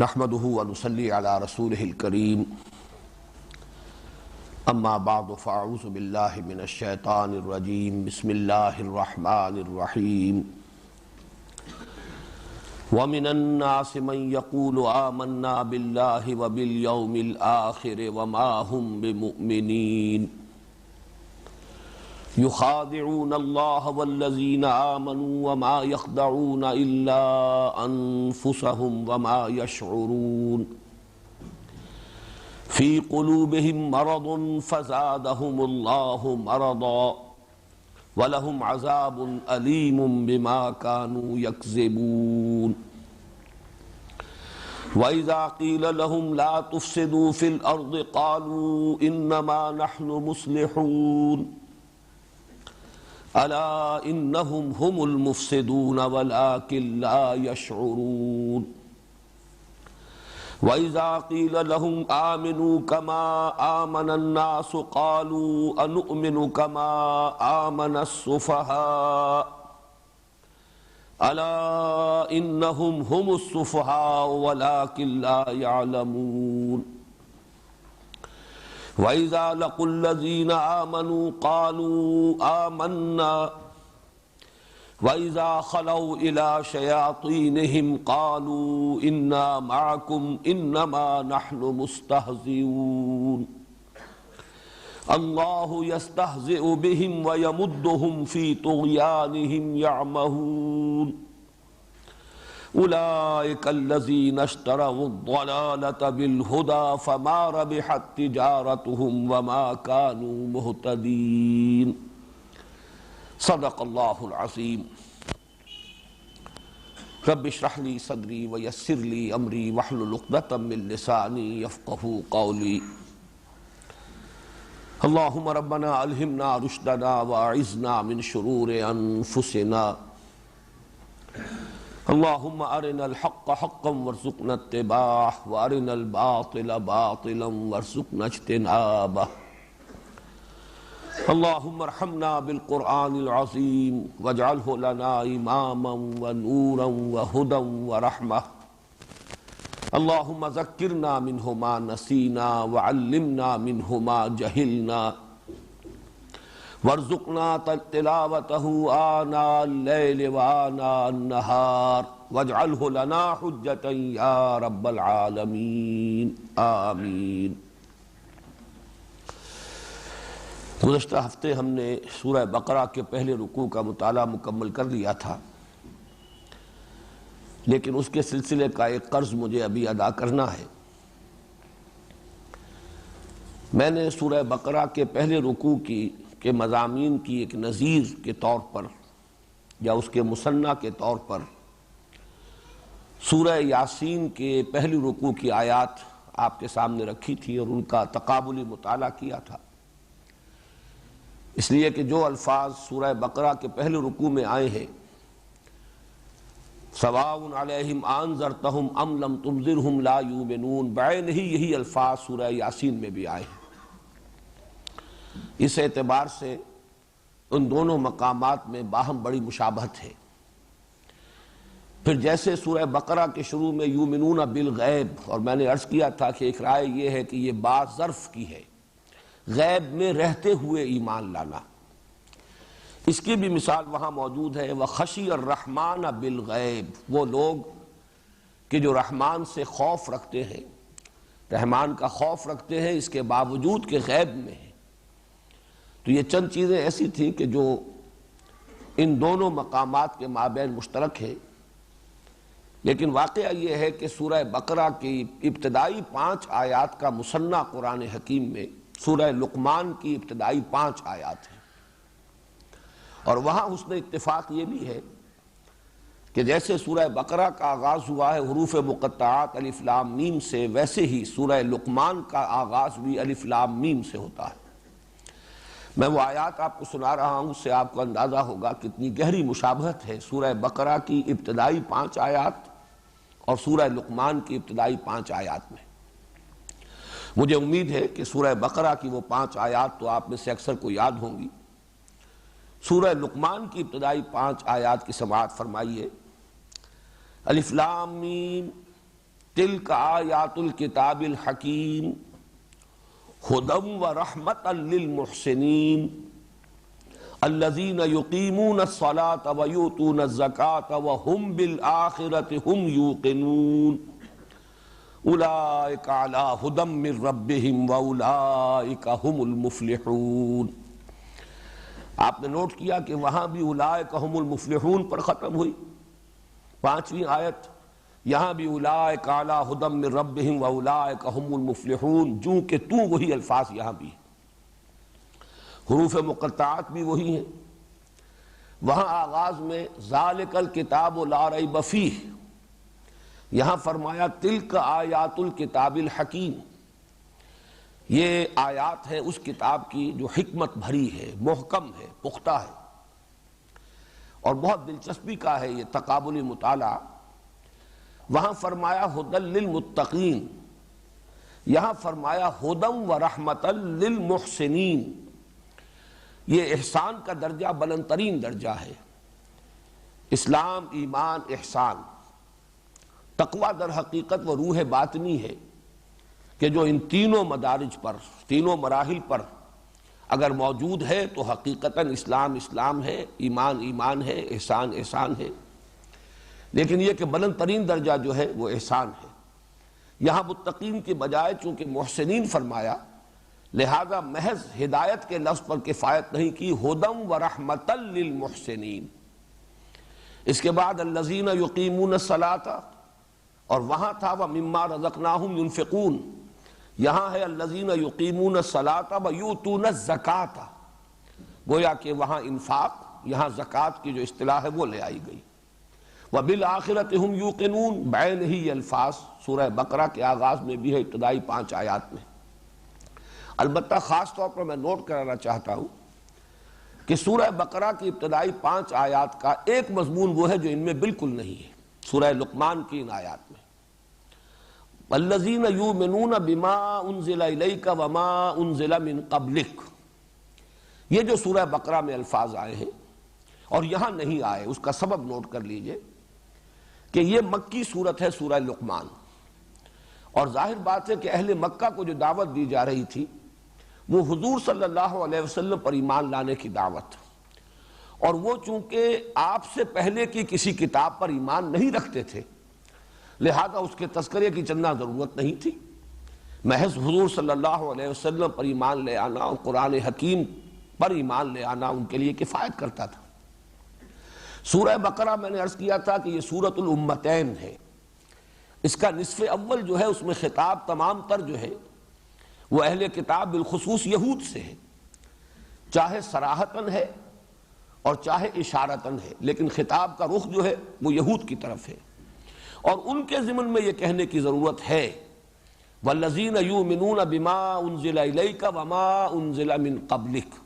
نحمده ونصلي على رسوله الكريم اما بعد فاعوذ بالله من الشيطان الرجيم بسم الله الرحمن الرحيم ومن الناس من يقول آمنا بالله وباليوم الآخر وما هم بمؤمنين يخادعون الله والذين آمنوا وما يخدعون إلا أنفسهم وما يشعرون في قلوبهم مرض فزادهم الله مرضا ولهم عذاب أليم بما كانوا يكذبون وإذا قيل لهم لا تفسدوا في الأرض قالوا إنما نحن مصلحون ألا إنهم هم المفسدون ولكن لا يشعرون وإذا قيل لهم آمنوا كما آمن الناس قالوا أنؤمن كما آمن السفهاء ألا إنهم هم السفهاء ولكن لا يعلمون وَإِذَا لَقُوا الَّذِينَ آمَنُوا قَالُوا آمَنَّا وَإِذَا خَلَوْا إِلَى شَيَاطِينِهِمْ قَالُوا إِنَّا مَعَكُمْ إِنَّمَا نَحْنُ مُسْتَهْزِئُونَ اللَّهُ يَسْتَهْزِئُ بِهِمْ وَيَمُدُّهُمْ فِي طُغْيَانِهِمْ يَعْمَهُونَ أولئك الذين اشتروا الضلالة بالهدى فما ربحت تجارتهم وما كانوا مهتدين صدق الله العظيم رب اشرح لي صدري ويسر لي أمري واحلل عقدة من لساني يفقهوا قولي اللهم ربنا ألهمنا رشدنا وأعذنا من شرور أنفسنا اللهم أرنا الحق حقا وارزقنا اتباعه وأرنا الباطل باطلا وارزقنا اجتنابه اللهم ارحمنا بالقرآن العظيم واجعله لنا إماما ونورا وهدى ورحمة اللهم ذكرنا منه ما نسينا وعلمنا منه ما جهلنا وارزقنا تلاوته آناء الليل وآناء النهار واجعله لنا حجة يا رب العالمین آمین۔ گزشتہ ہفتے ہم نے سورہ بقرہ کے پہلے رکوع کا مطالعہ مکمل کر لیا تھا، لیکن اس کے سلسلے کا ایک قرض مجھے ابھی ادا کرنا ہے۔ میں نے سورہ بقرہ کے پہلے رکوع کے مضامین کی ایک نظیر کے طور پر یا اس کے مثنیٰ کے طور پر سورہ یاسین کے پہلی رکوع کی آیات آپ کے سامنے رکھی تھی اور ان کا تقابلی مطالعہ کیا تھا، اس لیے کہ جو الفاظ سورہ بقرہ کے پہلے رکوع میں آئے ہیں سواء علیہم انذرتہم ام لم تنذرہم لا یؤمنون، بعین ہی یہی الفاظ سورہ یاسین میں بھی آئے ہیں۔ اس اعتبار سے ان دونوں مقامات میں باہم بڑی مشابہت ہے۔ پھر جیسے سورہ بقرہ کے شروع میں یؤمنون بالغیب، اور میں نے عرض کیا تھا کہ ایک رائے یہ ہے کہ یہ بات ظرف کی ہے، غیب میں رہتے ہوئے ایمان لانا، اس کی بھی مثال وہاں موجود ہے۔ وَخَشِيَ الرَّحْمَانَ بِالْغَیب، وہ لوگ کہ جو رحمان سے خوف رکھتے ہیں، رحمان کا خوف رکھتے ہیں اس کے باوجود کہ غیب میں ہیں۔ تو یہ چند چیزیں ایسی تھیں کہ جو ان دونوں مقامات کے مابین مشترک ہے، لیکن واقعہ یہ ہے کہ سورہ بقرہ کی ابتدائی 5 آیات کا مثنیٰ قرآن حکیم میں سورہ لقمان کی ابتدائی 5 آیات ہیں، اور وہاں حسن اتفاق یہ بھی ہے کہ جیسے سورہ بقرہ کا آغاز ہوا ہے حروف مقطعات الف لام میم سے، ویسے ہی سورہ لقمان کا آغاز بھی الف لام میم سے ہوتا ہے۔ میں وہ آیات آپ کو سنا رہا ہوں، اس سے آپ کو اندازہ ہوگا کتنی گہری مشابہت ہے سورہ بقرہ کی ابتدائی 5 آیات اور سورہ لقمان کی ابتدائی 5 آیات میں۔ مجھے امید ہے کہ سورہ بقرہ کی وہ 5 آیات تو آپ میں سے اکثر کو یاد ہوں گی۔ سورہ لقمان کی ابتدائی 5 آیات کی سماعت فرمائیے۔ الف لام میم تلک آیات الکتاب الحکیم ہدی ورحمۃ للمحسنین الذین یقیمون الصلاۃ ویؤتون الزکاۃ وہم بالآخرۃ ہم یوقنون اولئک علی ھدی من ربہم واولئک ھم المفلحون۔ آپ نے نوٹ کیا کہ وہاں بھی اولئک ھم المفلحون پر ختم ہوئی 5ویں آیت، یہاں بھی اولئک علی ھدی من ربہم واولئک ھم المفلحون، جو کہ تو وہی الفاظ یہاں بھی، حروف مقطعات بھی وہی ہیں۔ وہاں آغاز میں ذالک الکتاب لا ریب فیہ، یہاں فرمایا تلک آیات الکتاب الحکیم، یہ آیات ہیں اس کتاب کی جو حکمت بھری ہے، محکم ہے، پختہ ہے۔ اور بہت دلچسپی کا ہے یہ تقابلی مطالعہ، وہاں فرمایا ھدی للمتقین، یہاں فرمایا ھدی ورحمۃ للمحسنین۔ یہ احسان کا درجہ بلند ترین درجہ ہے، اسلام، ایمان، احسان۔ تقویٰ در حقیقت وہ روح باطنی ہے کہ جو ان تینوں مدارج پر، تینوں مراحل پر اگر موجود ہے تو حقیقتاً اسلام اسلام ہے، ایمان ایمان ہے، احسان احسان ہے۔ لیکن یہ کہ بلند ترین درجہ جو ہے وہ احسان ہے۔ یہاں متقین کے بجائے چونکہ محسنین فرمایا، لہذا محض ہدایت کے لفظ پر کفایت نہیں کی، ھدی ورحمۃ للمحسنین۔ اس کے بعد الذین یقیمون الصلاۃ، اور وہاں تھا ومما رزقناہم ینفقون، یہاں ہے الذین یقیمون الصلاۃ ویؤتون الزکاۃ، گویا کہ وہاں انفاق، یہاں زکوٰۃ کی جو اصطلاح ہے وہ لے آئی گئی۔ وبالآخرۃ ہم یوقنون، بعین ہی یہ الفاظ سورہ بقرہ کے آغاز میں بھی ہے، ابتدائی 5 آیات میں۔ البتہ خاص طور پر میں نوٹ کرانا چاہتا ہوں کہ سورہ بقرہ کی ابتدائی 5 آیات کا ایک مضمون وہ ہے جو ان میں بالکل نہیں ہے، سورہ لقمان کی ان آیات میں۔ الذین یؤمنون بما انزل الیک وما انزل من قبلک، یہ جو سورہ بقرہ میں الفاظ آئے ہیں اور یہاں نہیں آئے، اس کا سبب نوٹ کر لیجئے کہ یہ مکی سورت ہے، سورہ لقمان، اور ظاہر بات ہے کہ اہل مکہ کو جو دعوت دی جا رہی تھی وہ حضور صلی اللہ علیہ وسلم پر ایمان لانے کی دعوت، اور وہ چونکہ آپ سے پہلے کی کسی کتاب پر ایمان نہیں رکھتے تھے، لہذا اس کے تذکرے کی چندہ ضرورت نہیں تھی، محض حضور صلی اللہ علیہ وسلم پر ایمان لے آنا اور قرآن حکیم پر ایمان لے آنا ان کے لیے کفایت کرتا تھا۔ سورہ بقرہ میں نے عرض کیا تھا کہ یہ سورۃ الامتین ہے، اس کا نصف اول جو ہے اس میں خطاب تمام تر جو ہے وہ اہل کتاب بالخصوص یہود سے ہے، چاہے صراحتاً ہے اور چاہے اشارتاً ہے، لیکن خطاب کا رخ جو ہے وہ یہود کی طرف ہے، اور ان کے ضمن میں یہ کہنے کی ضرورت ہے والذین یؤمنون بما انزل الیک وما انزل من قبلک،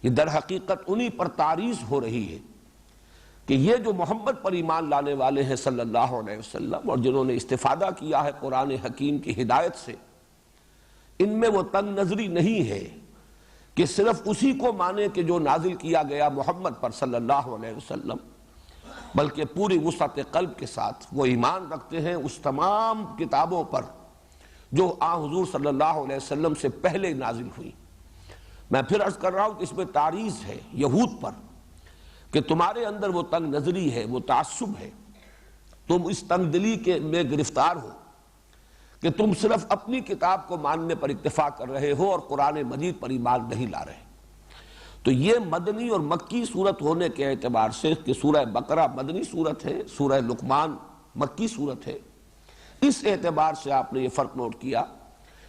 یہ در حقیقت انہی پر تعریض ہو رہی ہے کہ یہ جو محمد پر ایمان لانے والے ہیں صلی اللہ علیہ وسلم، اور جنہوں نے استفادہ کیا ہے قرآن حکیم کی ہدایت سے، ان میں وہ تنگ نظری نہیں ہے کہ صرف اسی کو مانے کہ جو نازل کیا گیا محمد پر صلی اللہ علیہ وسلم، بلکہ پوری وسعت قلب کے ساتھ وہ ایمان رکھتے ہیں اس تمام کتابوں پر جو حضور صلی اللہ علیہ وسلم سے پہلے نازل ہوئی۔ میں پھر عرض کر رہا ہوں کہ اس میں تعریض ہے یہود پر کہ تمہارے اندر وہ تنگ نظری ہے، وہ تعصب ہے، تم اس تنگ دلی میں گرفتار ہو کہ تم صرف اپنی کتاب کو ماننے پر اکتفا کر رہے ہو اور قرآن مجید پر ایمان نہیں لا رہے۔ تو یہ مدنی اور مکی صورت ہونے کے اعتبار سے کہ سورہ بقرہ مدنی صورت ہے، سورہ لقمان مکی صورت ہے، اس اعتبار سے آپ نے یہ فرق نوٹ کیا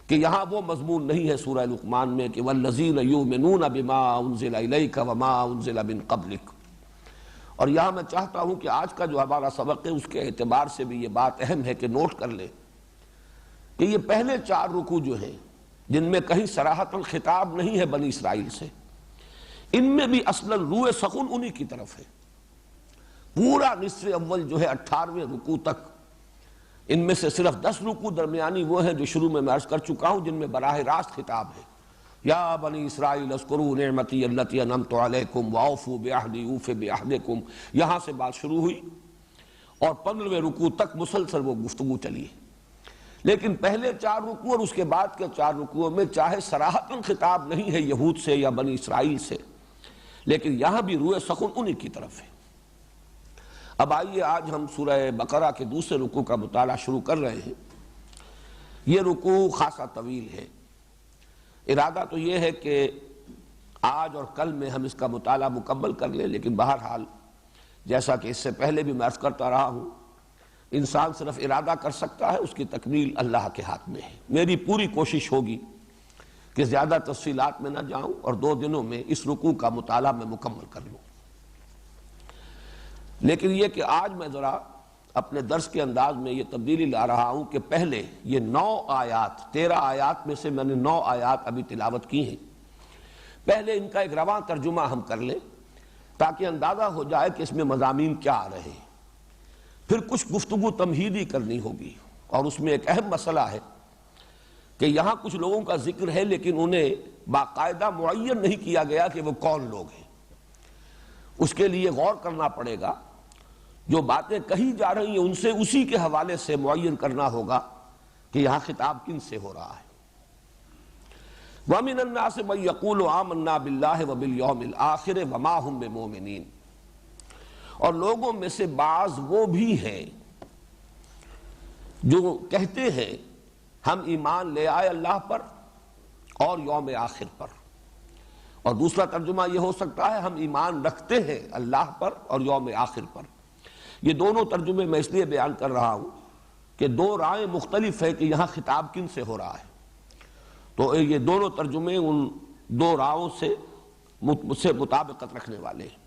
کہ یہاں وہ مضمون نہیں ہے سورہ لقمان میں کہ والذین یؤمنون بما انزل الیک وما انزل من قبلک۔ اور یہاں میں چاہتا ہوں کہ آج کا جو ہمارا سبق ہے اس کے اعتبار سے بھی یہ بات اہم ہے کہ نوٹ کر لیں کہ یہ پہلے 4 رکوع جو ہیں جن میں کہیں صراحتاً خطاب نہیں ہے بنی اسرائیل سے، ان میں بھی اصلاً روح سخن انہی کی طرف ہے۔ پورا نصف اول جو ہے 18ویں رکوع تک، ان میں سے صرف 10 رکوع درمیانی وہ ہیں جو شروع میں عرض کر چکا ہوں جن میں براہ راست خطاب ہے، یا بنی اسرائیل اذکروا نعمتی التی انعمت علیکم واوفوا بعہدی اوف بعہدکم، یہاں سے بات شروع ہوئی اور 15ویں رکوع تک مسلسل وہ گفتگو چلی ہے۔ لیکن پہلے 4 رکوع اور اس کے بعد کے 4 رکوعوں میں چاہے صراحتاً خطاب نہیں ہے یہود سے یا بنی اسرائیل سے، لیکن یہاں بھی روئے سخن انہی کی طرف ہے۔ اب آئیے آج ہم سورہ بقرہ کے دوسرے رکوع کا مطالعہ شروع کر رہے ہیں۔ یہ رکوع خاصا طویل ہے۔ ارادہ تو یہ ہے کہ آج اور کل میں ہم اس کا مطالعہ مکمل کر لیں، لیکن بہرحال جیسا کہ اس سے پہلے بھی میں عرض کرتا رہا ہوں، انسان صرف ارادہ کر سکتا ہے، اس کی تکمیل اللہ کے ہاتھ میں ہے۔ میری پوری کوشش ہوگی کہ زیادہ تفصیلات میں نہ جاؤں اور 2 دنوں میں اس رکوع کا مطالعہ میں مکمل کر لوں۔ لیکن یہ کہ آج میں ذرا اپنے درس کے انداز میں یہ تبدیلی لا رہا ہوں کہ پہلے یہ 9 آیات، 13 آیات میں سے میں نے 9 آیات ابھی تلاوت کی ہیں، پہلے ان کا ایک رواں ترجمہ ہم کر لیں تاکہ اندازہ ہو جائے کہ اس میں مضامین کیا آ رہے ہیں۔ پھر کچھ گفتگو تمہیدی کرنی ہوگی، اور اس میں ایک اہم مسئلہ ہے کہ یہاں کچھ لوگوں کا ذکر ہے لیکن انہیں باقاعدہ معین نہیں کیا گیا کہ وہ کون لوگ ہیں۔ اس کے لیے غور کرنا پڑے گا، جو باتیں کہی جا رہی ہیں ان سے اسی کے حوالے سے معین کرنا ہوگا کہ یہاں خطاب کن سے ہو رہا ہے۔ وَمِنَ النَّاسِ مَن يَقُولُ آمَنَّا بِاللَّهِ وَبِالْيَوْمِ الْآخِرِ وَمَا هُمْ بِمُؤْمِنِينَ، اور لوگوں میں سے بعض وہ بھی ہیں جو کہتے ہیں ہم ایمان لے آئے اللہ پر اور یوم آخر پر، اور دوسرا ترجمہ یہ ہو سکتا ہے ہم ایمان رکھتے ہیں اللہ پر اور یوم آخر پر۔ یہ دونوں ترجمے میں اس لیے بیان کر رہا ہوں کہ 2 رائے مختلف ہے کہ یہاں خطاب کن سے ہو رہا ہے، تو یہ دونوں ترجمے ان 2 راؤں سے مطابقت رکھنے والے ہیں۔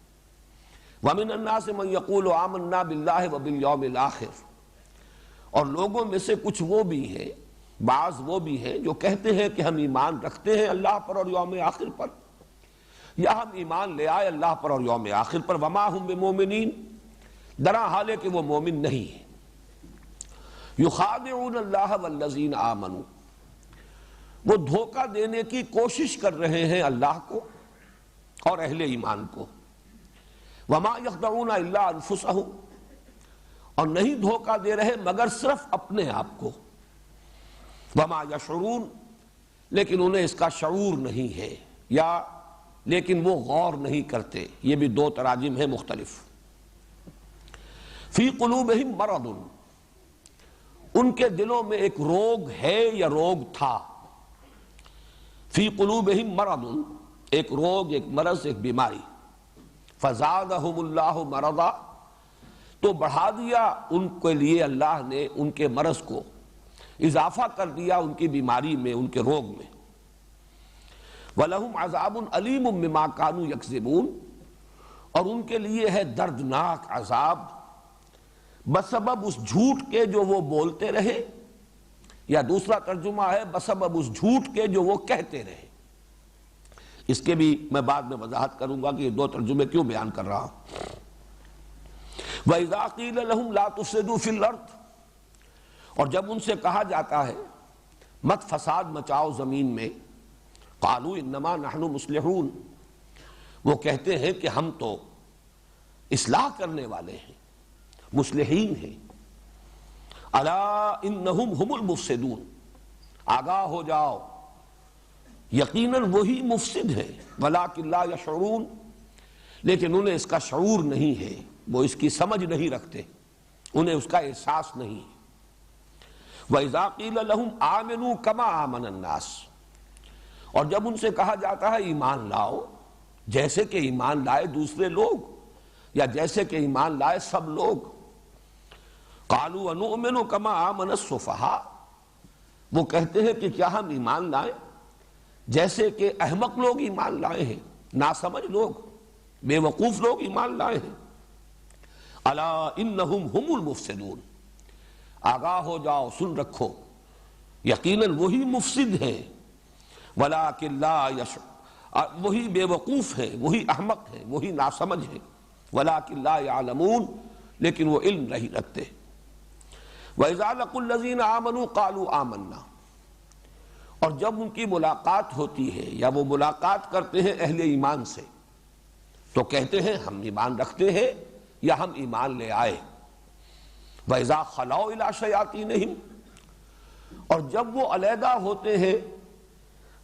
وَمِنَ النَّاسِ مَن يَقُولُ آمَنَّا بِاللَّهِ وَبِالْيَوْمِ الْآخِرِ، اور لوگوں میں سے کچھ وہ بھی ہیں، بعض وہ بھی ہیں جو کہتے ہیں کہ ہم ایمان رکھتے ہیں اللہ پر اور یوم آخر پر، یا ہم ایمان لے آئے اللہ پر اور یوم آخر پر۔ وَمَا هُمْ بِمُؤْمِنِينَ، درا حال ہے کہ وہ مومن نہیں ہے۔ يُخَادِعُونَ اللَّهَ وَالَّذِينَ آمَنُوا، وہ دھوکہ دینے کی کوشش کر رہے ہیں اللہ کو اور اہل ایمان کو۔ وَمَا يَخْدَعُونَ إِلَّا أَنفُسَهُمْ، اور نہیں دھوکہ دے رہے مگر صرف اپنے آپ کو۔ وَمَا يَشْعُرُونَ، لیکن انہیں اس کا شعور نہیں ہے، یا لیکن وہ غور نہیں کرتے۔ یہ بھی 2 تراجم ہیں مختلف۔ فی قلوبہم مرض، ان کے دلوں میں ایک روگ ہے یا روگ تھا۔ فی قلوبہم مرض، ایک روگ، ایک مرض، ایک بیماری۔ فزادہم اللہ مرضا، تو بڑھا دیا ان کے لیے اللہ نے ان کے مرض کو، اضافہ کر دیا ان کی بیماری میں، ان کے روگ میں۔ وَلَهُمْ عَذَابٌ عَلِيمٌ بِمَا كَانُوا يَكْذِبُونَ، اور ان کے لیے ہے دردناک عذاب بسبب اس جھوٹ کے جو وہ بولتے رہے، یا دوسرا ترجمہ ہے بسبب اس جھوٹ کے جو وہ کہتے رہے۔ اس کے بھی میں بعد میں وضاحت کروں گا کہ یہ 2 ترجمے کیوں بیان کر رہا ہوں۔ وَإِذَا قِيلَ لَهُمْ لَا تُفْسِدُوا فِي الْأَرْضِ، اور جب ان سے کہا جاتا ہے مت فساد مچاؤ زمین میں، قَالُوا إِنَّمَا نَحْنُ مُصْلِحُونَ، وہ کہتے ہیں کہ ہم تو اصلاح کرنے والے ہیں، مصلحین ہیں۔ الا انہم ہم المفسدون، آگاہ ہو جاؤ یقیناً وہی مفسد ہے، ولکن لا یشعرون، لیکن انہیں اس کا شعور نہیں ہے، وہ اس کی سمجھ نہیں رکھتے، انہیں اس کا احساس نہیں ہے۔ وَإِذَا قِيلَ لَهُمْ آمِنُوا كَمَا آمَنَ النَّاسُ، اور جب ان سے کہا جاتا ہے ایمان لاؤ جیسے کہ ایمان لائے دوسرے لوگ، یا جیسے کہ ایمان لائے سب لوگ، قالوا ونؤمن كما آمن السفہاء، وہ کہتے ہیں کہ کیا ہم ایمان لائیں جیسے کہ احمق لوگ ایمان لائے ہیں، ناسمجھ لوگ، بے وقوف لوگ ایمان لائے ہیں۔ الا انہم ہم المفسدون، آگاہ ہو جاؤ، سن رکھو، یقیناً وہی مفسد ہیں، ولکن لا یشعرون، وہی بے وقوف ہے، وہی احمق ہے، وہی ناسمجھ ہے، ولکن لا یعلمون، لیکن وہ علم نہیں رکھتے۔ وَإِذَا لَقُوا الَّذِينَ آمَنُوا قَالُوا آمَنَّا، اور جب ان کی ملاقات ہوتی ہے یا وہ ملاقات کرتے ہیں اہل ایمان سے تو کہتے ہیں ہم ایمان رکھتے ہیں یا ہم ایمان لے آئے۔ وَإِذَا خَلَوْا إِلَىٰ شَيَاطِينِهِمْ، اور جب وہ علیحدہ ہوتے ہیں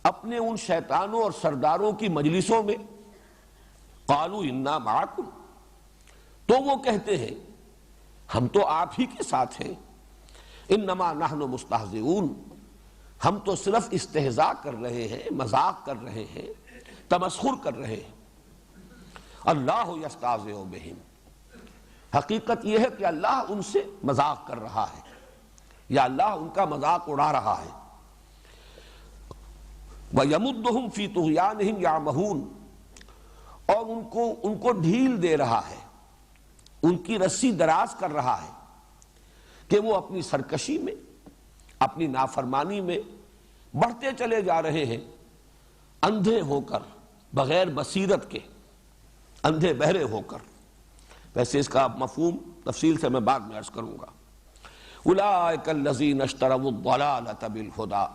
اپنے ان شیطانوں اور سرداروں کی مجلسوں میں، قالوا انا معکم، تو وہ کہتے ہیں ہم تو آپ ہی کے ساتھ ہیں، انما نحن مستہزئون، ہم تو صرف استہزاء کر رہے ہیں، مذاق کر رہے ہیں، تمسخر کر رہے ہیں۔ اللہ یستہزئ بہم، حقیقت یہ ہے کہ اللہ ان سے مذاق کر رہا ہے، یا اللہ ان کا مذاق اڑا رہا ہے۔ وَيَمُدُّهُمْ فِي طُغْيَانِهِمْ يَعْمَهُونَ، اور ان کو ڈھیل دے رہا ہے، ان کی رسی دراز کر رہا ہے کہ وہ اپنی سرکشی میں، اپنی نافرمانی میں بڑھتے چلے جا رہے ہیں، اندھے ہو کر، بغیر بصیرت کے، اندھے بہرے ہو کر۔ ویسے اس کا مفہوم تفصیل سے میں بعد میں عرض کروں گا۔ اولئک الذین اشتروا الضلالۃ بالہدی،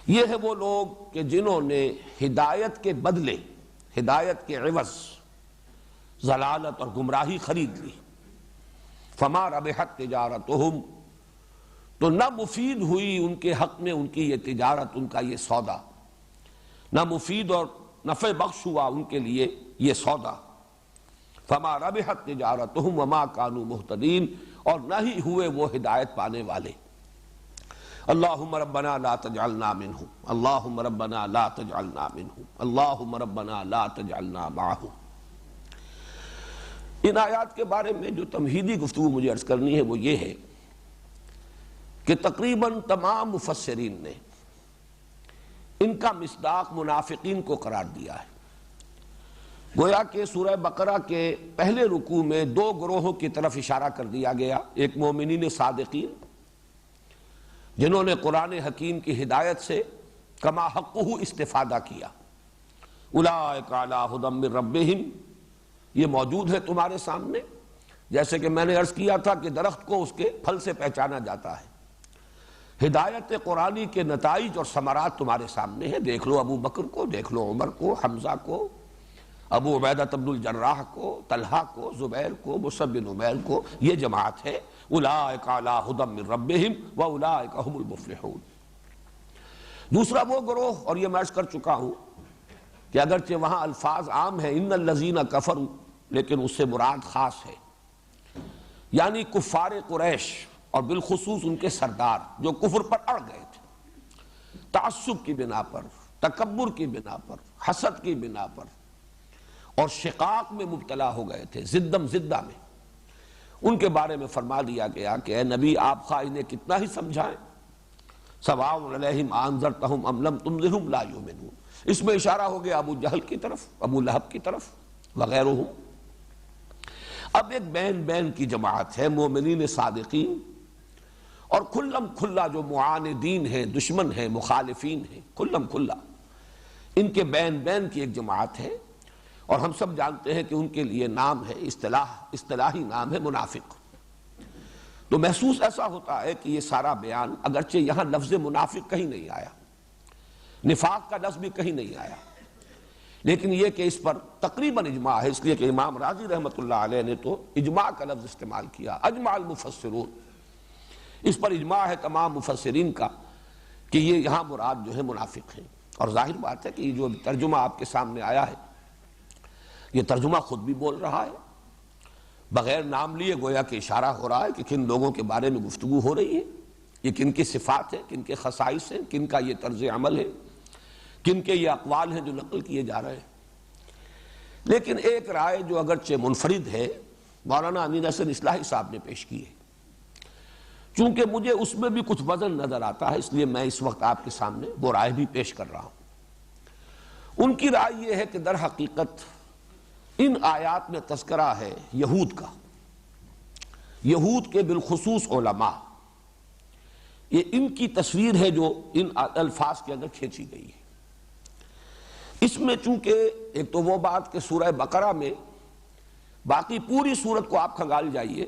یہ ہے وہ لوگ کہ جنہوں نے ہدایت کے بدلے، ہدایت کے عوض ضلالت اور گمراہی خرید لی۔ فما ربحت تجارتہم، تو نہ مفید ہوئی ان کے حق میں ان کی یہ تجارت، ان کا یہ سودا، نہ مفید اور نفع بخش ہوا ان کے لیے یہ سودا۔ فما ربحت تجارتہم وما کانوا مہتدین، اور نہ ہی ہوئے وہ ہدایت پانے والے۔ اللہم ربنا لا تجعلنا منہم، اللہم ربنا لا تجعلنا منہم، اللہم ربنا لا تجعلنا معہم۔ ان آیات کے بارے میں جو تمہیدی گفتگو مجھے عرض کرنی ہے وہ یہ ہے کہ تقریباً تمام مفسرین نے ان کا مصداق منافقین کو قرار دیا ہے۔ گویا کہ سورہ بقرہ کے پہلے رکوع میں دو گروہوں کی طرف اشارہ کر دیا گیا، ایک مومنین صادقین جنہوں نے قرآن حکیم کی ہدایت سے کما حقہ استفادہ کیا، اولئک علی ھدی من ربہم، یہ موجود ہے تمہارے سامنے، جیسے کہ میں نے عرض کیا تھا کہ درخت کو اس کے پھل سے پہچانا جاتا ہے۔ ہدایت قرآنی کے نتائج اور ثمرات تمہارے سامنے ہیں، دیکھ لو ابو بکر کو، دیکھ لو عمر کو، حمزہ کو، ابو عبیدہ بن الجراح کو، طلحہ کو، زبیر کو، مصعب بن عمیر کو، یہ جماعت ہے۔ اولئک علی ھدی من ربہم واولئک ھم المفلحون۔ دوسرا وہ گروہ، اور یہ میں عرض کر چکا ہوں کہ اگرچہ وہاں الفاظ عام ہیں ان الذین کفروا، لیکن اس سے مراد خاص ہے، یعنی کفار قریش اور بالخصوص ان کے سردار جو کفر پر اڑ گئے تھے، تعصب کی بنا پر، تکبر کی بنا پر، حسد کی بنا پر، اور شقاق میں مبتلا ہو گئے تھے، زدم زدہ میں۔ ان کے بارے میں فرما دیا گیا کہ اے نبی آپ خواہ انہیں کتنا ہی سمجھائیں، سواء علیہم انذرتہم ام لم تنذرہم لا یؤمنون۔ اس میں اشارہ ہو گیا ابو جہل کی طرف، ابو لہب کی طرف وغیرہ۔ اب ایک بین کی جماعت ہے، مومنین صادقین، اور کھلم کھلا جو معاندین ہیں، دشمن ہیں، مخالفین ہیں، کھلم کھلا ان کے بین کی ایک جماعت ہے، اور ہم سب جانتے ہیں کہ ان کے لیے نام ہے، اصطلاحی نام ہے منافق۔ تو محسوس ایسا ہوتا ہے کہ یہ سارا بیان، اگرچہ یہاں لفظ منافق کہیں نہیں آیا، نفاق کا لفظ بھی کہیں نہیں آیا، لیکن یہ کہ اس پر تقریباً اجماع ہے، اس لیے کہ امام راضی رحمۃ اللہ علیہ نے تو اجماع کا لفظ استعمال کیا، اجماع المفسرون، اس پر اجماع ہے تمام مفسرین کا کہ یہ یہاں مراد جو ہے منافق ہیں۔ اور ظاہر بات ہے کہ یہ جو ترجمہ آپ کے سامنے آیا ہے، یہ ترجمہ خود بھی بول رہا ہے، بغیر نام لیے گویا کہ اشارہ ہو رہا ہے کہ کن لوگوں کے بارے میں گفتگو ہو رہی ہے، یہ کن کی صفات ہیں، کن کے خصائص ہیں، کن کا یہ طرز عمل ہے، کن کے یہ اقوال ہیں جو نقل کیے جا رہے ہیں۔ لیکن ایک رائے جو اگرچہ منفرد ہے، مولانا امین حسن اصلاحی صاحب نے پیش کی ہے، چونکہ مجھے اس میں بھی کچھ وزن نظر آتا ہے، اس لیے میں اس وقت آپ کے سامنے وہ رائے بھی پیش کر رہا ہوں۔ ان کی رائے یہ ہے کہ در حقیقت ان آیات میں تذکرہ ہے یہود کا، یہود کے بالخصوص علماء، یہ ان کی تصویر ہے جو ان الفاظ کے اندر کھینچی گئی ہے۔ اس میں چونکہ ایک تو وہ بات کہ سورہ بقرہ میں، باقی پوری سورت کو آپ کھنگال جائیے،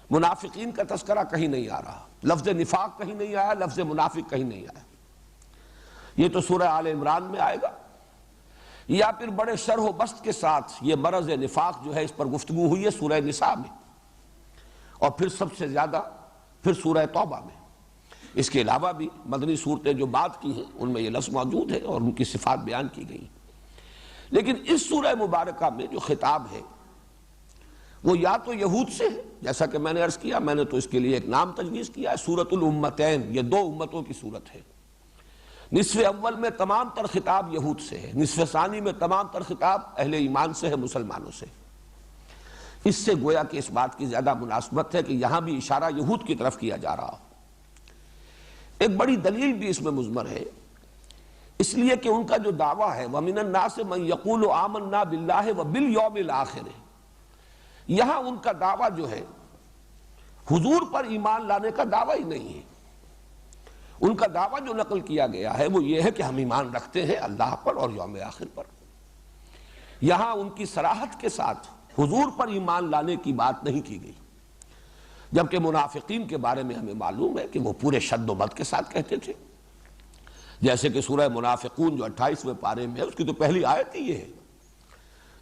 منافقین کا تذکرہ کہیں نہیں آ رہا، لفظ نفاق کہیں نہیں آیا، لفظ منافق کہیں نہیں آیا۔ یہ تو سورہ آل عمران میں آئے گا، یا پھر بڑے شرح و بسط کے ساتھ یہ مرض نفاق جو ہے اس پر گفتگو ہوئی ہے سورہ نساء میں، اور پھر سب سے زیادہ پھر سورہ توبہ میں۔ اس کے علاوہ بھی مدنی صورتیں جو بات کی ہیں ان میں یہ لفظ موجود ہے اور ان کی صفات بیان کی گئی. لیکن اس سورہ مبارکہ میں جو خطاب ہے وہ یا تو یہود سے ہے، جیسا کہ میں نے عرض کیا، میں نے تو اس کے لیے ایک نام تجویز کیا ہے، سورۃ الامتین، یہ دو امتوں کی صورت ہے. نصف اول میں تمام تر خطاب یہود سے ہے، نصف ثانی میں تمام تر خطاب اہل ایمان سے ہے، مسلمانوں سے. اس سے گویا کہ اس بات کی زیادہ مناسبت ہے کہ یہاں بھی اشارہ یہود کی طرف کیا جا رہا ہو. ایک بڑی دلیل بھی اس میں مضمر ہے، اس لیے کہ ان کا جو دعویٰ ہے وَمِنَ النَّاسِ مَن يَقُولُ آمَنَّا بِاللَّهِ وَبِالْيَوْمِ الْآخِرِ، یہاں ان کا دعویٰ جو ہے حضور پر ایمان لانے کا دعویٰ ہی نہیں ہے. ان کا دعویٰ جو نقل کیا گیا ہے وہ یہ ہے کہ ہم ایمان رکھتے ہیں اللہ پر اور یوم آخر پر. یہاں ان کی صراحت کے ساتھ حضور پر ایمان لانے کی بات نہیں کی گئی، جبکہ منافقین کے بارے میں ہمیں معلوم ہے کہ وہ پورے شد و مد کے ساتھ کہتے تھے. جیسے کہ سورہ منافقون جو 28ویں پارے میں ہے اس کی تو پہلی آیت ہی یہ ہے،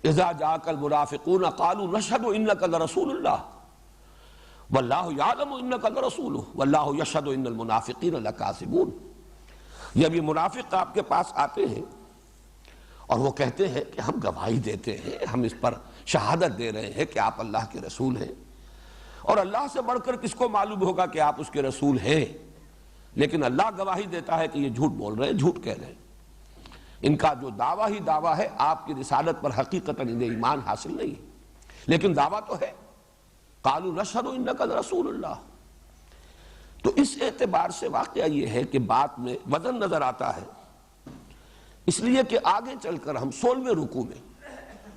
اذا جاءک المنافقون قالوا نشهد انک لرسول اللہ واللہ یعلم انک لرسولہ واللہ یشہد ان المنافقین لکاذبون. جب یہ منافق آپ کے پاس آتے ہیں اور وہ کہتے ہیں کہ ہم گواہی دیتے ہیں، ہم اس پر شہادت دے رہے ہیں کہ آپ اللہ کے رسول ہیں، اور اللہ سے بڑھ کر کس کو معلوم ہوگا کہ آپ اس کے رسول ہیں، لیکن اللہ گواہی دیتا ہے کہ یہ جھوٹ بول رہے ہیں، جھوٹ کہہ رہے ہیں. ان کا جو دعویٰ ہی دعویٰ ہے، آپ کی رسالت پر حقیقتاً انہیں ایمان حاصل نہیں ہے، لیکن دعویٰ تو ہے. قالوا نشہد انک لرسول اللہ. تو اس اعتبار سے واقعہ یہ ہے کہ بات میں وزن نظر آتا ہے، اس لیے کہ آگے چل کر ہم 16ویں رکوع میں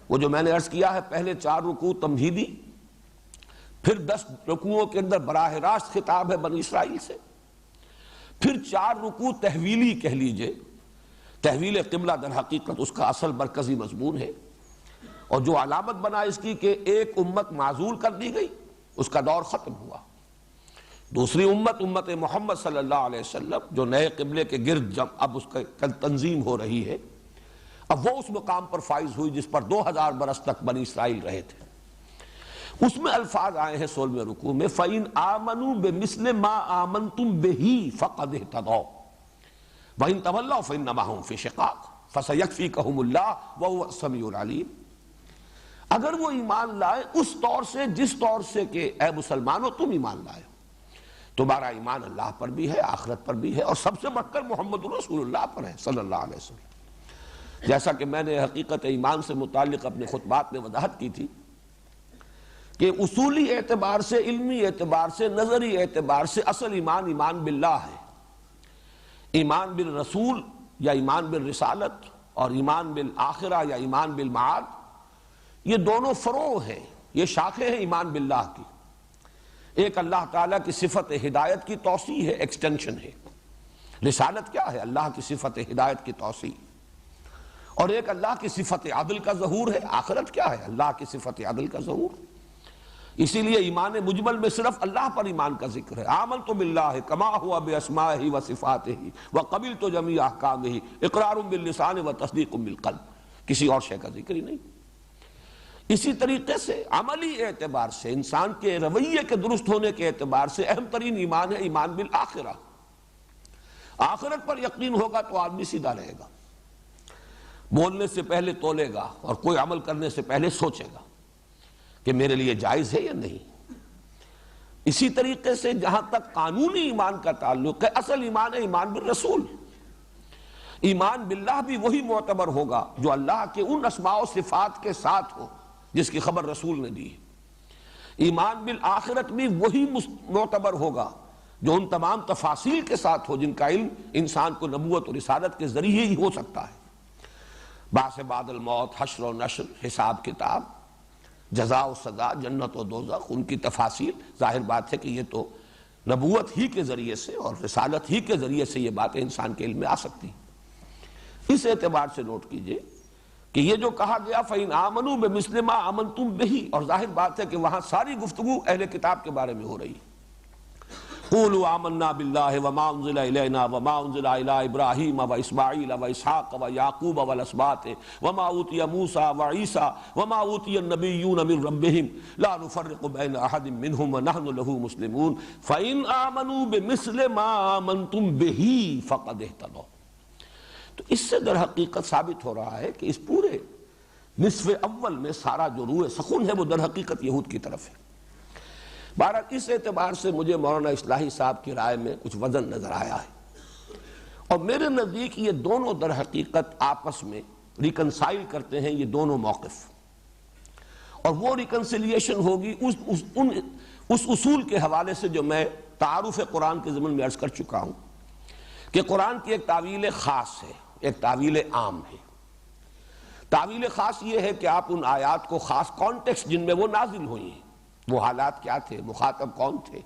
وہ جو میں نے عرض کیا ہے پہلے 4 رکوع تمہیدی، پھر 10 رکوعوں کے اندر براہ راست خطاب ہے بنی اسرائیل سے، پھر 4 رکوع تحویلی کہہ لیجئے. تحویل قبلہ در حقیقت اس کا اصل مرکزی مضمون ہے، اور جو علامت بنا اس کی کہ ایک امت معزول کر دی گئی، اس کا دور ختم ہوا. دوسری امت محمد صلی اللہ علیہ وسلم جو نئے قبلے کے گرد جب اب اس کا تنظیم ہو رہی ہے، اب وہ اس مقام پر فائز ہوئی جس پر 2000 برس تک بنی اسرائیل رہے تھے. اس میں الفاظ آئے ہیں 16ویں رکوع میں فَإِنْ آمَنُوا بِمِثْلِ مَا آمَنْتُمْ بِهِ فَقَدْ اهْتَدَوْا وَإِنْ تَوَلَّوْا فَإِنَّمَا هُمْ فِي شِقَاقٍ فَسَيَكْفِيكَهُمُ اللَّهُ وَهُوَ السَّمِيعُ الْعَلِيمُ. اگر وہ ایمان لائے اس طور سے جس طور سے کہ اے مسلمانوں تم ایمان لائے، تمہارا ایمان اللہ پر بھی ہے، آخرت پر بھی ہے، اور سب سے بڑھ کر محمد رسول اللہ پر ہے صلی اللہ علیہ وسلم. جیسا کہ میں نے حقیقت ایمان سے متعلق اپنے خطبات میں وضاحت کی تھی کہ اصولی اعتبار سے، علمی اعتبار سے، نظری اعتبار سے اصل ایمان باللہ ہے. ایمان بالرسول یا ایمان بالرسالت اور ایمان بالآخرہ یا ایمان بالمعاد، یہ دونوں فروع ہیں، یہ شاخیں ہیں ایمان باللہ کی. ایک اللہ تعالیٰ کی صفت ہدایت کی توسیع ہے، ایکسٹینشن ہے. رسالت کیا ہے؟ اللہ کی صفت ہدایت کی توسیع. اور ایک اللہ کی صفت عدل کا ظہور ہے. آخرت کیا ہے؟ اللہ کی صفت عدل کا ظہور. اسی لیے ایمان مجمل میں صرف اللہ پر ایمان کا ذکر ہے. آمنت باللہ کما ہوا باسمائہ و صفاتہ وقبلت جمیع احکامہ اقرار باللسان و تصدیق بالقلب. کسی اور شے کا ذکر ہی نہیں. اسی طریقے سے عملی اعتبار سے، انسان کے رویے کے درست ہونے کے اعتبار سے اہم ترین ایمان ہے ایمان بالآخرہ. آخرت پر یقین ہوگا تو آدمی سیدھا رہے گا، بولنے سے پہلے تولے گا اور کوئی عمل کرنے سے پہلے سوچے گا کہ میرے لیے جائز ہے یا نہیں. اسی طریقے سے جہاں تک قانونی ایمان کا تعلق ہے، اصل ایمان ہے ایمان بالرسول. ایمان باللہ بھی وہی معتبر ہوگا جو اللہ کے ان اسماء و صفات کے ساتھ ہو جس کی خبر رسول نے دی. ایمان بالآخرت بھی وہی معتبر ہوگا جو ان تمام تفاصیل کے ساتھ ہو جن کا علم انسان کو نبوت اور رسالت کے ذریعے ہی ہو سکتا ہے. بعث بعد الموت، حشر و نشر، حساب کتاب، جزا و سزا، جنت و دوزخ، ان کی تفاصیل ظاہر بات ہے کہ یہ تو نبوت ہی کے ذریعے سے اور رسالت ہی کے ذریعے سے یہ باتیں انسان کے علم میں آ سکتی ہیں. اس اعتبار سے نوٹ کیجئے کہ یہ جو کہا گیا فَإِنْ آمَنُوا بِمِثْلِ مَا آمَنْتُمْ بِهِ، اور ظاہر بات ہے کہ وہاں ساری گفتگو اہل کتاب کے بارے میں ہو رہی ہے. قولوا آمنا باللہ وما انزل الینا وما انزل الی ابراہیم واسماعیل واسحاق ویعقوب والاسباط وما اوتی موسیٰ وعیسیٰ وما اوتی النبیون من ربہم لا نفرق بین احد منہم ونحن لہ مسلمون فإن آمنوا بمثل ما آمنتم بہ فقد اہتدوا۔ تو اس سے در حقیقت ثابت ہو رہا ہے کہ اس پورے نصف اول میں سارا جو روح سخن ہے وہ در حقیقت یہود کی طرف ہے۔ بہرحال اس اعتبار سے مجھے مولانا اصلاحی صاحب کی رائے میں کچھ وزن نظر آیا ہے، اور میرے نزدیک یہ دونوں در حقیقت آپس میں ریکنسائل کرتے ہیں یہ دونوں موقف، اور وہ ریکنسیلیشن ہوگی اس اصول کے حوالے سے جو میں تعارف قرآن کے ضمن میں عرض کر چکا ہوں کہ قرآن کی ایک تعویل خاص ہے، ایک تعویل عام ہے۔ تعویل خاص یہ ہے کہ آپ ان آیات کو خاص کانٹیکسٹ جن میں وہ نازل ہوئی ہیں، وہ حالات کیا تھے، مخاطب کون تھے،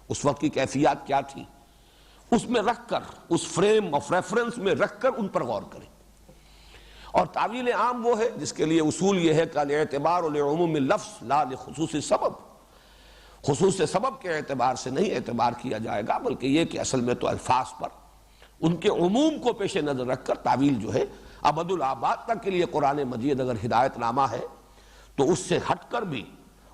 اس وقت کی کیفیات کیا تھی، اس میں رکھ کر، اس فریم آف ریفرنس میں رکھ کر ان پر غور کریں۔ اور تعویل عام وہ ہے جس کے لیے اصول یہ ہے کہ الاعتبار لعموم اللفظ لا لخصوص سبب، خصوص سبب کے اعتبار سے نہیں اعتبار کیا جائے گا، بلکہ یہ کہ اصل میں تو الفاظ پر ان کے عموم کو پیش نظر رکھ کر تعویل جو ہے ابد الآباد تک کے لیے قرآن مجید اگر ہدایت نامہ ہے تو اس سے ہٹ کر بھی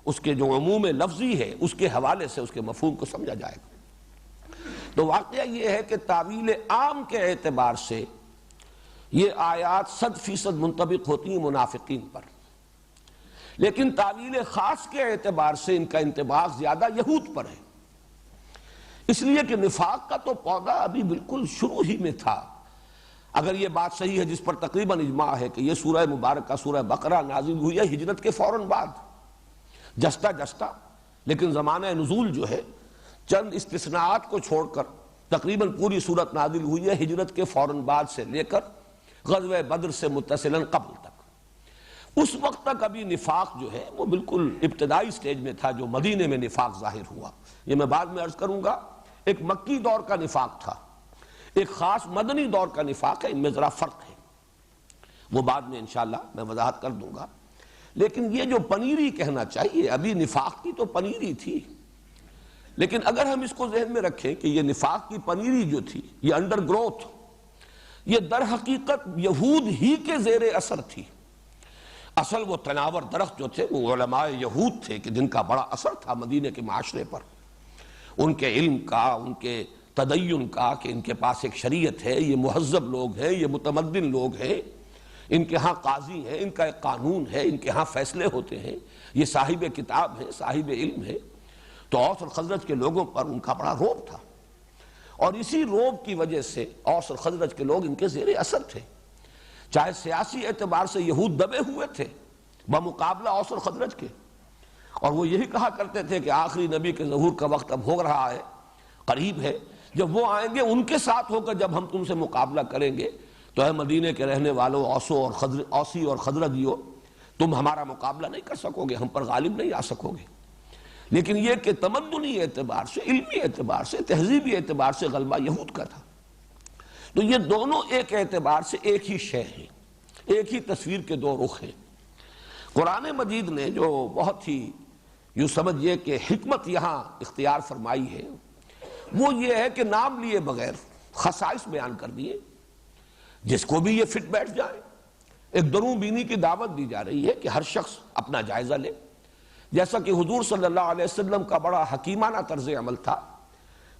اس کے جو عموم لفظی ہے اس کے حوالے سے اس کے مفہوم کو سمجھا جائے گا۔ تو واقعہ یہ ہے کہ تعویل عام کے اعتبار سے یہ آیات 100% منطبق ہوتی ہیں منافقین پر، لیکن تعویل خاص کے اعتبار سے ان کا انطباق زیادہ یہود پر ہے، اس لیے کہ نفاق کا تو پودا ابھی بالکل شروع ہی میں تھا۔ اگر یہ بات صحیح ہے جس پر تقریباً اجماع ہے کہ یہ سورہ مبارکہ سورہ بقرہ نازل ہوئی ہے ہجرت کے فوراً بعد، جستا جستا، لیکن زمانہ نزول جو ہے چند استثناءات کو چھوڑ کر تقریباً پوری صورت نازل ہوئی ہے ہجرت کے فوراً بعد سے لے کر غزوہ بدر سے متصلاً قبل تک۔ اس وقت تک ابھی نفاق جو ہے وہ بالکل ابتدائی سٹیج میں تھا، جو مدینے میں نفاق ظاہر ہوا یہ میں بعد میں عرض کروں گا۔ ایک مکی دور کا نفاق تھا، ایک خاص مدنی دور کا نفاق ہے، ان میں ذرا فرق ہے، وہ بعد میں انشاءاللہ میں وضاحت کر دوں گا۔ لیکن یہ جو پنیری کہنا چاہیے، ابھی نفاق کی تو پنیری تھی، لیکن اگر ہم اس کو ذہن میں رکھیں کہ یہ نفاق کی پنیری جو تھی، یہ انڈر گروتھ، یہ در حقیقت یہود ہی کے زیر اثر تھی۔ اصل وہ تناور درخت جو تھے وہ علماء یہود تھے کہ جن کا بڑا اثر تھا مدینے کے معاشرے پر، ان کے علم کا، ان کے تدین کا، کہ ان کے پاس ایک شریعت ہے، یہ مہذب لوگ ہیں، یہ متمدن لوگ ہیں، ان کے ہاں قاضی ہیں، ان کا ایک قانون ہے، ان کے ہاں فیصلے ہوتے ہیں، یہ صاحب کتاب ہیں، صاحب علم ہے۔ تو اوس اور خزرج کے لوگوں پر ان کا بڑا رعب تھا، اور اسی رعب کی وجہ سے اوس اور خزرج کے لوگ ان کے زیر اثر تھے۔ چاہے سیاسی اعتبار سے یہود دبے ہوئے تھے بمقابلہ اوس اور خزرج کے، اور وہ یہی کہا کرتے تھے کہ آخری نبی کے ظہور کا وقت اب ہو رہا ہے، قریب ہے، جب وہ آئیں گے ان کے ساتھ ہو کر جب ہم تم سے مقابلہ کریں گے تو اے مدینے کے رہنے والوں اوسی اور خزرجیوں، تم ہمارا مقابلہ نہیں کر سکو گے، ہم پر غالب نہیں آ سکو گے۔ لیکن یہ کہ تمدنی اعتبار سے، علمی اعتبار سے، تہذیبی اعتبار سے غلبہ یہود کا تھا۔ تو یہ دونوں ایک اعتبار سے ایک ہی شے ہیں، ایک ہی تصویر کے دو رخ ہیں۔ قرآن مجید نے جو بہت ہی یوں سمجھئے کہ حکمت یہاں اختیار فرمائی ہے وہ یہ ہے کہ نام لیے بغیر خصائص بیان کر دیے، جس کو بھی یہ فٹ بیٹھ جائے۔ ایک درون بینی کی دعوت دی جا رہی ہے کہ ہر شخص اپنا جائزہ لے، جیسا کہ حضور صلی اللہ علیہ وسلم کا بڑا حکیمانہ طرز عمل تھا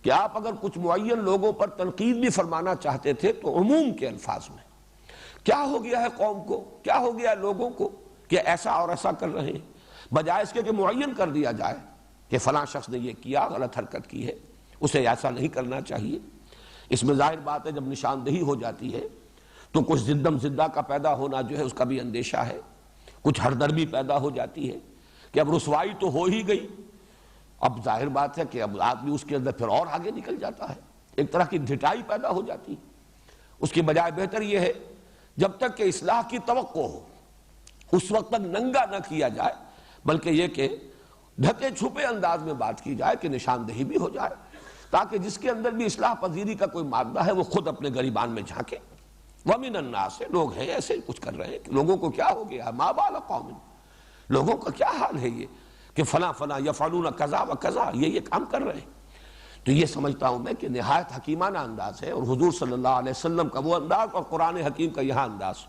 کہ آپ اگر کچھ معین لوگوں پر تنقید بھی فرمانا چاہتے تھے تو عموم کے الفاظ میں، کیا ہو گیا ہے قوم کو، کیا ہو گیا ہے لوگوں کو کہ ایسا اور ایسا کر رہے ہیں، بجائے اس کے کہ معین کر دیا جائے کہ فلاں شخص نے یہ کیا، غلط حرکت کی ہے، اسے ایسا نہیں کرنا چاہیے۔ اس میں ظاہر بات ہے جب نشاندہی ہو جاتی ہے تو کچھ زدم زدہ کا پیدا ہونا جو ہے اس کا بھی اندیشہ ہے، کچھ ہردرمی پیدا ہو جاتی ہے کہ اب رسوائی تو ہو ہی گئی، اب ظاہر بات ہے کہ اب آدمی اس کے اندر پھر اور آگے نکل جاتا ہے، ایک طرح کی ڈھٹائی پیدا ہو جاتی ہے۔ اس کے بجائے بہتر یہ ہے جب تک کہ اصلاح کی توقع ہو اس وقت تک ننگا نہ کیا جائے، بلکہ یہ کہ ڈھکے چھپے انداز میں بات کی جائے کہ نشاندہی بھی ہو جائے، تاکہ جس کے اندر بھی اصلاح پذیری کا کوئی مادہ ہے وہ خود اپنے گریبان میں جھانکے۔ وَمِنَ النَّاسِ، لوگ ہیں ایسے کچھ کر رہے ہیں کہ لوگوں کو کیا ہو گیا، مَا بَالَ قَوْمٍ، لوگوں کا کیا حال ہے یہ کہ فلاں فلاں یفعلون کذا و کذا، یہ کام کر رہے ہیں۔ تو یہ سمجھتا ہوں میں کہ نہایت حکیمانہ انداز ہے، اور حضور صلی اللہ علیہ وسلم کا وہ انداز اور قرآن حکیم کا یہاں انداز۔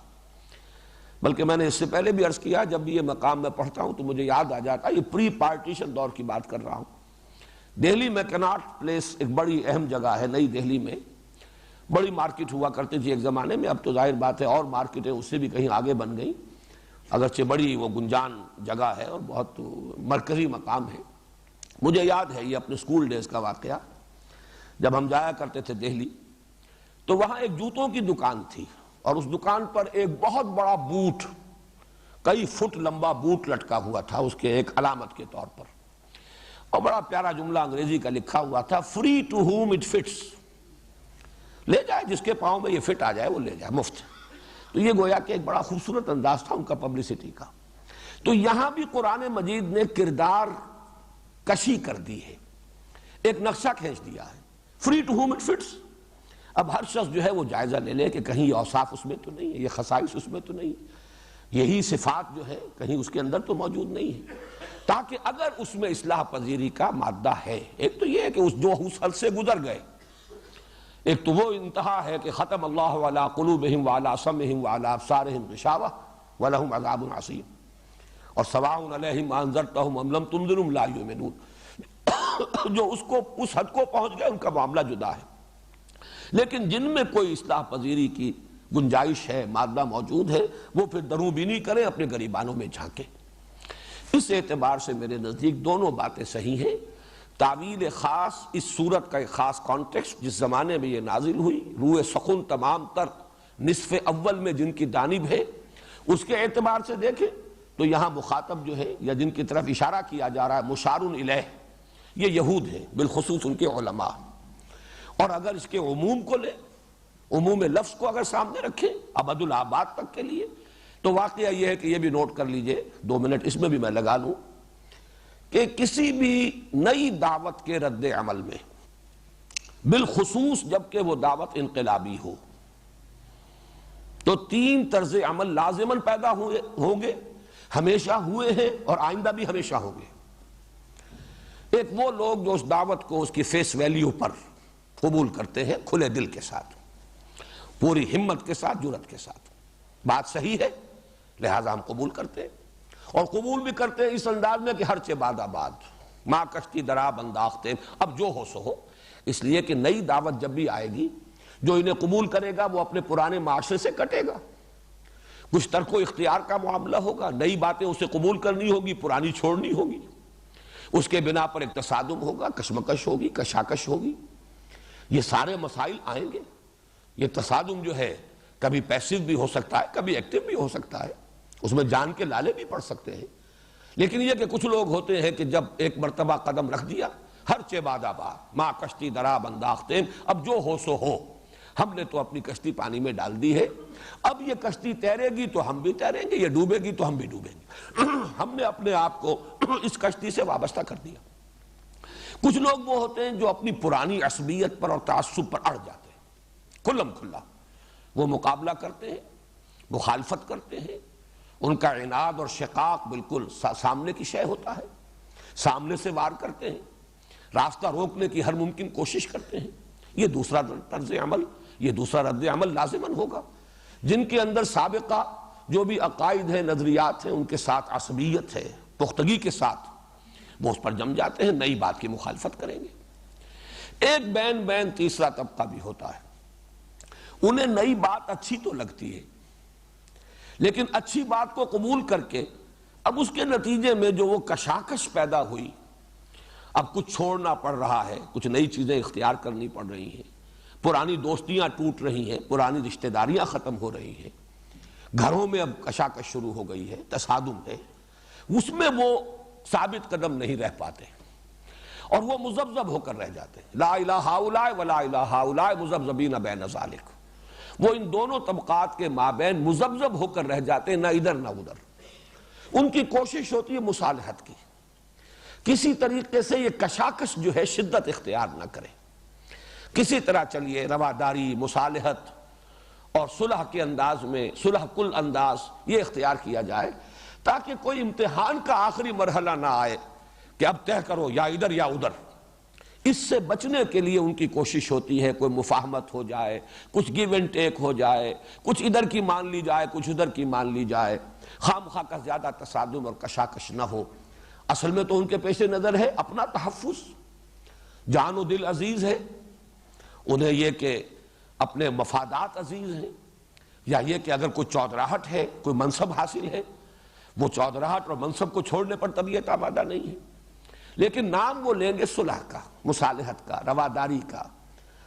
بلکہ میں نے اس سے پہلے بھی عرض کیا، جب بھی یہ مقام میں پڑھتا ہوں تو مجھے یاد آ جاتا ہے، یہ پری پارٹیشن دور کی بات کر رہا ہوں۔ دہلی میں کناٹ پلیس ایک بڑی اہم جگہ ہے، نئی دہلی میں بڑی مارکیٹ ہوا کرتی تھی ایک زمانے میں، اب تو ظاہر بات ہے اور مارکیٹیں اس سے بھی کہیں آگے بن گئیں، اگرچہ بڑی وہ گنجان جگہ ہے اور بہت مرکزی مقام ہے۔ مجھے یاد ہے یہ اپنے سکول ڈیز کا واقعہ، جب ہم جایا کرتے تھے دہلی تو وہاں ایک جوتوں کی دکان تھی، اور اس دکان پر ایک بہت بڑا بوٹ، کئی فٹ لمبا بوٹ لٹکا ہوا تھا اس کے ایک علامت کے طور پر، اور بڑا پیارا جملہ انگریزی کا لکھا ہوا تھا، free to home it fits, لے جائے جس کے پاؤں میں یہ فٹ آ جائے وہ لے جائے، مفت۔ تو یہ گویا کہ ایک بڑا خوبصورت انداز تھا ان کا پبلسٹی کا۔ تو یہاں بھی قرآن مجید نے کردار کشی کر دی ہے، ایک نقشہ کھینچ دیا ہے، free to home it fits. اب ہر شخص جو ہے وہ جائزہ لے لے کہ کہیں یہ اوصاف اس میں تو نہیں ہے، یہ خصائص اس میں تو نہیں ہے، یہی صفات جو ہے کہیں اس کے اندر تو موجود نہیں ہے، تاکہ اگر اس میں اصلاح پذیری کا مادہ ہے، ایک تو یہ ہے کہ جو اس حد سے گزر گئے، ایک تو وہ انتہا ہے کہ ختم اللہ علی قلوبہم وعلی سمعہم وعلی ابصارہم غشاوہ ولہم عذاب عظیم، اور سواء علیہم انذرتہم ام لم تنذرہم لا یؤمنون، جو اس حد کو پہنچ گئے ان کا معاملہ جدا ہے۔ لیکن جن میں کوئی اصلاح پذیری کی گنجائش ہے، مادہ موجود ہے، وہ پھر دروں بینی کریں، اپنے گریبانوں میں جھانکیں۔ اس اعتبار سے میرے نزدیک دونوں باتیں صحیح ہیں۔ تعویل خاص، اس صورت کا ایک خاص کانٹیکسٹ جس زمانے میں یہ نازل ہوئی، روح سخن تمام تر نصف اول میں جن کی جانب ہے، اس کے اعتبار سے دیکھیں تو یہاں مخاطب جو ہے یا جن کی طرف اشارہ کیا جا رہا ہے مشار الیہ، یہ یہود ہیں، بالخصوص ان کے علماء۔ اور اگر اس کے عموم کو لیں، عموم لفظ کو اگر سامنے رکھیں ابد الآباد تک کے لیے، تو واقعہ یہ ہے کہ یہ بھی نوٹ کر لیجئے، 2 منٹ اس میں بھی میں لگا لوں، کہ کسی بھی نئی دعوت کے رد عمل میں، بالخصوص جبکہ وہ دعوت انقلابی ہو، تو 3 طرز عمل لازماً پیدا ہوں گے، ہمیشہ ہوئے ہیں اور آئندہ بھی ہمیشہ ہوں گے۔ ایک وہ لوگ جو اس دعوت کو اس کی فیس ویلیو پر قبول کرتے ہیں، کھلے دل کے ساتھ، پوری ہمت کے ساتھ، جرات کے ساتھ، بات صحیح ہے لہذا ہم قبول کرتے ہیں، اور قبول بھی کرتے ہیں اس انداز میں کہ ہر چہ باد آباد، ماں کشتی درا بنداختے، اب جو ہو سو ہو۔ اس لیے کہ نئی دعوت جب بھی آئے گی، جو انہیں قبول کرے گا وہ اپنے پرانے معاشرے سے کٹے گا، کچھ ترک و اختیار کا معاملہ ہوگا، نئی باتیں اسے قبول کرنی ہوگی، پرانی چھوڑنی ہوگی، اس کے بنا پر ایک تصادم ہوگا، کشمکش ہوگی، کشاکش ہوگی، یہ سارے مسائل آئیں گے۔ یہ تصادم جو ہے کبھی پیسو بھی ہو سکتا ہے، کبھی ایکٹیو بھی ہو سکتا ہے، اس میں جان کے لالے بھی پڑ سکتے ہیں، لیکن یہ کہ کچھ لوگ ہوتے ہیں کہ جب ایک مرتبہ قدم رکھ دیا، ہر چہ باد آباد، ماں کشتی درا بنداختین، اب جو ہو سو ہو، ہم نے تو اپنی کشتی پانی میں ڈال دی ہے، اب یہ کشتی تیرے گی تو ہم بھی تیریں گے، یہ ڈوبے گی تو ہم بھی ڈوبیں گے۔ ہم نے اپنے آپ کو اس کشتی سے وابستہ کر دیا۔ کچھ لوگ وہ ہوتے ہیں جو اپنی پرانی عصبیت پر اور تعصب پر اڑ جاتے ہیں، کھلم کھلا وہ مقابلہ کرتے ہیں، مخالفت کرتے ہیں، ان کا عناد اور شقاق بالکل سامنے کی شے ہوتا ہے، سامنے سے وار کرتے ہیں، راستہ روکنے کی ہر ممکن کوشش کرتے ہیں۔ یہ دوسرا طرز عمل، یہ دوسرا رد عمل لازماً ہوگا۔ جن کے اندر سابقہ جو بھی عقائد ہیں، نظریات ہیں، ان کے ساتھ عصبیت ہے، پختگی کے ساتھ وہ اس پر جم جاتے ہیں، نئی بات کی مخالفت کریں گے۔ ایک بین تیسرا طبقہ بھی ہوتا ہے، انہیں نئی بات اچھی تو لگتی ہے، لیکن اچھی بات کو قبول کر کے اب اس کے نتیجے میں جو وہ کشاکش پیدا ہوئی، اب کچھ چھوڑنا پڑ رہا ہے، کچھ نئی چیزیں اختیار کرنی پڑ رہی ہیں، پرانی دوستیاں ٹوٹ رہی ہیں، پرانی رشتہ داریاں ختم ہو رہی ہیں، گھروں میں اب کشاکش شروع ہو گئی ہے، تصادم ہے، اس میں وہ ثابت قدم نہیں رہ پاتے اور وہ مذبذب ہو کر رہ جاتے ہیں۔ لا الہ ہؤلاء ولا الہ ہؤلاء مذبذبین بین ذالک، وہ ان دونوں طبقات کے مابین مذبذب ہو کر رہ جاتے ہیں، نہ ادھر نہ ادھر۔ ان کی کوشش ہوتی ہے مصالحت کی، کسی طریقے سے یہ کشاکش جو ہے شدت اختیار نہ کرے، کسی طرح چلیے رواداری، مصالحت اور صلح کے انداز میں، صلح کل انداز یہ اختیار کیا جائے، تاکہ کوئی امتحان کا آخری مرحلہ نہ آئے کہ اب طے کرو یا ادھر یا ادھر۔ اس سے بچنے کے لیے ان کی کوشش ہوتی ہے کوئی مفاہمت ہو جائے، کچھ گیو اینڈ ٹیک ہو جائے، کچھ ادھر کی مان لی جائے کچھ ادھر کی مان لی جائے، خام خواہ کا زیادہ تصادم اور کشاکش نہ ہو۔ اصل میں تو ان کے پیش نظر ہے اپنا تحفظ، جان و دل عزیز ہے، انہیں یہ کہ اپنے مفادات عزیز ہیں، یا یہ کہ اگر کوئی چودراہٹ ہے، کوئی منصب حاصل ہے، وہ چودراہٹ اور منصب کو چھوڑنے پر طبیعت آمادہ نہیں ہے، لیکن نام وہ لیں گے صلح کا، مصالحت کا، رواداری کا،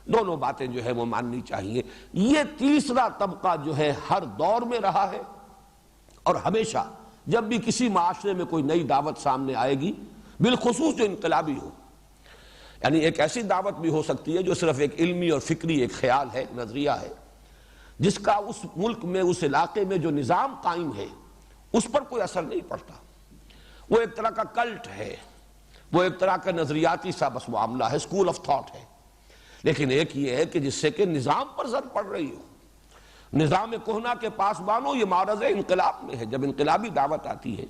دونوں باتیں جو ہے وہ ماننی چاہیے۔ یہ تیسرا طبقہ جو ہے ہر دور میں رہا ہے، اور ہمیشہ جب بھی کسی معاشرے میں کوئی نئی دعوت سامنے آئے گی، بالخصوص جو انقلابی ہو، یعنی ایک ایسی دعوت بھی ہو سکتی ہے جو صرف ایک علمی اور فکری ایک خیال ہے، ایک نظریہ ہے، جس کا اس ملک میں، اس علاقے میں جو نظام قائم ہے اس پر کوئی اثر نہیں پڑتا، وہ ایک طرح کا کلٹ ہے، وہ ایک طرح کا نظریاتی سا بس معاملہ ہے، اسکول آف تھاٹ ہے۔ لیکن ایک یہ ہے کہ جس سے کہ نظام پر زد پڑ رہی ہو، نظام کہنا کے پاس بانو، یہ معرض انقلاب میں ہے۔ جب انقلابی دعوت آتی ہے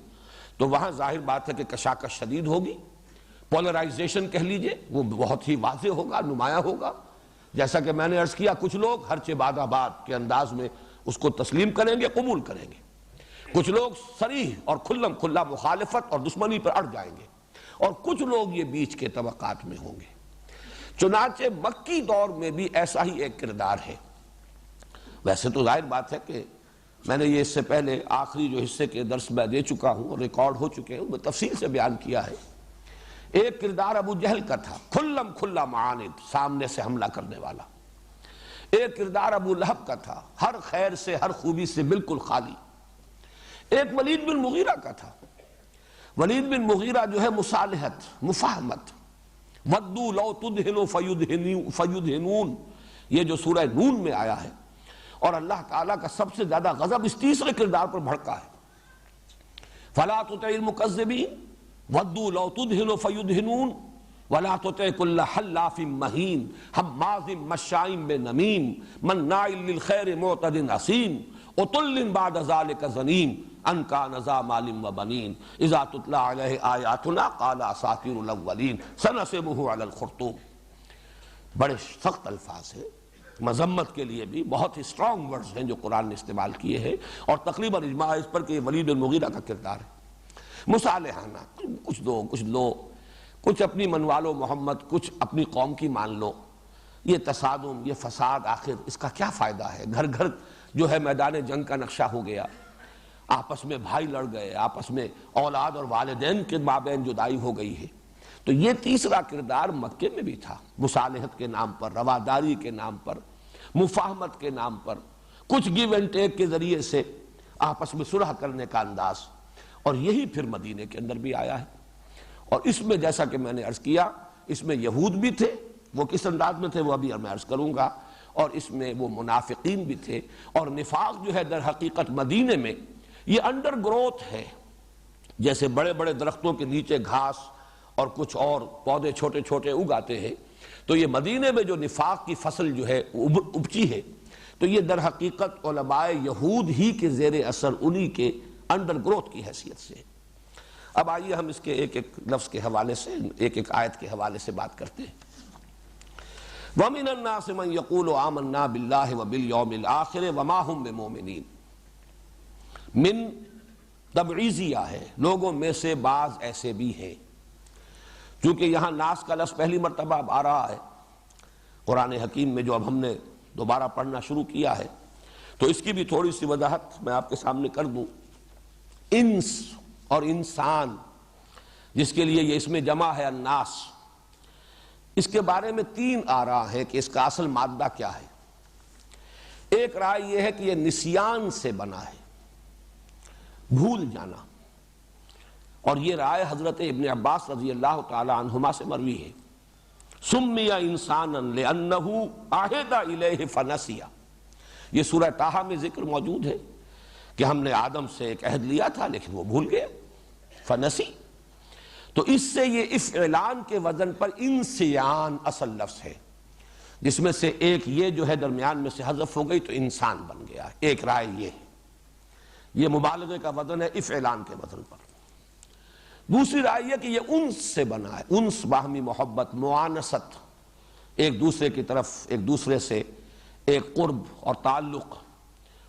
تو وہاں ظاہر بات ہے کہ کشاکش شدید ہوگی، پولرائزیشن کہہ لیجئے، وہ بہت ہی واضح ہوگا، نمایاں ہوگا۔ جیسا کہ میں نے عرض کیا، کچھ لوگ ہرچہ باد آباد کے انداز میں اس کو تسلیم کریں گے، قبول کریں گے، کچھ لوگ صریح اور کھلم کھلا مخالفت اور دشمنی پر اڑ جائیں گے، اور کچھ لوگ یہ بیچ کے طبقات میں ہوں گے۔ چنانچہ مکی دور میں بھی ایسا ہی ایک کردار ہے۔ ویسے تو ظاہر بات ہے کہ میں نے یہ اس سے پہلے آخری جو حصے کے درس میں دے چکا ہوں اور ریکارڈ ہو چکے ہیں، میں تفصیل سے بیان کیا ہے۔ ایک کردار ابو جہل کا تھا، کھلم کھلا معاند، سامنے سے حملہ کرنے والا۔ ایک کردار ابو لہب کا تھا، ہر خیر سے، ہر خوبی سے بالکل خالی۔ ایک ولید بن مغیرہ کا تھا۔ ولید بن مغیرہ جو ہے مصالحت، مفاہمت، ودو لو تدہنوا فیدہنون، یہ جو سورہ نون میں آیا ہے، اور اللہ تعالیٰ کا سب سے زیادہ غضب اس تیسرے کردار پر بھڑکا ہے۔ فلا تطع المکذبین ودوا لو تدہن فیدہنون ولا تطع کل حلاف مہین ہماز مشاء بنمیم مناع للخیر معتد اثیم عتل بعد ذلک زنیم ان کان ذا مال وبنین اذا تتلی علیہ آیاتنا قال اساطیر الاولین سنسمہ علی الخرطوم۔ بڑے سخت الفاظ ہیں، مذمت کے لیے بھی بہت ہی اسٹرانگ ورڈز ہیں جو قرآن نے استعمال کیے ہیں، اور تقریباً اجماع اس پر کہ یہ ولید بن مغیرہ کا کردار ہے۔ مصالحانہ، کچھ دو کچھ لو، کچھ اپنی منوا لو محمد، کچھ اپنی قوم کی مان لو۔ یہ تصادم، یہ فساد، آخر اس کا کیا فائدہ ہے؟ گھر گھر جو ہے میدان جنگ کا نقشہ ہو گیا، آپس میں بھائی لڑ گئے، آپس میں اولاد اور والدین کے مابین جدائی ہو گئی ہے۔ تو یہ تیسرا کردار مکے میں بھی تھا، مصالحت کے نام پر، رواداری کے نام پر، مفاہمت کے نام پر، کچھ گیو اینڈ ٹیک کے ذریعے سے آپس میں صلح کرنے کا انداز، اور یہی پھر مدینے کے اندر بھی آیا ہے۔ اور اس میں جیسا کہ میں نے عرض کیا، اس میں یہود بھی تھے، وہ کس انداز میں تھے وہ ابھی میں عرض کروں گا، اور اس میں وہ منافقین بھی تھے۔ اور نفاق جو ہے در حقیقت مدینے میں یہ انڈر گروتھ ہے، جیسے بڑے بڑے درختوں کے نیچے گھاس اور کچھ اور پودے چھوٹے چھوٹے اگاتے ہیں، تو یہ مدینے میں جو نفاق کی فصل جو ہے اپجی ہے، تو یہ در حقیقت علماء یہود ہی کے زیر اثر، انہی کے انڈر گروتھ کی حیثیت سے۔ اب آئیے ہم اس کے ایک ایک لفظ کے حوالے سے، ایک ایک آیت کے حوالے سے بات کرتے ہیں۔ وَمِنَ النَّاسِ مَن يَقُولُ آمَنَّا بِاللَّهِ وَبِالْيَوْمِ الْآخِرِ وَمَا هُم بِمُؤْمِنِينَ۔ من تبعیضیہ ہے، لوگوں میں سے بعض ایسے بھی ہیں۔ چونکہ یہاں ناس کا لفظ پہلی مرتبہ اب آ رہا ہے قرآن حکیم میں، جو اب ہم نے دوبارہ پڑھنا شروع کیا ہے، تو اس کی بھی تھوڑی سی وضاحت میں آپ کے سامنے کر دوں۔ انس اور انسان، جس کے لیے یہ اسم جمع ہے الناس، اس کے بارے میں تین آراء ہیں کہ اس کا اصل مادہ کیا ہے۔ ایک رائے یہ ہے کہ یہ نسیان سے بنا ہے، بھول جانا، اور یہ رائے حضرت ابن عباس رضی اللہ تعالی عنہما سے مروی ہے۔ سمی انسانا لأنہ عہد الیہ فنسیا، یہ سورہ طٰہٰ میں ذکر موجود ہے کہ ہم نے آدم سے ایک عہد لیا تھا لیکن وہ بھول گیا، فنسی۔ تو اس سے یہ افعلان کے وزن پر انسیان اصل لفظ ہے، جس میں سے ایک یہ جو ہے درمیان میں سے حذف ہو گئی تو انسان بن گیا۔ ایک رائے یہ ہے، یہ مبالغے کا وزن ہے افعلان کے وزن پر۔ دوسری رائے یہ کہ یہ انس سے بنا ہے، انس باہمی محبت، معانست، ایک دوسرے کی طرف ایک دوسرے سے ایک قرب اور تعلق۔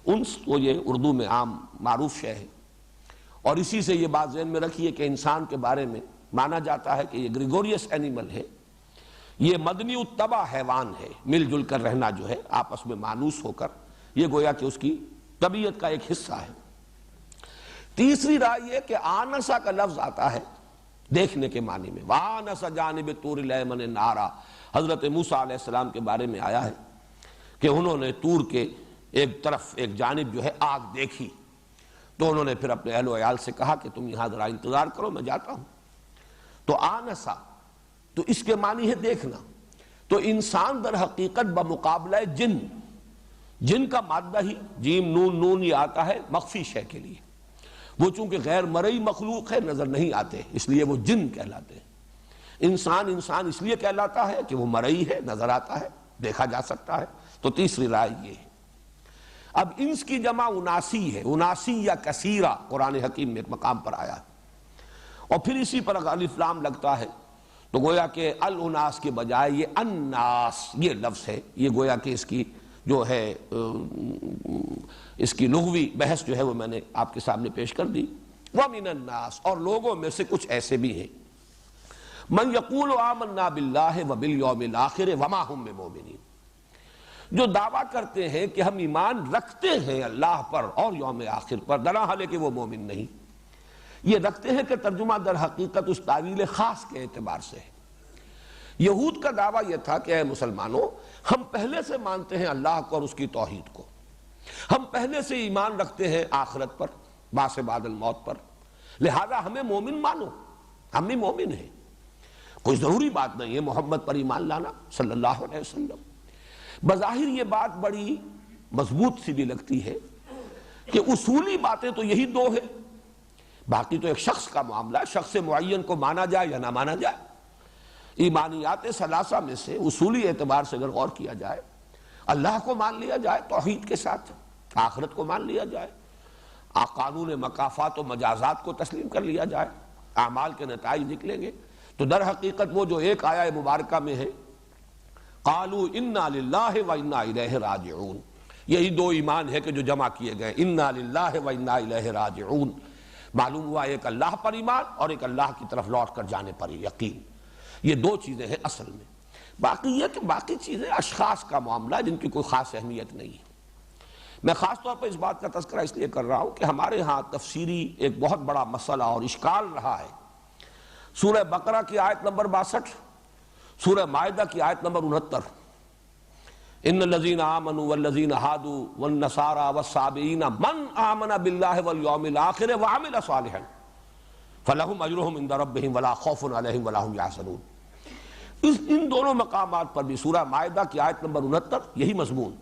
انس تو یہ اردو میں عام معروف شے ہے، اور اسی سے یہ بات ذہن میں رکھیے کہ انسان کے بارے میں مانا جاتا ہے کہ یہ گریگوریس اینیمل ہے، یہ مدنی الطبع حیوان ہے، مل جل کر رہنا جو ہے آپس میں مانوس ہو کر، یہ گویا کہ اس کی طبیعت کا ایک حصہ ہے۔ تیسری رائے یہ کہ آنسا کا لفظ آتا ہے دیکھنے کے معنی میں، وآنس جانب طور الایمن نارا، حضرت موسیٰ علیہ السلام کے بارے میں آیا ہے کہ انہوں نے طور کے ایک طرف ایک جانب جو ہے آگ دیکھی، تو انہوں نے پھر اپنے اہل و عیال سے کہا کہ تم یہاں ذرا انتظار کرو، میں جاتا ہوں۔ تو آنسا تو اس کے معنی ہے دیکھنا۔ تو انسان در حقیقت بمقابلہ جن، جن کا مادہ ہی جیم نون نون یہ آتا ہے مخفی شے کے لیے، وہ چونکہ غیر مرئی مخلوق ہے نظر نہیں آتے، اس لیے وہ جن کہلاتے ہیں۔ انسان اس لیے کہلاتا ہے کہ وہ مرئی ہے، نظر آتا ہے، دیکھا جا سکتا ہے۔ تو تیسری رائے یہ ہے۔ اب انس کی جمع اناسی ہے، اناسی یا کثیرہ قرآن حکیم میں ایک مقام پر آیا ہے، اور پھر اسی پر اگر الف لام لگتا ہے تو گویا کہ الاناس کے بجائے یہ الناس یہ لفظ ہے، یہ گویا کہ اس کی جو ہے اس کی لغوی بحث جو ہے وہ میں نے آپ کے سامنے پیش کر دی۔ وَمِنَ النَّاسِ، اور لوگوں میں سے کچھ ایسے بھی ہیں، مَن يَقُولُ آمَنَّا بِاللَّهِ وَبِالْيَوْمِ الْآخِرِ وَمَا هُم بِمُؤْمِنِينَ، جو دعویٰ کرتے ہیں کہ ہم ایمان رکھتے ہیں اللہ پر اور یوم آخر پر، درحال کہ وہ مومن نہیں۔ یہ رکھتے ہیں کہ ترجمہ در حقیقت اس تعویل خاص کے اعتبار سے ہے۔ یہود کا دعویٰ یہ تھا کہ اے مسلمانوں، ہم پہلے سے مانتے ہیں اللہ کو اور اس کی توحید کو، ہم پہلے سے ایمان رکھتے ہیں آخرت پر، بعث بعد الموت پر، لہذا ہمیں مومن مانو، ہم بھی مومن ہیں۔ کوئی ضروری بات نہیں ہے محمد پر ایمان لانا صلی اللہ علیہ وسلم۔ بظاہر یہ بات بڑی مضبوط سی بھی لگتی ہے کہ اصولی باتیں تو یہی دو ہیں، باقی تو ایک شخص کا معاملہ ہے، شخص معین کو مانا جائے یا نہ مانا جائے۔ ایمانیات ثلاثہ میں سے اصولی اعتبار سے اگر غور کیا جائے، اللہ کو مان لیا جائے توحید کے ساتھ، آخرت کو مان لیا جائے، قانون مکافات و مجازات کو تسلیم کر لیا جائے، اعمال کے نتائج نکلیں گے، تو در حقیقت وہ جو ایک آیہ مبارکہ میں ہے قالوا انا للہ و انا الیہ راجعون، یہی دو ایمان ہے کہ جو جمع کیے گئے، انا للہ و انا الیہ راجعون، معلوم ہوا ایک اللہ پر ایمان اور ایک اللہ کی طرف لوٹ کر جانے پر یقین، یہ دو چیزیں ہیں اصل میں۔ باقی یہ کہ باقی چیزیں اشخاص کا معاملہ ہے جن کی کوئی خاص اہمیت نہیں ہے۔ میں خاص طور پر اس بات کا تذکرہ اس لیے کر رہا ہوں کہ ہمارے ہاں تفسیری ایک بہت بڑا مسئلہ اور اشکال رہا ہے۔ سورہ بقرہ کی آیت نمبر 62، سورہ مائدہ کی آیت نمبر 69، ان الذین آمنوا والذین ہادوا والنصارى والصابئین من آمن باللہ والیوم الآخر وعمل صالحا فلہم اجرہم عند ربہم ولا خوف علیہم ولا ہم یحزنون۔ ان دونوں مقامات پر بھی سورہ مائدہ کی آیت نمبر 69 یہی مضمون،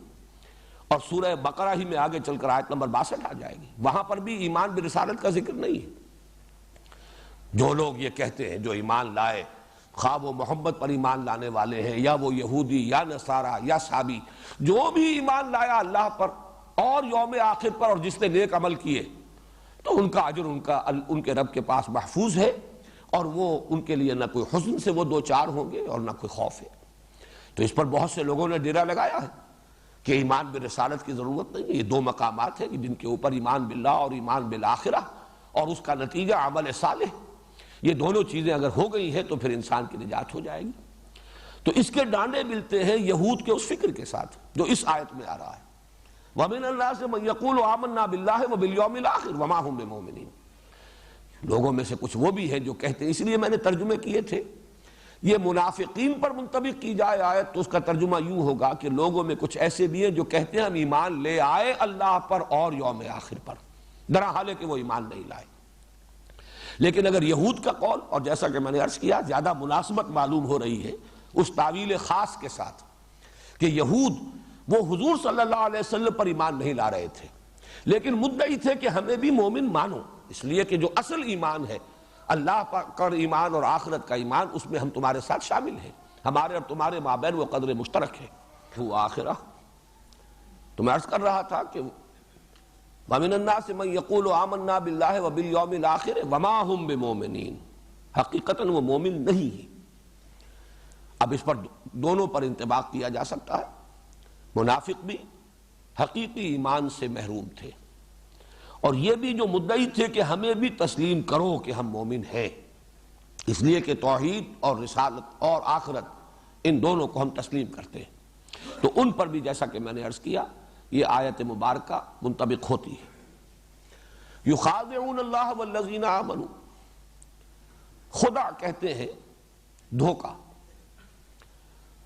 اور سورہ بقرہ ہی میں آگے چل کر آیت نمبر 62 آ جائے گی، وہاں پر بھی ایمان برسالت کا ذکر نہیں ہے۔ جو لوگ یہ کہتے ہیں، جو ایمان لائے، خواہ وہ محمد پر ایمان لانے والے ہیں یا وہ یہودی یا نصارہ یا صابی، جو بھی ایمان لایا اللہ پر اور یوم آخر پر اور جس نے نیک عمل کیے، تو ان کا اجر ان کے رب کے پاس محفوظ ہے، اور وہ ان کے لیے نہ کوئی حزن سے وہ دو چار ہوں گے اور نہ کوئی خوف ہے۔ تو اس پر بہت سے لوگوں نے ڈیرا لگایا ہے کہ ایمان برسالت کی ضرورت نہیں ہے۔ یہ دو مقامات ہیں جن کے اوپر ایمان باللہ اور ایمان بالآخرہ اور اس کا نتیجہ عمل صالح، یہ دونوں چیزیں اگر ہو گئی ہیں تو پھر انسان کی نجات ہو جائے گی۔ تو اس کے ڈانڈے ملتے ہیں یہود کے اس فکر کے ساتھ جو اس آیت میں آ رہا ہے، وَمِنَ النَّاسِ مَن يَقُولُ آمَنَّا بِاللَّهِ وَبِالْيَوْمِ الْآخِرِ وَمَا هُم بِمُؤْمِنِينَ۔ لوگوں میں سے کچھ وہ بھی ہیں جو کہتے ہیں، اس لیے میں نے ترجمے کیے تھے، یہ منافقین پر منطبق کی جائے آیت تو اس کا ترجمہ یوں ہوگا کہ لوگوں میں کچھ ایسے بھی ہیں جو کہتے ہیں ہم ایمان لے آئے اللہ پر اور یوم آخر پر، درحال کہ وہ ایمان نہیں لائے۔ لیکن اگر یہود کا قول، اور جیسا کہ میں نے عرض کیا زیادہ مناسبت معلوم ہو رہی ہے اس تعویل خاص کے ساتھ کہ یہود وہ حضور صلی اللہ علیہ وسلم پر ایمان نہیں لا رہے تھے، لیکن مدعی تھے کہ ہمیں بھی مومن مانو، اس لیے کہ جو اصل ایمان ہے اللہ پر ایمان اور آخرت کا ایمان، اس میں ہم تمہارے ساتھ شامل ہیں، ہمارے اور تمہارے مابین وہ قدر مشترک ہے۔ وہ آخرہ تو میں عرض کر رہا تھا کہ وَمِنَ النَّاسِ مَن يَقُولُ آمَنَّا بِاللَّهِ وَبِالْيَوْمِ الْآخِرِ وَمَا هُم بِمُؤْمِنِينَ، حقیقتاً وہ مومن نہیں ہے۔ اب اس پر دونوں پر انطباق کیا جا سکتا ہے، منافق بھی حقیقی ایمان سے محروم تھے، اور یہ بھی جو مدعی تھے کہ ہمیں بھی تسلیم کرو کہ ہم مومن ہیں، اس لیے کہ توحید اور رسالت اور آخرت ان دونوں کو ہم تسلیم کرتے ہیں، تو ان پر بھی جیسا کہ میں نے عرض کیا یہ آیت مبارکہ منطبق ہوتی ہے۔ یخادعون اللہ والذین آمنوا، خدا کہتے ہیں دھوکہ،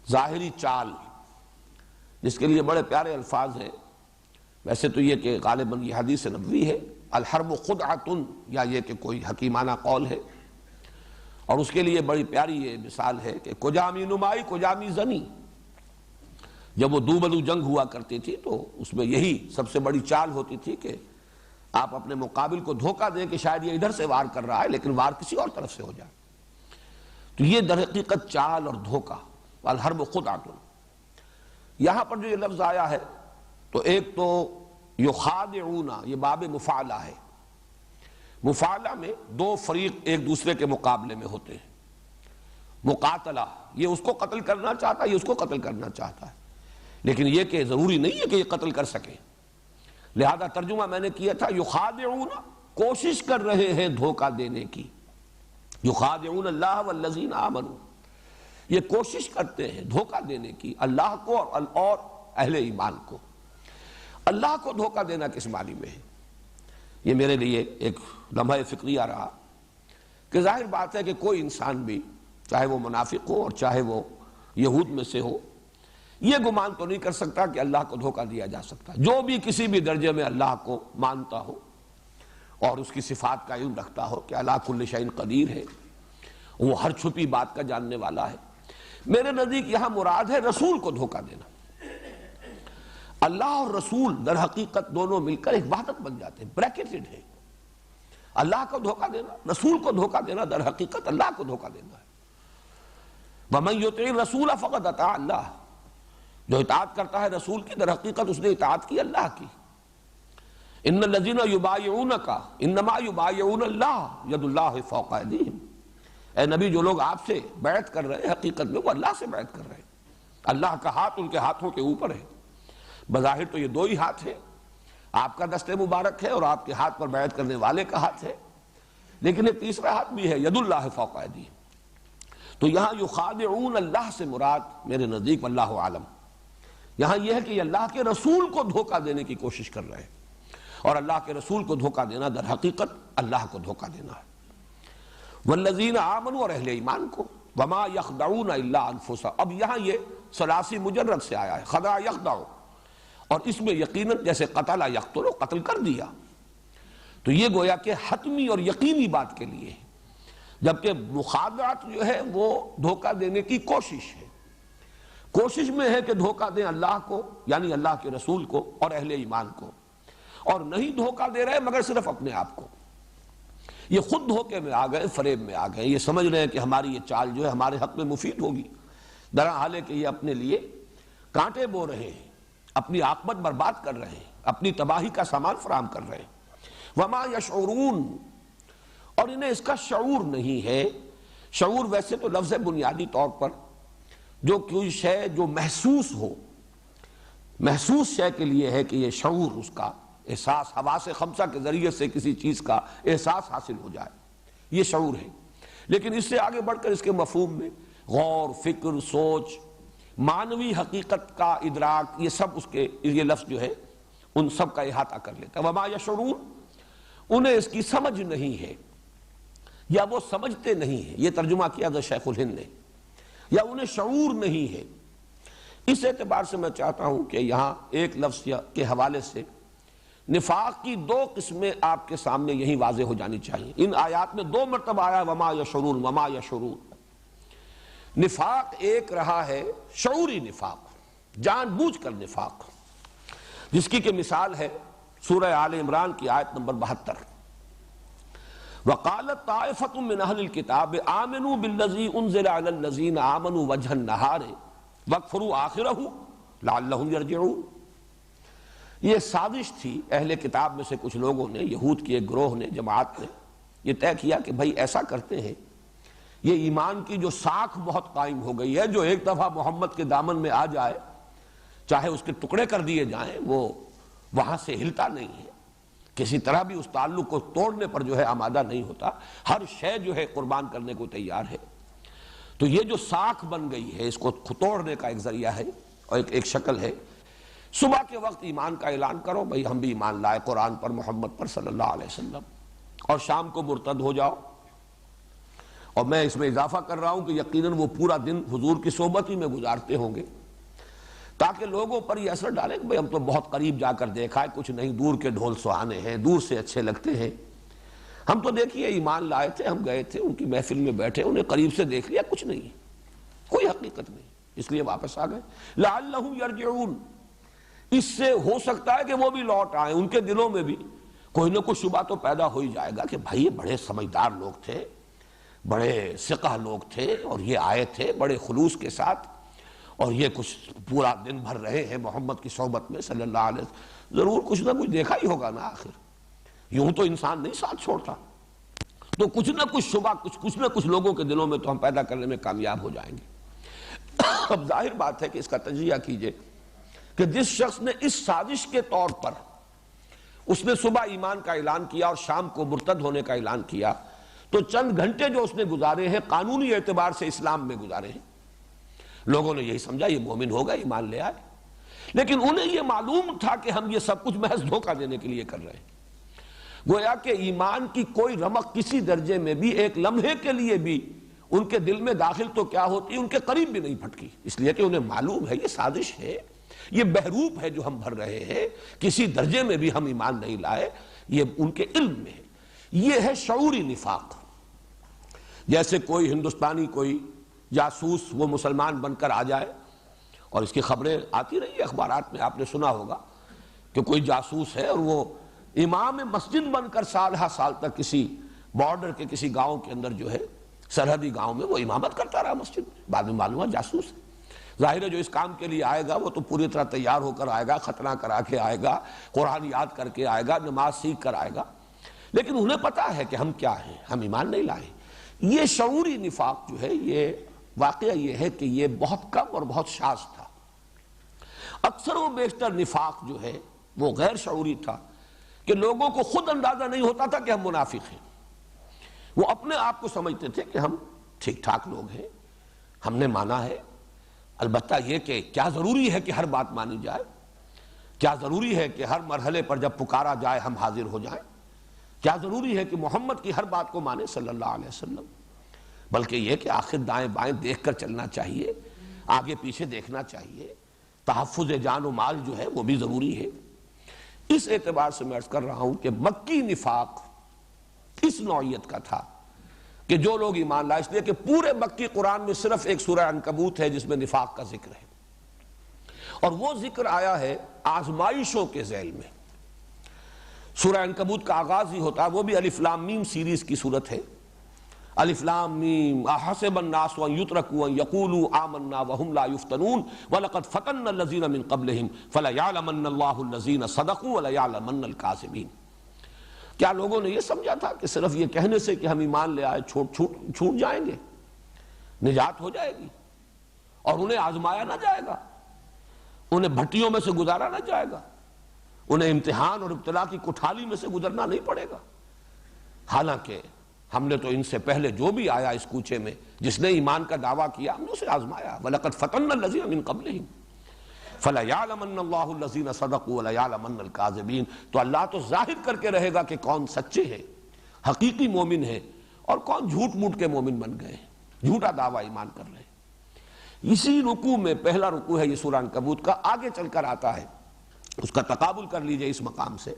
ظاہری چال، جس کے لیے بڑے پیارے الفاظ ہیں۔ ویسے تو یہ کہ غالباً یہ حدیث نبوی ہے، الحرب خدعۃ، یا یہ کہ کوئی حکیمانہ قول ہے، اور اس کے لیے بڑی پیاری یہ مثال ہے کہ کجامی نمائی کجامی زنی، جب وہ دوبدو جنگ ہوا کرتی تھی تو اس میں یہی سب سے بڑی چال ہوتی تھی کہ آپ اپنے مقابل کو دھوکہ دیں کہ شاید یہ ادھر سے وار کر رہا ہے لیکن وار کسی اور طرف سے ہو جائے، تو یہ در حقیقت چال اور دھوکہ، الحرب خدعۃ۔ یہاں پر جو یہ لفظ آیا ہے تو ایک تو یخادعون، یہ باب مفعلہ ہے، مفعلہ میں دو فریق ایک دوسرے کے مقابلے میں ہوتے ہیں، مقاتلہ، یہ اس کو قتل کرنا چاہتا ہے، یہ اس کو قتل کرنا چاہتا ہے، لیکن یہ کہ ضروری نہیں ہے کہ یہ قتل کر سکے، لہذا ترجمہ میں نے کیا تھا یخادعون، کوشش کر رہے ہیں دھوکہ دینے کی، یخادعون اللہ والذین آمنوا، یہ کوشش کرتے ہیں دھوکہ دینے کی اللہ کو اور اہل ایمان کو۔ اللہ کو دھوکہ دینا کس معنی میں ہے؟ یہ میرے لیے ایک لمحہ فکریہ رہا کہ ظاہر بات ہے کہ کوئی انسان بھی، چاہے وہ منافق ہو اور چاہے وہ یہود میں سے ہو، یہ گمان تو نہیں کر سکتا کہ اللہ کو دھوکہ دیا جا سکتا۔ جو بھی کسی بھی درجے میں اللہ کو مانتا ہو اور اس کی صفات کا علم رکھتا ہو کہ اللہ کل شیء قدیر ہے، وہ ہر چھپی بات کا جاننے والا ہے، میرے نزدیک یہاں مراد ہے رسول کو دھوکہ دینا۔ اللہ اور رسول در حقیقت دونوں مل کر ایک وحدت بن جاتے ہیں، بریکٹڈ ہے۔ اللہ کو دھوکہ دینا، رسول کو دھوکہ دینا، در حقیقت اللہ کو دھوکہ دینا ہے۔ وَمَن يُطِعِ الرَّسُولَ فَقَدْ أَطَاعَ اللَّهَ، جو اطاعت کرتا ہے رسول کی در حقیقت اس نے اطاعت کی اللہ کی۔ إِنَّ الَّذِينَ يُبَايِعُونَكَ إِنَّمَا يُبَايِعُونَ اللَّهَ يَدُ اللَّهِ فَوْقَ أَيْدِيهِمْ، اے نبی جو لوگ آپ سے بیعت کر رہے ہیں حقیقت میں وہ اللہ سے بیعت کر رہے ہیں، اللہ کا ہاتھ ان کے ہاتھوں کے اوپر ہے۔ بظاہر تو یہ دو ہی ہاتھ ہیں، آپ کا دست مبارک ہے اور آپ کے ہاتھ پر بیعت کرنے والے کا ہاتھ ہے، لیکن ایک تیسرا ہاتھ بھی ہے، ید اللہ فوق ایدیہم۔ تو یہاں یخادعون اللہ سے مراد میرے نزدیک واللہ عالم یہاں یہ ہے کہ یہ اللہ کے رسول کو دھوکہ دینے کی کوشش کر رہے ہیں، اور اللہ کے رسول کو دھوکہ دینا در حقیقت اللہ کو دھوکہ دینا ہے۔ والذین آمنوا، اور اہل ایمان کو، وما یخدعون الا انفسهم، اب یہاں یہ ثلاثی مجرد سے آیا ہے، خدع یخدع، اور اس میں یقیناً جیسے قتل یقتل، قتل کر دیا، تو یہ گویا کہ حتمی اور یقینی بات کے لیے ہے، جبکہ مخادعت جو ہے وہ دھوکہ دینے کی کوشش ہے، کوشش میں ہے کہ دھوکہ دیں اللہ کو یعنی اللہ کے رسول کو اور اہل ایمان کو، اور نہیں دھوکہ دے رہے مگر صرف اپنے آپ کو، یہ خود دھوکے میں آ گئے، فریب میں آ گئے، یہ سمجھ رہے ہیں کہ ہماری یہ چال جو ہے ہمارے حق میں مفید ہوگی، درحال ہے کہ یہ اپنے لیے کانٹے بو رہے ہیں، اپنی عاقبت برباد کر رہے ہیں، اپنی تباہی کا سامان فراہم کر رہے ہیں۔ وما یشعرون، اور انہیں اس کا شعور نہیں ہے۔ شعور ویسے تو لفظ بنیادی طور پر جو کوئی شے جو محسوس ہو، محسوس شے کے لیے ہے کہ یہ شعور، اس کا احساس، حواس خمسہ کے ذریعے سے کسی چیز کا احساس حاصل ہو جائے، یہ شعور ہے۔ لیکن اس سے آگے بڑھ کر اس کے مفہوم میں غور، فکر، سوچ، معنوی حقیقت کا ادراک، یہ سب اس کے، یہ لفظ جو ہے ان سب کا احاطہ کر لیتا ہے۔ وما یشعرون، انہیں اس کی سمجھ نہیں ہے، یا وہ سمجھتے نہیں ہیں، یہ ترجمہ کیا تھا شیخ الہند نے، یا انہیں شعور نہیں ہے۔ اس اعتبار سے میں چاہتا ہوں کہ یہاں ایک لفظ کے حوالے سے نفاق کی دو قسمیں آپ کے سامنے یہی واضح ہو جانی چاہیے۔ ان آیات میں دو مرتبہ آیا وما یشعرون، وما یشعرون۔ نفاق ایک رہا ہے شعوری نفاق، جان بوجھ کر نفاق، جس کی کہ مثال ہے سورہ آل عمران کی آیت نمبر 72، وقالت طائفۃ من اہل الکتاب آمنوا بالذی انزل علی الذین آمنوا وجہ النہار واکفروا آخرہ لعلہم یرجعون۔ یہ سازش تھی اہل کتاب میں سے کچھ لوگوں نے، یہود کی ایک گروہ نے، جماعت نے یہ طے کیا کہ بھائی ایسا کرتے ہیں یہ ایمان کی جو ساکھ بہت قائم ہو گئی ہے، جو ایک دفعہ محمد کے دامن میں آ جائے، چاہے اس کے ٹکڑے کر دیے جائیں، وہ وہاں سے ہلتا نہیں ہے، کسی طرح بھی اس تعلق کو توڑنے پر جو ہے آمادہ نہیں ہوتا، ہر شے جو ہے قربان کرنے کو تیار ہے۔ تو یہ جو ساکھ بن گئی ہے، اس کو توڑنے کا ایک ذریعہ ہے اور ایک شکل ہے۔ صبح کے وقت ایمان کا اعلان کرو، بھئی ہم بھی ایمان لائے قرآن پر، محمد پر صلی اللہ علیہ وسلم، اور شام کو مرتد ہو جاؤ۔ اور میں اس میں اضافہ کر رہا ہوں کہ یقیناً وہ پورا دن حضور کی صحبت ہی میں گزارتے ہوں گے، تاکہ لوگوں پر یہ اثر ڈالے کہ بھئی ہم تو بہت قریب جا کر دیکھا ہے، کچھ نہیں، دور کے ڈھول سہانے ہیں، دور سے اچھے لگتے ہیں، ہم تو دیکھیے ایمان لائے تھے، ہم گئے تھے ان کی محفل میں بیٹھے، انہیں قریب سے دیکھ لیا، کچھ نہیں، کوئی حقیقت نہیں، اس لیے واپس آ گئے۔ لعلہم یرجعون، اس سے ہو سکتا ہے کہ وہ بھی لوٹ آئیں، ان کے دلوں میں بھی کوئی نہ کوئی شبہ تو پیدا ہو ہی جائے گا کہ بھائی یہ بڑے سمجھدار لوگ تھے، بڑے ثقہ لوگ تھے، اور یہ آئے تھے بڑے خلوص کے ساتھ، اور یہ کچھ پورا دن بھر رہے ہیں محمد کی صحبت میں صلی اللہ علیہ وسلم، ضرور کچھ نہ کچھ دیکھا ہی ہوگا نا، آخر یوں تو انسان نہیں ساتھ چھوڑتا، تو کچھ نہ کچھ شبہ کچھ نہ کچھ لوگوں کے دلوں میں تو ہم پیدا کرنے میں کامیاب ہو جائیں گے۔ اب ظاہر بات ہے کہ اس کا تجزیہ کیجئے کہ جس شخص نے اس سازش کے طور پر اس نے صبح ایمان کا اعلان کیا اور شام کو مرتد ہونے کا اعلان کیا، تو چند گھنٹے جو اس نے گزارے ہیں قانونی اعتبار سے اسلام میں گزارے ہیں، لوگوں نے یہی سمجھا یہ مومن ہوگا، ایمان لے آئے، لیکن انہیں یہ معلوم تھا کہ ہم یہ سب کچھ محض دھوکہ دینے کے لیے کر رہے ہیں۔ گویا کہ ایمان کی کوئی رمق کسی درجے میں بھی ایک لمحے کے لیے بھی ان کے دل میں داخل تو کیا ہوتی، ان کے قریب بھی نہیں پھٹکی، اس لیے کہ انہیں معلوم ہے یہ سازش ہے، یہ بہروپ ہے جو ہم بھر رہے ہیں، کسی درجے میں بھی ہم ایمان نہیں لائے، یہ ان کے علم میں ہے۔ یہ ہے شعوری نفاق۔ جیسے کوئی ہندوستانی کوئی جاسوس وہ مسلمان بن کر آ جائے، اور اس کی خبریں آتی رہی ہیں اخبارات میں، آپ نے سنا ہوگا کہ کوئی جاسوس ہے اور وہ امام مسجد بن کر سال ہا سال تک کسی بارڈر کے کسی گاؤں کے اندر جو ہے سرحدی گاؤں میں وہ امامت کرتا رہا مسجد، بعد میں معلوم ہوا جاسوس ہے۔ ظاہر ہے جو اس کام کے لیے آئے گا وہ تو پوری طرح تیار ہو کر آئے گا، ختنہ کرا کے آئے گا، قرآن یاد کر کے آئے گا، نماز سیکھ کر آئے گا، لیکن انہیں پتا ہے کہ ہم کیا ہیں، ہم ایمان نہیں لائے۔ یہ شعوری نفاق جو ہے، یہ واقعہ یہ ہے کہ یہ بہت کم اور بہت شاذ تھا۔ اکثر و بیشتر نفاق جو ہے وہ غیر شعوری تھا کہ لوگوں کو خود اندازہ نہیں ہوتا تھا کہ ہم منافق ہیں، وہ اپنے آپ کو سمجھتے تھے کہ ہم ٹھیک ٹھاک لوگ ہیں، ہم نے مانا ہے، البتہ یہ کہ کیا ضروری ہے کہ ہر بات مانی جائے، کیا ضروری ہے کہ ہر مرحلے پر جب پکارا جائے ہم حاضر ہو جائیں، کیا ضروری ہے کہ محمد کی ہر بات کو مانے صلی اللہ علیہ وسلم، بلکہ یہ کہ آخر دائیں بائیں دیکھ کر چلنا چاہیے، آگے پیچھے دیکھنا چاہیے، تحفظ جان و مال جو ہے وہ بھی ضروری ہے۔ اس اعتبار سے میں عرض کر رہا ہوں کہ مکی نفاق اس نوعیت کا تھا کہ جو لوگ ایمان لائے، اس لیے کہ پورے مکی قرآن میں صرف ایک سورہ عنکبوت ہے جس میں نفاق کا ذکر ہے، اور وہ ذکر آیا ہے آزمائشوں کے ذیل میں۔ سورہ عنکبوت کا آغاز ہی ہوتا ہے، وہ بھی الف لام میم سیریز کی صورت ہے، الف لام میم احسب الناس ان یترکوا ان یقولوا آمنا وهم لا یفتنون ولقد فتنا الذین من قبلهم فلیعلمن اللہ الذین صدقوا ولیعلمن الکاذبین۔ کیا لوگوں نے یہ سمجھا تھا کہ صرف یہ کہنے سے کہ ہم ایمان لے آئے چھوٹ جائیں گے، نجات ہو جائے گی، اور انہیں آزمایا نہ جائے گا، انہیں بھٹیوں میں سے گزارا نہ جائے گا، انہیں امتحان اور ابتلا کی کٹھالی میں سے گزرنا نہیں پڑے گا؟ حالانکہ ہم نے تو ان سے پہلے جو بھی آیا اس کوچے میں جس نے ایمان کا دعویٰ کیا، ہم نے اسے آزمایا۔ وَلَقَدْ فَتَنَّا الَّذِينَ مِن قَبْلِهِمْ فَلَيَعْلَمَنَّ اللَّهُ الَّذِينَ صَدَقُوا وَلَيَعْلَمَنَّ الْكَاذِبِينَ۔ تو اللہ تو ظاہر کر کے رہے گا کہ کون سچے ہیں، حقیقی مومن ہیں، اور کون جھوٹ موٹ کے مومن بن گئے ہیں، جھوٹا دعویٰ ایمان کر رہے ہیں۔ اسی رکوع میں پہلا رکوع ہے یہ سورہ عنکبوت کا، آگے چل کر آتا ہے، اس کا تقابل کر لیجئے اس مقام سے۔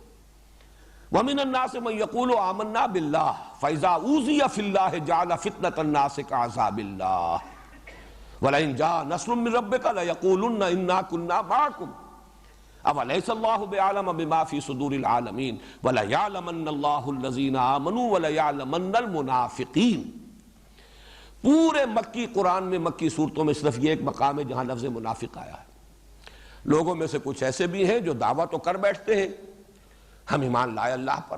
وَمِنَ النَّاسِ مَن يَقُولُ آمَنَّا بِاللَّهِ فَإِذَا أُوذِيَ فِي اللَّهِ جَعَلَ فِتْنَةَ النَّاسِ كَعَذَابِ اللَّهِ وَلَئِن جَاءَ نَصْرٌ مِّن رَّبِّكَ لَيَقُولُنَّ إِنَّا كُنَّا مَعَكُمْ أَوَلَيْسَ اللَّهُ بِأَعْلَمَ بِمَا فِي صُدُورِ الْعَالَمِينَ وَلَيَعْلَمَنَّ اللَّهُ الَّذِينَ آمَنُوا وَلَيَعْلَمَنَّ الْمُنَافِقِينَ۔ پورے مکی قرآن میں، مکی صورتوں میں صرف یہ ایک مقام ہے جہاں لفظ منافق آیا ہے۔ لوگوں میں سے کچھ ایسے بھی ہیں جو دعویٰ تو کر بیٹھتے ہیں ہم ایمان لائے اللہ پر،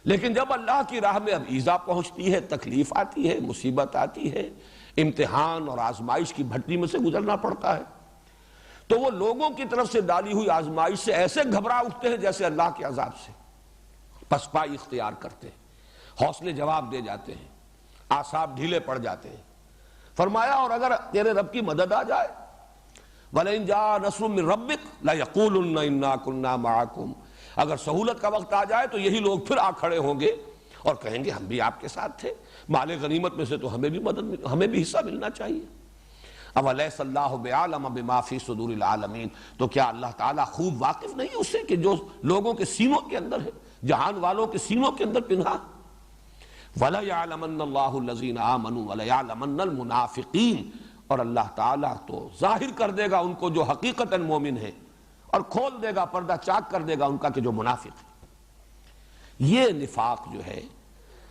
لیکن جب اللہ کی راہ میں اب ایذا پہنچتی ہے، تکلیف آتی ہے، مصیبت آتی ہے، امتحان اور آزمائش کی بھٹی میں سے گزرنا پڑتا ہے، تو وہ لوگوں کی طرف سے ڈالی ہوئی آزمائش سے ایسے گھبرا اٹھتے ہیں جیسے اللہ کے عذاب سے، پسپائی اختیار کرتے ہیں، حوصلے جواب دے جاتے ہیں، اعصاب ڈھیلے پڑ جاتے ہیں۔ فرمایا اور اگر تیرے رب کی مدد آ جائے، وَلَئِن جَاءَ نَصْرٌ مِّن رَبِّكَ لَيَقُولُنَّ إِنَّا كُنَّا مَعَكُمْ، اگر سہولت کا وقت آ جائے تو یہی لوگ پھر آ کھڑے ہوں گے اور کہیں گے ہم بھی آپ کے ساتھ تھے، مال غنیمت میں سے تو ہمیں بھی حصہ ملنا چاہیے۔ اَوَلَيْسَ اللَّهُ بِعَالَمَ بِمَا فِي صُدُورِ الْعَالَمِينَ، تو کیا اللہ تعالیٰ خوب واقف نہیں اس سے کہ جو لوگوں کے سینوں کے اندر ہے، جہان والوں کے سینوں کے اندر پنہا۔ وَلَيَعْلَمَنَّ اللَّهُ الَّذِينَ آمَنُوا وَلَيَعْلَمَنَّ الْمُنَافِقِينَ، اور اللہ تعالیٰ تو ظاہر کر دے گا ان کو جو حقیقتاً مومن ہے، اور کھول دے گا، پردہ چاک کر دے گا ان کا کہ جو منافق ہے۔ یہ نفاق جو ہے،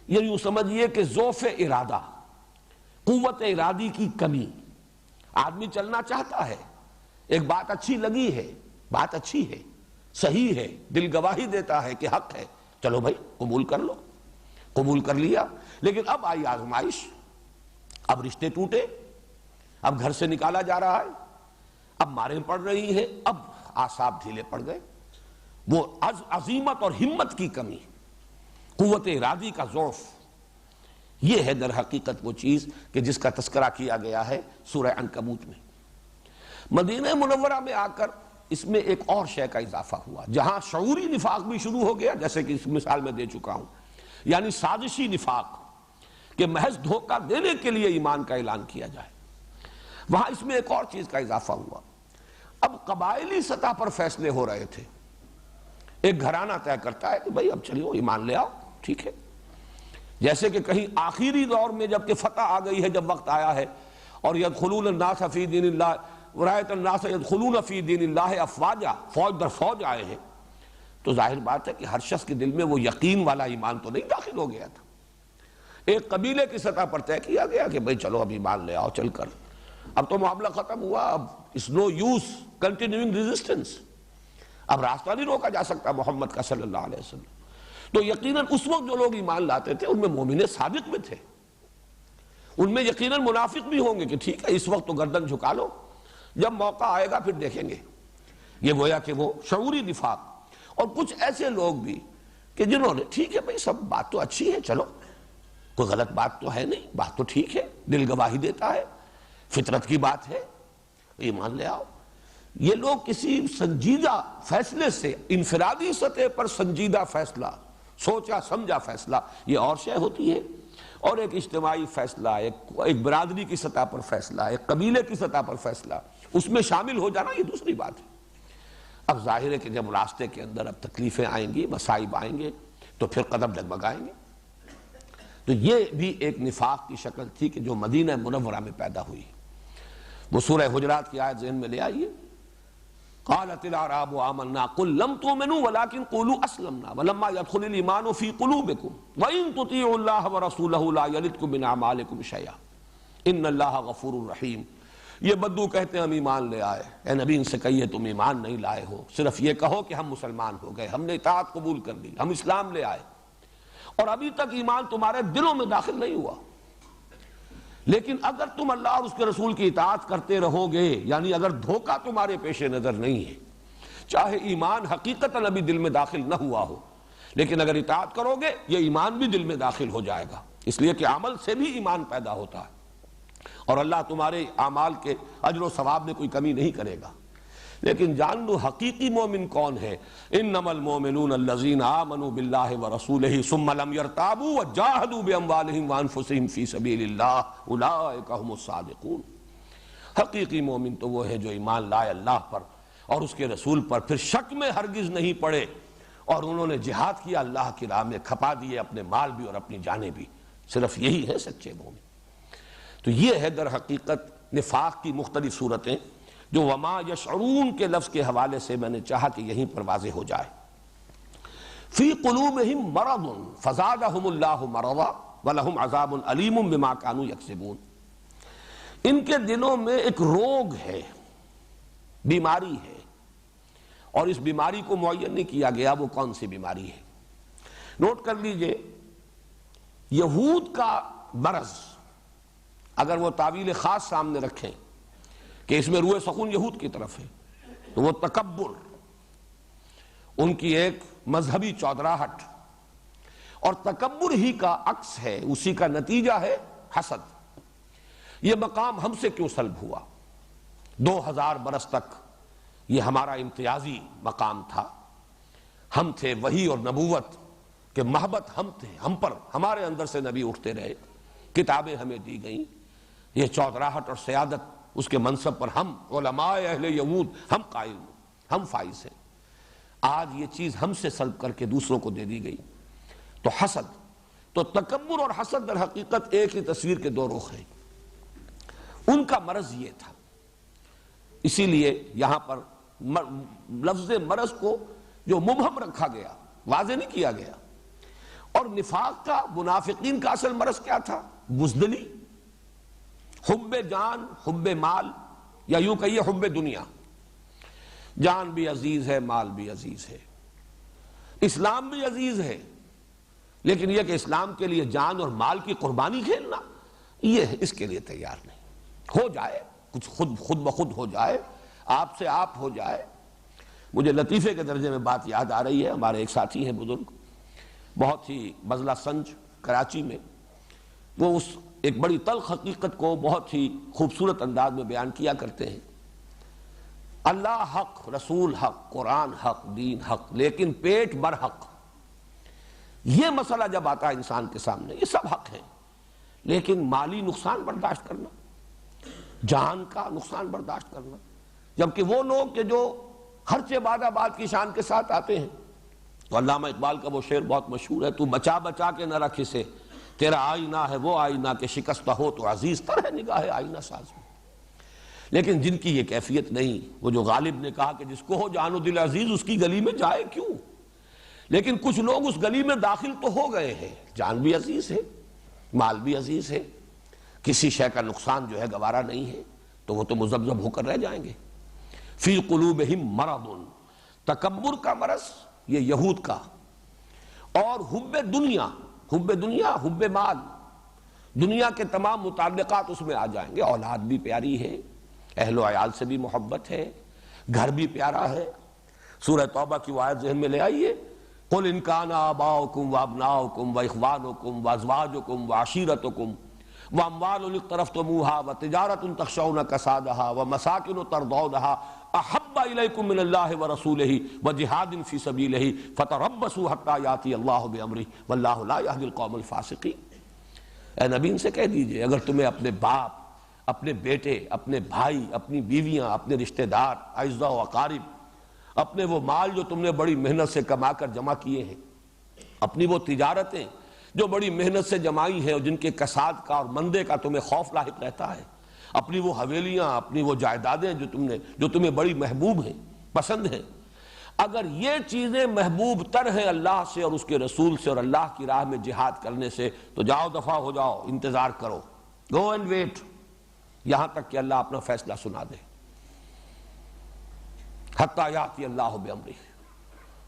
یہ یوں سمجھئے کہ ضعف ارادہ، قوت ارادی کی کمی۔ آدمی چلنا چاہتا ہے، ایک بات اچھی لگی ہے، بات اچھی ہے، صحیح ہے، دل گواہی دیتا ہے کہ حق ہے، چلو بھائی قبول کر لو، قبول کر لیا، لیکن اب آئی آزمائش، اب رشتے ٹوٹے، اب گھر سے نکالا جا رہا ہے، اب ماریں پڑ رہی ہیں، اب اعصاب ڈھیلے پڑ گئے، وہ عزیمت اور ہمت کی کمی، قوت ارادی کا ضعف، یہ ہے در حقیقت وہ چیز کہ جس کا تذکرہ کیا گیا ہے سورہ عنکبوت میں۔ مدینہ منورہ میں آ کر اس میں ایک اور شے کا اضافہ ہوا، جہاں شعوری نفاق بھی شروع ہو گیا، جیسے کہ اس مثال میں دے چکا ہوں، یعنی سازشی نفاق کہ محض دھوکہ دینے کے لیے ایمان کا اعلان کیا جائے، وہاں اس میں ایک اور چیز کا اضافہ ہوا۔ اب قبائلی سطح پر فیصلے ہو رہے تھے، ایک گھرانہ طے کرتا ہے کہ بھائی اب چلیو ایمان لے آؤ، ٹھیک ہے، جیسے کہ کہیں آخری دور میں جب کہ فتح آ گئی ہے، جب وقت آیا ہے، اور یدخلون الناس فی دین اللہ ورایت الناس یدخلون فی دین اللہ افواجا، فوج در فوج آئے ہیں، تو ظاہر بات ہے کہ ہر شخص کے دل میں وہ یقین والا ایمان تو نہیں داخل ہو گیا تھا۔ ایک قبیلے کی سطح پر طے کیا گیا کہ بھئی چلو اب ایمان لے آؤ چل کر، اب تو معاملہ ختم ہوا، اب اس نو یوز کنٹینیوئنگ ریزسٹنس، اب راستہ نہیں روکا جا سکتا محمد کا صلی اللہ علیہ وسلم۔ تو یقیناً اس وقت جو لوگ ایمان لاتے تھے ان میں مومن صادق بھی تھے، ان میں یقیناً منافق بھی ہوں گے کہ ٹھیک ہے اس وقت تو گردن جھکا لو، جب موقع آئے گا پھر دیکھیں گے۔ یہ گویا کہ وہ شعوری نفاق۔ اور کچھ ایسے لوگ بھی کہ جنہوں نے ٹھیک ہے بھئی سب بات تو اچھی ہے، چلو کوئی غلط بات تو ہے نہیں، بات تو ٹھیک ہے، دل گواہی دیتا ہے، فطرت کی بات ہے، ایمان لے آؤ۔ یہ لوگ کسی سنجیدہ فیصلے سے، انفرادی سطح پر سنجیدہ فیصلہ، سوچا سمجھا فیصلہ، یہ اور شے ہوتی ہے، اور ایک اجتماعی فیصلہ، ایک برادری کی سطح پر فیصلہ، ایک قبیلے کی سطح پر فیصلہ، اس میں شامل ہو جانا یہ دوسری بات ہے۔ اب ظاہر ہے کہ جب راستے کے اندر اب تکلیفیں آئیں گی، مصائب آئیں گے، تو پھر قدم ڈگمگائیں گے۔ تو یہ بھی ایک نفاق کی شکل تھی کہ جو مدینہ منورہ میں پیدا ہوئی۔ وہ سورہ حجرات کی آیت ذہن میں لے آئیے، قالت الاعراب آمنا قل لم تؤمنوا ولكن قولوا اسلمنا ولما يدخل الايمان في قلوبكم وان تطيعوا الله ورسوله لا يلدكم من اعمالكم شيئا ان الله غفور رحيم۔ یہ بدو کہتے ہیں ہم ایمان لے آئے، اے نبی ان سے کہیے تم ایمان نہیں لائے ہو، صرف یہ کہو کہ ہم مسلمان ہو گئے، ہم نے اطاعت قبول کر لی، ہم اسلام لے آئے، اور ابھی تک ایمان تمہارے دلوں میں داخل نہیں ہوا، لیکن اگر تم اللہ اور اس کے رسول کی اطاعت کرتے رہو گے، یعنی اگر دھوکہ تمہارے پیش نظر نہیں ہے، چاہے ایمان حقیقتاً ابھی دل میں داخل نہ ہوا ہو، لیکن اگر اطاعت کرو گے یہ ایمان بھی دل میں داخل ہو جائے گا، اس لیے کہ عمل سے بھی ایمان پیدا ہوتا ہے، اور اللہ تمہارے اعمال کے اجر و ثواب میں کوئی کمی نہیں کرے گا۔ لیکن جان لو حقیقی مومن کون ہے، انما المؤمنون الذین آمنوا باللہ ورسولہ ثم لم یرتابوا وجاہدوا باموالہم وانفسہم فی سبیل اللہ اولئک هم الصادقون۔ حقیقی مومن تو وہ ہے جو ایمان لائے اللہ پر اور اس کے رسول پر، پھر شک میں ہرگز نہیں پڑے، اور انہوں نے جہاد کیا اللہ کی راہ میں، کھپا دیے اپنے مال بھی اور اپنی جانیں بھی، صرف یہی ہے سچے مومن۔ تو یہ ہے در حقیقت نفاق کی مختلف صورتیں، جو وما یشعرون کے لفظ کے حوالے سے میں نے چاہا کہ یہیں پر واضح ہو جائے۔ فی قلوبہم مرض فزادہم اللہ مرضا ولہم عذاب علیم بما کانوا یکسبون۔ ان کے دلوں میں ایک روگ ہے، بیماری ہے، اور اس بیماری کو معین نہیں کیا گیا وہ کون سی بیماری ہے۔ نوٹ کر لیجئے، یہود کا مرض اگر وہ تعویل خاص سامنے رکھیں کہ اس میں روح سخون یہود کی طرف ہے، تو وہ تکبر، ان کی ایک مذہبی چودراہٹ، اور تکبر ہی کا عکس ہے، اسی کا نتیجہ ہے حسد۔ یہ مقام ہم سے کیوں سلب ہوا؟ 2000 برس تک یہ ہمارا امتیازی مقام تھا، ہم تھے وحی اور نبوت کہ محبت ہم تھے، ہم پر، ہمارے اندر سے نبی اٹھتے رہے، کتابیں ہمیں دی گئیں، یہ چودراہٹ اور سیادت اس کے منصب پر ہم علماء اہل یہود ہم قائل، ہم فائز ہیں۔ آج یہ چیز ہم سے سلب کر کے دوسروں کو دے دی گئی، تو حسد، تو تکبر اور حسد در حقیقت ایک ہی تصویر کے دو رخ ہیں۔ ان کا مرض یہ تھا، اسی لیے یہاں پر لفظ مرض کو جو مبہم رکھا گیا، واضح نہیں کیا گیا۔ اور نفاق کا، منافقین کا اصل مرض کیا تھا؟ بزدلی، حب جان، حب مال، یا یوں کہیے حب دنیا۔ جان بھی عزیز ہے، مال بھی عزیز ہے، اسلام بھی عزیز ہے، لیکن یہ کہ اسلام کے لیے جان اور مال کی قربانی کھیلنا، یہ اس کے لیے تیار نہیں۔ ہو جائے کچھ خود بخود ہو جائے، آپ سے آپ ہو جائے۔ مجھے لطیفے کے درجے میں بات یاد آ رہی ہے، ہمارے ایک ساتھی ہیں بزرگ، بہت ہی بزلہ سنج کراچی میں، وہ اس ایک بڑی تلخ حقیقت کو بہت ہی خوبصورت انداز میں بیان کیا کرتے ہیں۔ اللہ حق، رسول حق، قرآن حق، دین حق، لیکن پیٹ بر حق۔ یہ مسئلہ جب آتا ہے انسان کے سامنے، یہ سب حق ہیں، لیکن مالی نقصان برداشت کرنا، جان کا نقصان برداشت کرنا، جبکہ وہ لوگ کہ جو خرچ بعد آباد کی شان کے ساتھ آتے ہیں، تو علامہ اقبال کا وہ شعر بہت مشہور ہے، تو بچا بچا کے نہ رکھ اسے، تیرا آئینہ ہے وہ آئینہ کہ شکستہ ہو تو عزیز تر ہے نگاہ آئینہ ساز میں۔ لیکن جن کی یہ کیفیت نہیں، وہ جو غالب نے کہا کہ جس کو ہو جان و دل عزیز اس کی گلی میں جائے کیوں، لیکن کچھ لوگ اس گلی میں داخل تو ہو گئے ہیں، جان بھی عزیز ہے، مال بھی عزیز ہے، کسی شے کا نقصان جو ہے گوارا نہیں ہے، تو وہ تو مذبذب ہو کر رہ جائیں گے۔ فی قلوبہم مرض، تکبر کا مرض یہ یہود کا، اور حب دنیا، حب مال، دنیا کے تمام متعلقات اس میں آ جائیں گے۔ اولاد بھی پیاری ہے، اہل و عیال سے بھی محبت ہے، گھر بھی پیارا ہے۔ سورہ توبہ کی وہ آیت ذہن میں لے آئیے، قل ان کان آباؤکم وابناؤکم واخوانکم وازواجکم وعشیرتکم واموال اقترفتموها وتجارۃ تخشون کسادها ومساکن ترضونها احب الیکم من اللہ ورسولہ وجہاد فی سبیلہ فتربصوا حتی یاتی اللہ بامرہ واللہ لا یہدی القوم الفاسقین۔ اے نبی ان سے کہہ دیجئے، اگر تمہیں اپنے باپ، اپنے بیٹے، اپنے بھائی، اپنی بیویاں، اپنے رشتہ دار، اعزاء و اقارب، اپنے وہ مال جو تم نے بڑی محنت سے کما کر جمع کیے ہیں، اپنی وہ تجارتیں جو بڑی محنت سے جمائی ہیں اور جن کے کساد کا اور مندے کا تمہیں خوف لاحق رہتا ہے، اپنی وہ حویلیاں، اپنی وہ جائیدادیں جو تمہیں بڑی محبوب ہیں، پسند ہیں، اگر یہ چیزیں محبوب تر ہیں اللہ سے اور اس کے رسول سے اور اللہ کی راہ میں جہاد کرنے سے، تو جاؤ دفع ہو جاؤ، انتظار کرو، گو اینڈ ویٹ، یہاں تک کہ اللہ اپنا فیصلہ سنا دے۔ حتی یاتی اللہ بامرہ،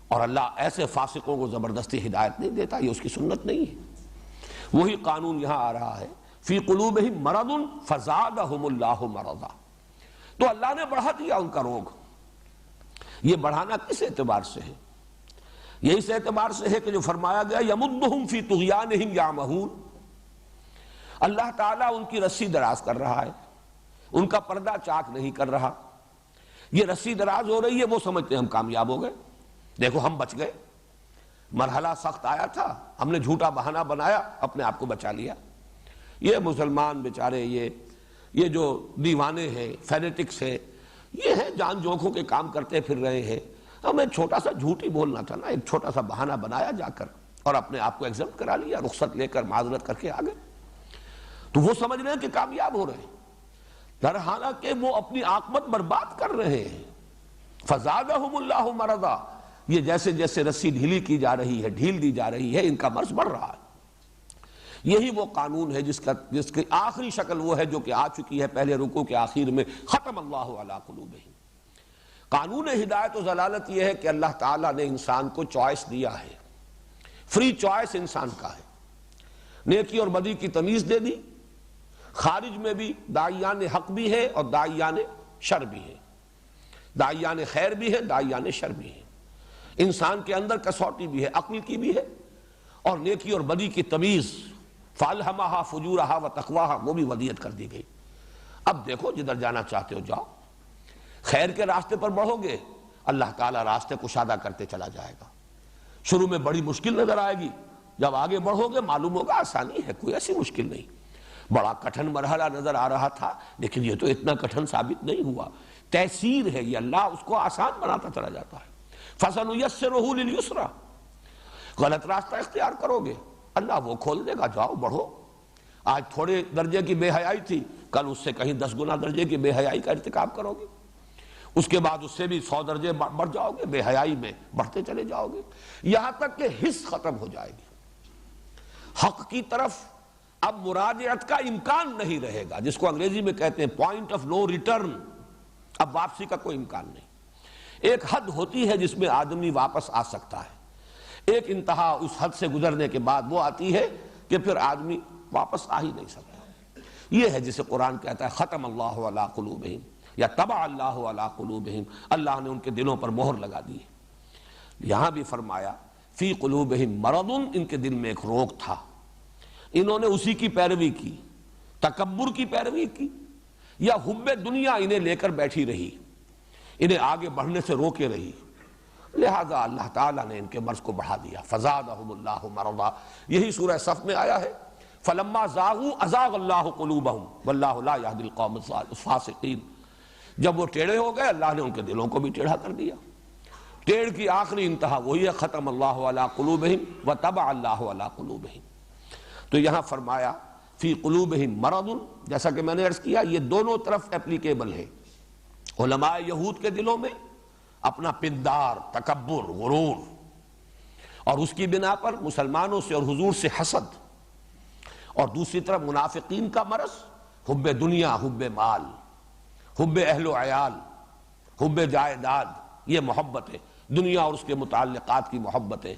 اور اللہ ایسے فاسقوں کو زبردستی ہدایت نہیں دیتا، یہ اس کی سنت نہیں ہے۔ وہی قانون یہاں آ رہا ہے، فی قلوبہم مرض فزادہم اللہ مرضا، تو اللہ نے بڑھا دیا ان کا روگ۔ یہ بڑھانا کس اعتبار سے ہے؟ یہ اس اعتبار سے ہے کہ جو فرمایا گیا یمدہم فی طغیانہم یعمہون، اللہ تعالیٰ ان کی رسی دراز کر رہا ہے، ان کا پردہ چاک نہیں کر رہا۔ یہ رسی دراز ہو رہی ہے، وہ سمجھتے ہیں ہم کامیاب ہو گئے، دیکھو ہم بچ گئے، مرحلہ سخت آیا تھا، ہم نے جھوٹا بہانہ بنایا، اپنے آپ کو بچا لیا۔ یہ مسلمان بیچارے، یہ جو دیوانے ہیں، فینیٹکس ہیں، یہ ہیں جان جوکھوں کے کام کرتے پھر رہے ہیں، ہمیں چھوٹا سا جھوٹ ہی بولنا تھا نا، ایک چھوٹا سا بہانہ بنایا جا کر اور اپنے آپ کو ایگزمپٹ کرا لیا، رخصت لے کر معذرت کر کے آ گئے، تو وہ سمجھ رہے ہیں کہ کامیاب ہو رہے ہیں، در حالانکہ وہ اپنی عاقبت برباد کر رہے ہیں۔ فزادہم اللہ مرضا، یہ جیسے جیسے رسی ڈھیلی کی جا رہی ہے، ڈھیل دی جا رہی ہے، ان کا مرض بڑھ رہا ہے۔ یہی وہ قانون ہے جس کی آخری شکل وہ ہے جو کہ آ چکی ہے پہلے رکوع کے آخر میں، ختم اللہ علی قلوبہم۔ قانون ہدایت و ضلالت یہ ہے کہ اللہ تعالیٰ نے انسان کو چوائس دیا ہے، فری چوائس انسان کا ہے، نیکی اور بدی کی تمیز دے دی، خارج میں بھی داعیان حق بھی ہے اور داعیان شر بھی ہے، داعیان خیر بھی ہے، داعیان شر بھی ہے، انسان کے اندر کسوٹی بھی ہے، عقل کی بھی ہے، اور نیکی اور بدی کی تمیز فَأَلْهَمَهَا فُجُورَهَا وَتَقْوَاهَا وہ بھی ودیت کر دی گئی۔ اب دیکھو جدھر جانا چاہتے ہو جاؤ، خیر کے راستے پر بڑھو گے اللہ تعالیٰ راستے کشادہ کرتے چلا جائے گا۔ شروع میں بڑی مشکل نظر آئے گی، جب آگے بڑھو گے معلوم ہوگا آسانی ہے، کوئی ایسی مشکل نہیں۔ بڑا کٹھن مرحلہ نظر آ رہا تھا لیکن یہ تو اتنا کٹھن ثابت نہیں ہوا، تیسیر ہے یہ، اللہ اس کو آسان بناتا چلا جاتا ہے۔ فَسَنُيَسِّرُهُ لِلْيُسْرَىٰ غلط راستہ اختیار کرو گے اللہ وہ کھول دے گا، جاؤ بڑھو۔ آج تھوڑے درجے کی بے حیائی تھی، کل اس سے کہیں 10 گنا درجے کی بے حیائی کا ارتکاب کرو گے، اس کے بعد اس سے بھی 100 درجے بڑھ جاؤ گے، بے حیائی میں بڑھتے چلے جاؤ گے، یہاں تک کہ حس ختم ہو جائے گی۔ حق کی طرف اب مراجعت کا امکان نہیں رہے گا، جس کو انگریزی میں کہتے ہیں پوائنٹ آف نو ریٹرن، اب واپسی کا کوئی امکان نہیں۔ ایک حد ہوتی ہے جس میں آدمی واپس آ سکتا ہے، ایک انتہا اس حد سے گزرنے کے بعد وہ آتی ہے کہ پھر آدمی واپس آ ہی نہیں سکتا۔ یہ ہے جسے قرآن کہتا ہے ختم اللہ علی قلوبہم یا طبع اللہ علی قلوبہم، اللہ نے ان کے دلوں پر مہر لگا دی۔ یہاں بھی فرمایا فی قلوبہم مرض، ان کے دل میں ایک روگ تھا، انہوں نے اسی کی پیروی کی، تکبر کی پیروی کی، یا حب دنیا انہیں لے کر بیٹھی رہی، انہیں آگے بڑھنے سے روکے رہی، لہذا اللہ تعالیٰ نے ان کے مرض کو بڑھا دیا۔ فزادہم اللہ مرضا، یہی سورہ صف میں آیا ہے فلما زاغوا ازاغ اللہ قلوبہم واللہ لا یہدی القوم الفاسقین، جب وہ ٹیڑھے ہو گئے اللہ نے ان کے دلوں کو بھی ٹیڑھا کر دیا۔ ٹیڑھ کی آخری انتہا وہی ہے ختم اللہ علی قلوبہم وطبع اللہ علی قلوبہم۔ تو یہاں فرمایا فی قلوبہم مرض، جیسا کہ میں نے عرض کیا یہ دونوں طرف اپلیکیبل ہے۔ علماء یہود کے دلوں میں اپنا پندار، تکبر، غرور، اور اس کی بنا پر مسلمانوں سے اور حضور سے حسد، اور دوسری طرف منافقین کا مرض حب دنیا، حب مال، حب اہل و عیال، حب جائیداد، یہ محبت ہے، دنیا اور اس کے متعلقات کی محبت ہے۔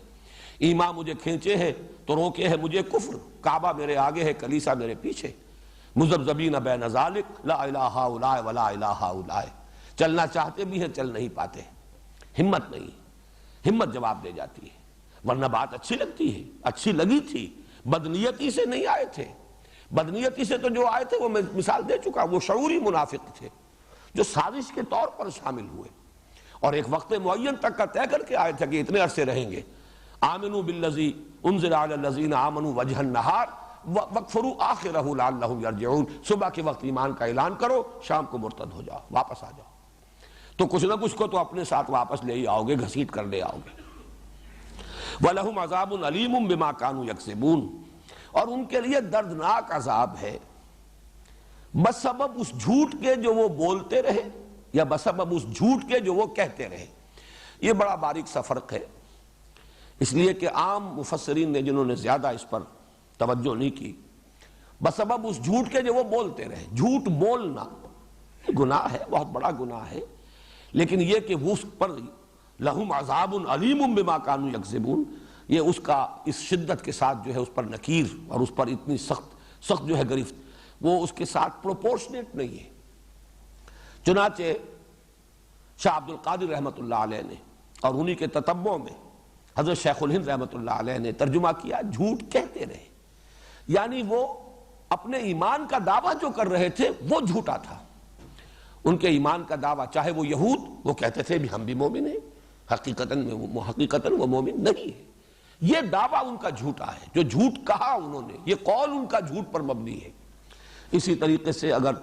ایمان مجھے کھینچے ہے تو روکے ہے مجھے کفر، کعبہ میرے آگے ہے کلیسا میرے پیچھے، مذبذبین بین ذالک لا الہ ہؤلاء ولا الہ ہؤلاء، چلنا چاہتے بھی ہیں چل نہیں پاتے، ہمت نہیں، ہمت جواب دے جاتی ہے، ورنہ بات اچھی لگتی ہے، اچھی لگی تھی، بدنیتی سے نہیں آئے تھے، بدنیتی سے تو جو آئے تھے وہ میں مثال دے چکا، وہ شعوری منافق تھے جو سازش کے طور پر شامل ہوئے اور ایک وقت معین تک کا طے کر کے آئے تھے کہ اتنے عرصے رہیں گے۔ آمنوا بالذی انزل علی الذین آمنوا وجہ النہار واکفروا آخرہ لعلہم یرجعون، صبح کے وقت ایمان کا اعلان کرو، شام کو مرتد ہو جاؤ، واپس آ جاؤ، تو کچھ نہ کچھ کو تو اپنے ساتھ واپس لے ہی آؤ گے، گھسیٹ کر لے آؤ گے۔ وَلَهُمْ عَذَابٌ عَلِيمٌ بِمَا كَانُوا يَكْسِبُونَ، اور ان کے لیے دردناک عذاب ہے بسبب اس جھوٹ کے جو وہ بولتے رہے، یا بسبب اس جھوٹ کے جو وہ کہتے رہے۔ یہ بڑا باریک سا فرق ہے، اس لیے کہ عام مفسرین نے جنہوں نے زیادہ اس پر توجہ نہیں کی، بسبب اس جھوٹ کے جو وہ بولتے رہے، جھوٹ بولنا گناہ ہے، بہت بڑا گناہ ہے، لیکن یہ کہ وہ اس پر لہم عذاب علیم بما کانوا یکذبون، یہ اس کا اس شدت کے ساتھ جو ہے اس پر نکیر اور اس پر اتنی سخت جو ہے گرفت، وہ اس کے ساتھ پروپورشنیٹ نہیں ہے۔ چنانچہ شاہ عبد القادر رحمۃ اللہ علیہ نے اور انہی کے تتبع میں حضرت شیخ الہند رحمۃ اللہ علیہ نے ترجمہ کیا جھوٹ کہتے رہے، یعنی وہ اپنے ایمان کا دعویٰ جو کر رہے تھے وہ جھوٹا تھا۔ ان کے ایمان کا دعویٰ، چاہے وہ یہود، وہ کہتے تھے بھی ہم بھی مومن ہیں، حقیقتاً وہ مومن نہیں ہے، یہ دعویٰ ان کا جھوٹا ہے، جو جھوٹ کہا انہوں نے، یہ قول ان کا جھوٹ پر مبنی ہے۔ اسی طریقے سے اگر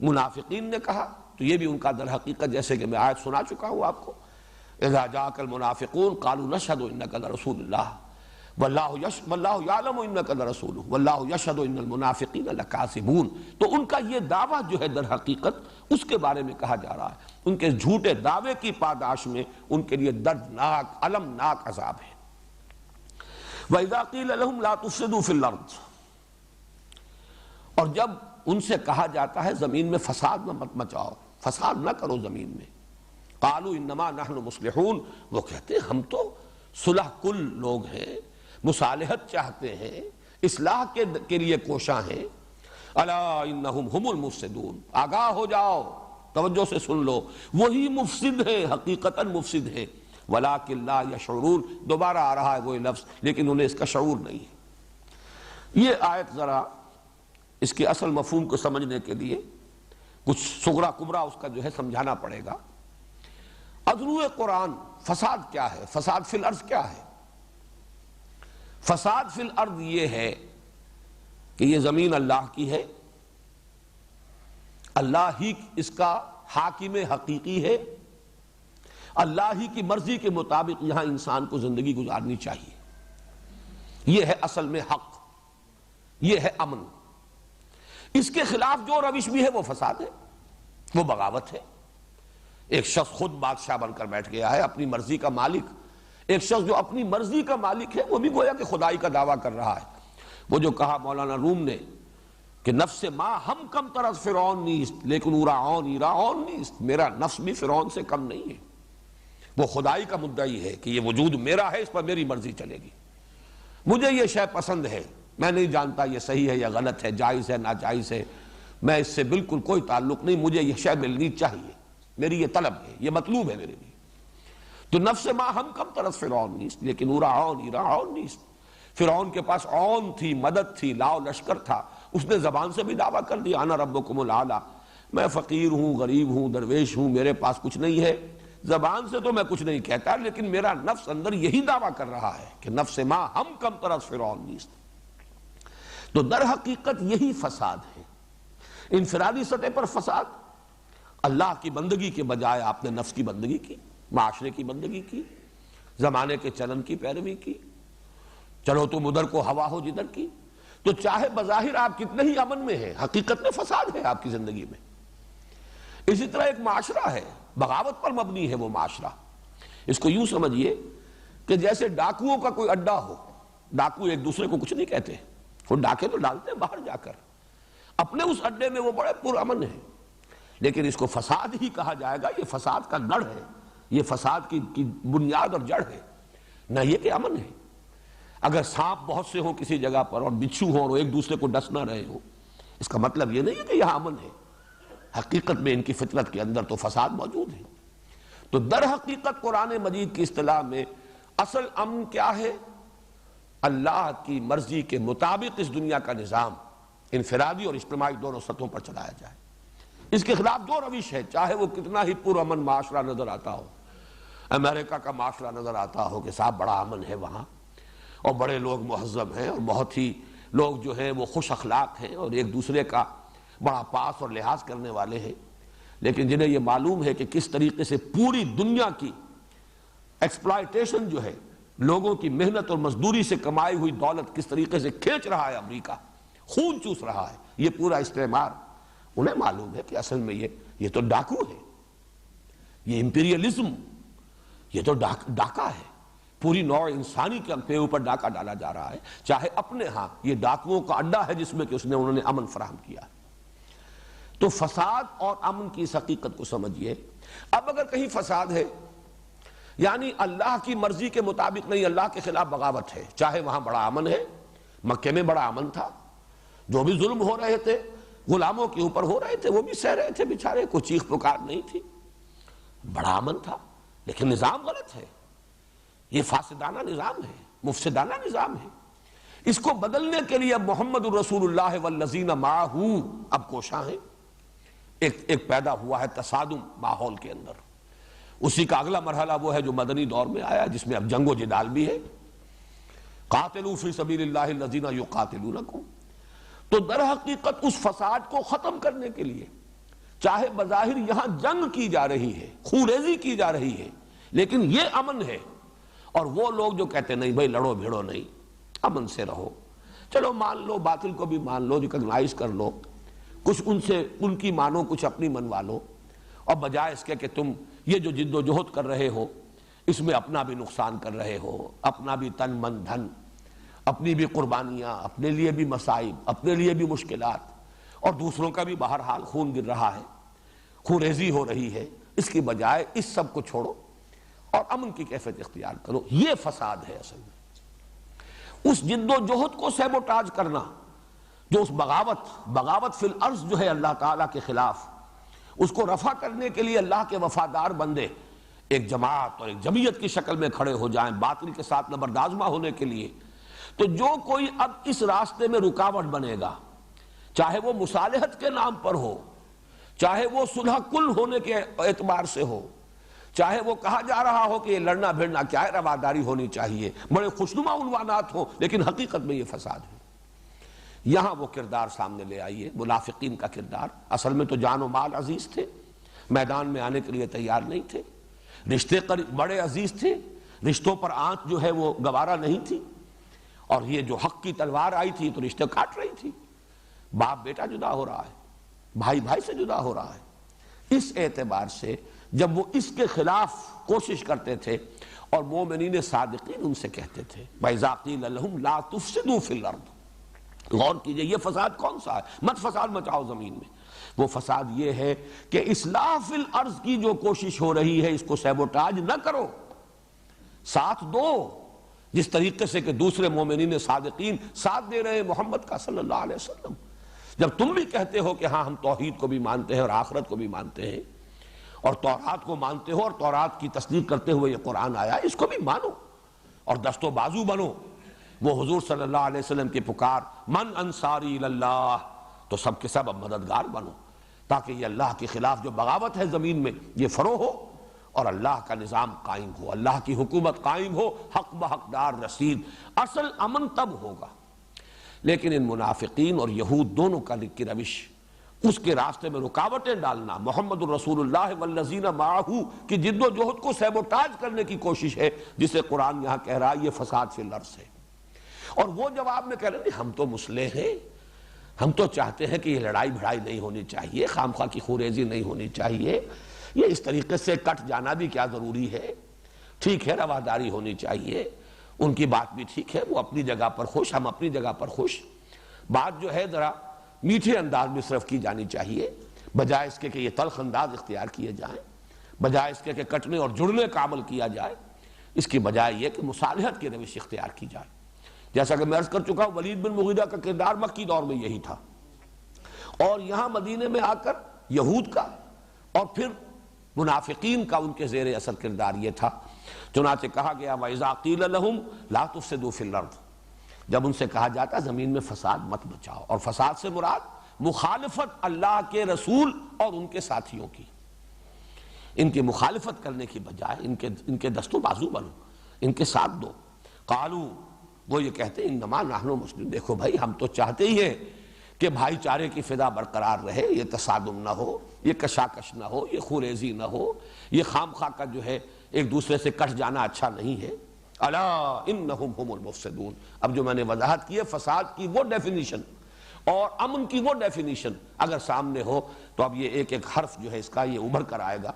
منافقین نے کہا تو یہ بھی ان کا در حقیقت، جیسے کہ میں آیت سنا چکا ہوں آپ کو، اذا جاءک المنافقون قالوا نشهد انک لرسول اللہ واللہ یعلم انک لرسولہ واللہ یشہد ان المنافقین لکاذبون، تو ان کا یہ دعویٰ جو ہے در حقیقت اس کے بارے میں کہا جا رہا ہے، ان کے جھوٹے دعوے کی پاداش میں ان کے لیے دردناک المناک عذاب ہے۔ وَإِذَا قِيلَ لَهُمْ لَا تُفْسِدُوا فِي الْأَرْضِ، اور جب ان سے کہا جاتا ہے زمین میں فساد نہ مت مچاؤ، فساد نہ کرو زمین میں، قالوا انما نحن مصلحون، وہ کہتے ہیں ہم تو صلح کل لوگ ہیں، مصالحت چاہتے ہیں، اصلاح کے لیے کوشاں ہیں، الا انہم ہم المفسدون، آگاہ ہو جاؤ، توجہ سے سن لو، وہی مفسد ہے، حقیقتاً مفسد ہے، ولکن لا یشعرون، دوبارہ آ رہا ہے وہی لفظ، لیکن انہیں اس کا شعور نہیں ہے۔ یہ آیت ذرا اس کے اصل مفہوم کو سمجھنے کے لیے کچھ صغرا کبرا اس کا جو ہے سمجھانا پڑے گا۔ عذرو قرآن فساد کیا ہے، فساد فی الارض کیا ہے؟ فساد فی الارض یہ ہے کہ یہ زمین اللہ کی ہے، اللہ ہی اس کا حاکم حقیقی ہے، اللہ ہی کی مرضی کے مطابق یہاں انسان کو زندگی گزارنی چاہیے، یہ ہے اصل میں حق، یہ ہے امن۔ اس کے خلاف جو روش بھی ہے وہ فساد ہے، وہ بغاوت ہے۔ ایک شخص خود بادشاہ بن کر بیٹھ گیا ہے، اپنی مرضی کا مالک، ایک شخص جو اپنی مرضی کا مالک ہے وہ بھی گویا کہ خدائی کا دعویٰ کر رہا ہے۔ وہ جو کہا مولانا روم نے کہ نفس ما ہم کم طرز فرعون نیست لیکن اورعون ایرعون نیست، میرا نفس بھی فرعون سے کم نہیں ہے، وہ خدائی کا مدعی ہے کہ یہ وجود میرا ہے، اس پر میری مرضی چلے گی، مجھے یہ شے پسند ہے، میں نہیں جانتا یہ صحیح ہے یا غلط ہے، جائز ہے ناجائز ہے، میں اس سے بالکل کوئی تعلق نہیں، مجھے یہ شے ملنی چاہیے، میری یہ طلب ہے، یہ مطلوب ہے میرے لیے۔ تو نفس ما ہم کم طرز فرعون نیست لیکن اورعون ایرعون نیست، فرعون کے پاس عون تھی، مدد تھی، لاؤ لشکر تھا، اس نے زبان سے بھی دعویٰ کر دیا انا ربکم الاعلی، میں فقیر ہوں، غریب ہوں، درویش ہوں، میرے پاس کچھ نہیں ہے، زبان سے تو میں کچھ نہیں کہتا لیکن میرا نفس اندر یہی دعویٰ کر رہا ہے کہ نفس ما ہم کم طرز فرعون نیست۔ تو در حقیقت یہی فساد ہے، انفرادی سطح پر فساد، اللہ کی بندگی کے بجائے آپ نے نفس کی بندگی کی، معاشرے کی بندگی کی، زمانے کے چلن کی پیروی کی، چلو تم ادھر کو ہوا ہو جدھر کی، تو چاہے بظاہر آپ کتنے ہی امن میں ہیں، حقیقت میں فساد ہے آپ کی زندگی میں۔ اسی طرح ایک معاشرہ ہے، بغاوت پر مبنی ہے وہ معاشرہ، اس کو یوں سمجھیے کہ جیسے ڈاکوؤں کا کوئی اڈا ہو، ڈاکو ایک دوسرے کو کچھ نہیں کہتے، وہ ڈاکے تو ڈالتے ہیں باہر جا کر، اپنے اس اڈے میں وہ بڑے پرامن ہیں، لیکن اس کو فساد ہی کہا جائے گا، یہ فساد کا گڑھ ہے، یہ فساد کی بنیاد اور جڑ ہے، نہ یہ کہ امن ہے۔ اگر سانپ بہت سے ہوں کسی جگہ پر اور بچھو ہوں اور ایک دوسرے کو ڈس نہ رہے ہوں، اس کا مطلب یہ نہیں ہے کہ یہاں امن ہے، حقیقت میں ان کی فطرت کے اندر تو فساد موجود ہے۔ تو در حقیقت قرآن مجید کی اصطلاح میں اصل امن کیا ہے؟ اللہ کی مرضی کے مطابق اس دنیا کا نظام انفرادی اور اجتماعی دونوں سطحوں پر چلایا جائے۔ اس کے خلاف جو روش ہے، چاہے وہ کتنا ہی پرامن معاشرہ نظر آتا ہو، امریکہ کا معاشرہ نظر آتا ہو کہ صاحب بڑا امن ہے وہاں، اور بڑے لوگ مہذب ہیں اور بہت ہی لوگ جو ہیں وہ خوش اخلاق ہیں اور ایک دوسرے کا بڑا پاس اور لحاظ کرنے والے ہیں، لیکن جنہیں یہ معلوم ہے کہ کس طریقے سے پوری دنیا کی ایکسپلائٹیشن جو ہے، لوگوں کی محنت اور مزدوری سے کمائی ہوئی دولت کس طریقے سے کھینچ رہا ہے امریکہ، خون چوس رہا ہے یہ پورا استعمار، انہیں معلوم ہے کہ اصل میں یہ تو ڈاکو ہے، یہ امپیریلزم، یہ تو ڈاکہ ہے، پوری نوع انسانی کے اوپر ڈاکہ ڈالا جا رہا ہے، چاہے اپنے ہاں یہ ڈاکوؤں کا اڈا ہے جس میں کہ انہوں نے امن فراہم کیا۔ تو فساد اور امن کی اس حقیقت کو سمجھیے۔ اب اگر کہیں فساد ہے یعنی اللہ کی مرضی کے مطابق نہیں، اللہ کے خلاف بغاوت ہے، چاہے وہاں بڑا امن ہے، مکے میں بڑا امن تھا، جو بھی ظلم ہو رہے تھے غلاموں کے اوپر ہو رہے تھے وہ بھی سہ رہے تھے بیچارے، کوئی چیخ پکار نہیں تھی، بڑا امن تھا، لیکن نظام غلط ہے، یہ فاسدانہ نظام ہے، مفسدانہ نظام ہے۔ اس کو بدلنے کے لیے اب محمد الرسول اللہ والذین معہ اب کوشاں ہیں، ایک پیدا ہوا ہے تصادم ماحول کے اندر، اسی کا اگلا مرحلہ وہ ہے جو مدنی دور میں آیا جس میں اب جنگ و جدال بھی ہے، قاتلوا فی سبیل اللہ الذین یقاتلونکم۔ تو در حقیقت اس فساد کو ختم کرنے کے لیے چاہے بظاہر یہاں جنگ کی جا رہی ہے، خونریزی کی جا رہی ہے، لیکن یہ امن ہے، اور وہ لوگ جو کہتے نہیں بھائی لڑو بھیڑو نہیں، امن سے رہو، چلو مان لو باطل کو بھی مان لو، ریکگنائز کر لو، کچھ ان سے ان کی مانو کچھ اپنی منوا لو، اور بجائے اس کے کہ تم یہ جو جد و جہد کر رہے ہو اس میں اپنا بھی نقصان کر رہے ہو، اپنا بھی تن من دھن، اپنی بھی قربانیاں، اپنے لیے بھی مصائب، اپنے لیے بھی مشکلات، اور دوسروں کا بھی بہرحال خون گر رہا ہے، خون ریزی ہو رہی ہے، اس کی بجائے اس سب کو چھوڑو اور امن کی کیفیت اختیار کرو، یہ فساد ہے اصل میں۔ اس جد و جہد کو سیبوٹاج کرنا، جو اس بغاوت فی الارض جو ہے اللہ تعالیٰ کے خلاف، اس کو رفع کرنے کے لیے اللہ کے وفادار بندے ایک جماعت اور ایک جمعیت کی شکل میں کھڑے ہو جائیں باطل کے ساتھ نبردآزمہ ہونے کے لیے، تو جو کوئی اب اس راستے میں رکاوٹ بنے گا، چاہے وہ مصالحت کے نام پر ہو، چاہے وہ صلح کل ہونے کے اعتبار سے ہو، چاہے وہ کہا جا رہا ہو کہ یہ لڑنا بھیڑنا کیا ہے، رواداری ہونی چاہیے، بڑے خوشنما عنوانات ہوں، لیکن حقیقت میں یہ فساد ہے۔ یہاں وہ کردار سامنے لے آئیے، منافقین کا کردار۔ اصل میں تو جان و مال عزیز تھے، میدان میں آنے کے لیے تیار نہیں تھے، رشتے بڑے عزیز تھے، رشتوں پر آنچ جو ہے وہ گوارا نہیں تھی، اور یہ جو حق کی تلوار آئی تھی تو رشتے کاٹ رہی تھی۔ باپ بیٹا جدا ہو رہا ہے، بھائی بھائی سے جدا ہو رہا ہے۔ اس اعتبار سے جب وہ اس کے خلاف کوشش کرتے تھے، اور مومنین صادقین ان سے کہتے تھے وَإِذَا قِيلَ لَهُمْ لَا تُفْسِدُوا فِي الْأَرْضِ، غور کیجئے یہ فساد کون سا ہے؟ مت فساد مچاؤ زمین میں۔ وہ فساد یہ ہے کہ اصلاح فی الارض کی جو کوشش ہو رہی ہے اس کو سیبوٹاج نہ کرو، ساتھ دو، جس طریقے سے کہ دوسرے مومنین صادقین ساتھ دے رہے ہیں محمد کا صلی اللہ علیہ وسلم۔ جب تم بھی کہتے ہو کہ ہاں ہم توحید کو بھی مانتے ہیں اور آخرت کو بھی مانتے ہیں، اور تورات کو مانتے ہو اور تورات کی تصدیق کرتے ہوئے یہ قرآن آیا، اس کو بھی مانو اور دست و بازو بنو۔ وہ حضور صلی اللہ علیہ وسلم کی پکار من انصاری اللہ، تو سب کے سب اب مددگار بنو، تاکہ یہ اللہ کے خلاف جو بغاوت ہے زمین میں یہ فرو ہو، اور اللہ کا نظام قائم ہو، اللہ کی حکومت قائم ہو، حق بحقدار رسید۔ اصل امن تب ہوگا۔ لیکن ان منافقین اور یہود دونوں کا کی روش، اس کے راستے میں رکاوٹیں ڈالنا، محمد الرسول اللہ والذین معہ کی جد و جہد کو سیبوٹاج کرنے کی کوشش ہے، جسے قرآن یہاں کہہ رہا ہے یہ فساد فی الارض ہے۔ اور وہ جواب میں کہہ رہے ہیں ہم تو مسلح ہیں، ہم تو چاہتے ہیں کہ یہ لڑائی بھڑائی نہیں ہونی چاہیے، خام خواہ کی خوریزی نہیں ہونی چاہیے، یہ اس طریقے سے کٹ جانا بھی کیا ضروری ہے، ٹھیک ہے رواداری ہونی چاہیے، ان کی بات بھی ٹھیک ہے، وہ اپنی جگہ پر خوش، ہم اپنی جگہ پر خوش، بات جو ہے ذرا میٹھے انداز میں صرف کی جانی چاہیے، بجائے اس کے کہ یہ تلخ انداز اختیار کیے جائیں، بجائے اس کے کہ کٹنے اور جڑنے کا عمل کیا جائے، اس کی بجائے یہ کہ مصالحت کی روش اختیار کی جائے۔ جیسا کہ میں عرض کر چکا ہوں ولید بن مغیرہ کا کردار مکی دور میں یہی تھا، اور یہاں مدینے میں آ کر یہود کا اور پھر منافقین کا ان کے زیر اثر کردار یہ تھا۔ چنانچہ کہا گیا وَإِذَا قِيلَ لَهُمْ لَا تُفْسِدُوا فِي الْأَرْضِ، جب ان سے کہا جاتا زمین میں فساد مت بچاؤ، اور فساد سے مراد مخالفت اللہ کے رسول اور ان کے ساتھیوں کی، ان کی مخالفت کرنے کی بجائے ان کے دست و بازو بنو، ان کے ساتھ دو۔ قالوا، وہ یہ کہتے ہیں انما نحن مسلمون، دیکھو بھائی ہم تو چاہتے ہی ہیں کہ بھائی چارے کی فضا برقرار رہے، یہ تصادم نہ ہو، یہ کشاکش نہ ہو، یہ خوریزی نہ ہو، یہ خام خواہ کا جو ہے ایک دوسرے سے کٹ جانا اچھا نہیں ہے۔ الا انہم ہم المفسدون، اب جو میں نے وضاحت کی ہے فساد کی وہ ڈیفینیشن اور امن کی وہ ڈیفینیشن اگر سامنے ہو تو اب یہ ایک ایک حرف جو ہے اس کا یہ ابھر کر آئے گا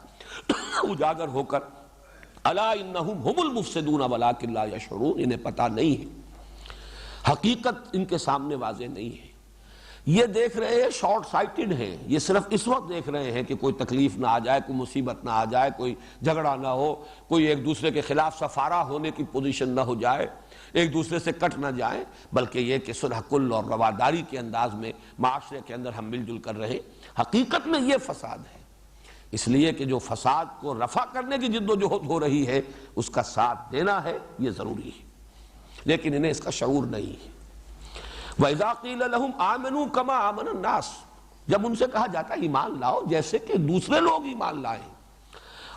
اجاگر ہو کر۔ الا انہم ہم المفسدون ولکن لا یشعرون، انہیں پتہ نہیں ہے، حقیقت ان کے سامنے واضح نہیں ہے، یہ دیکھ رہے ہیں شارٹ سائٹڈ ہیں، یہ صرف اس وقت دیکھ رہے ہیں کہ کوئی تکلیف نہ آ جائے، کوئی مصیبت نہ آ جائے، کوئی جھگڑا نہ ہو، کوئی ایک دوسرے کے خلاف سفارہ ہونے کی پوزیشن نہ ہو جائے، ایک دوسرے سے کٹ نہ جائیں، بلکہ یہ کہ صلح کل اور رواداری کے انداز میں معاشرے کے اندر ہم مل جل کر رہیں۔ حقیقت میں یہ فساد ہے، اس لیے کہ جو فساد کو رفع کرنے کی جد و جہد ہو رہی ہے اس کا ساتھ دینا ہے، یہ ضروری ہے، لیکن انہیں اس کا شعور نہیں ہے۔ وَإِذَا قِيلَ لَهُمْ آمِنُوا كَمَا آمَنَ النَّاسِ، جب ان سے کہا جاتا ہے ایمان لاؤ جیسے کہ دوسرے لوگ ایمان لائیں۔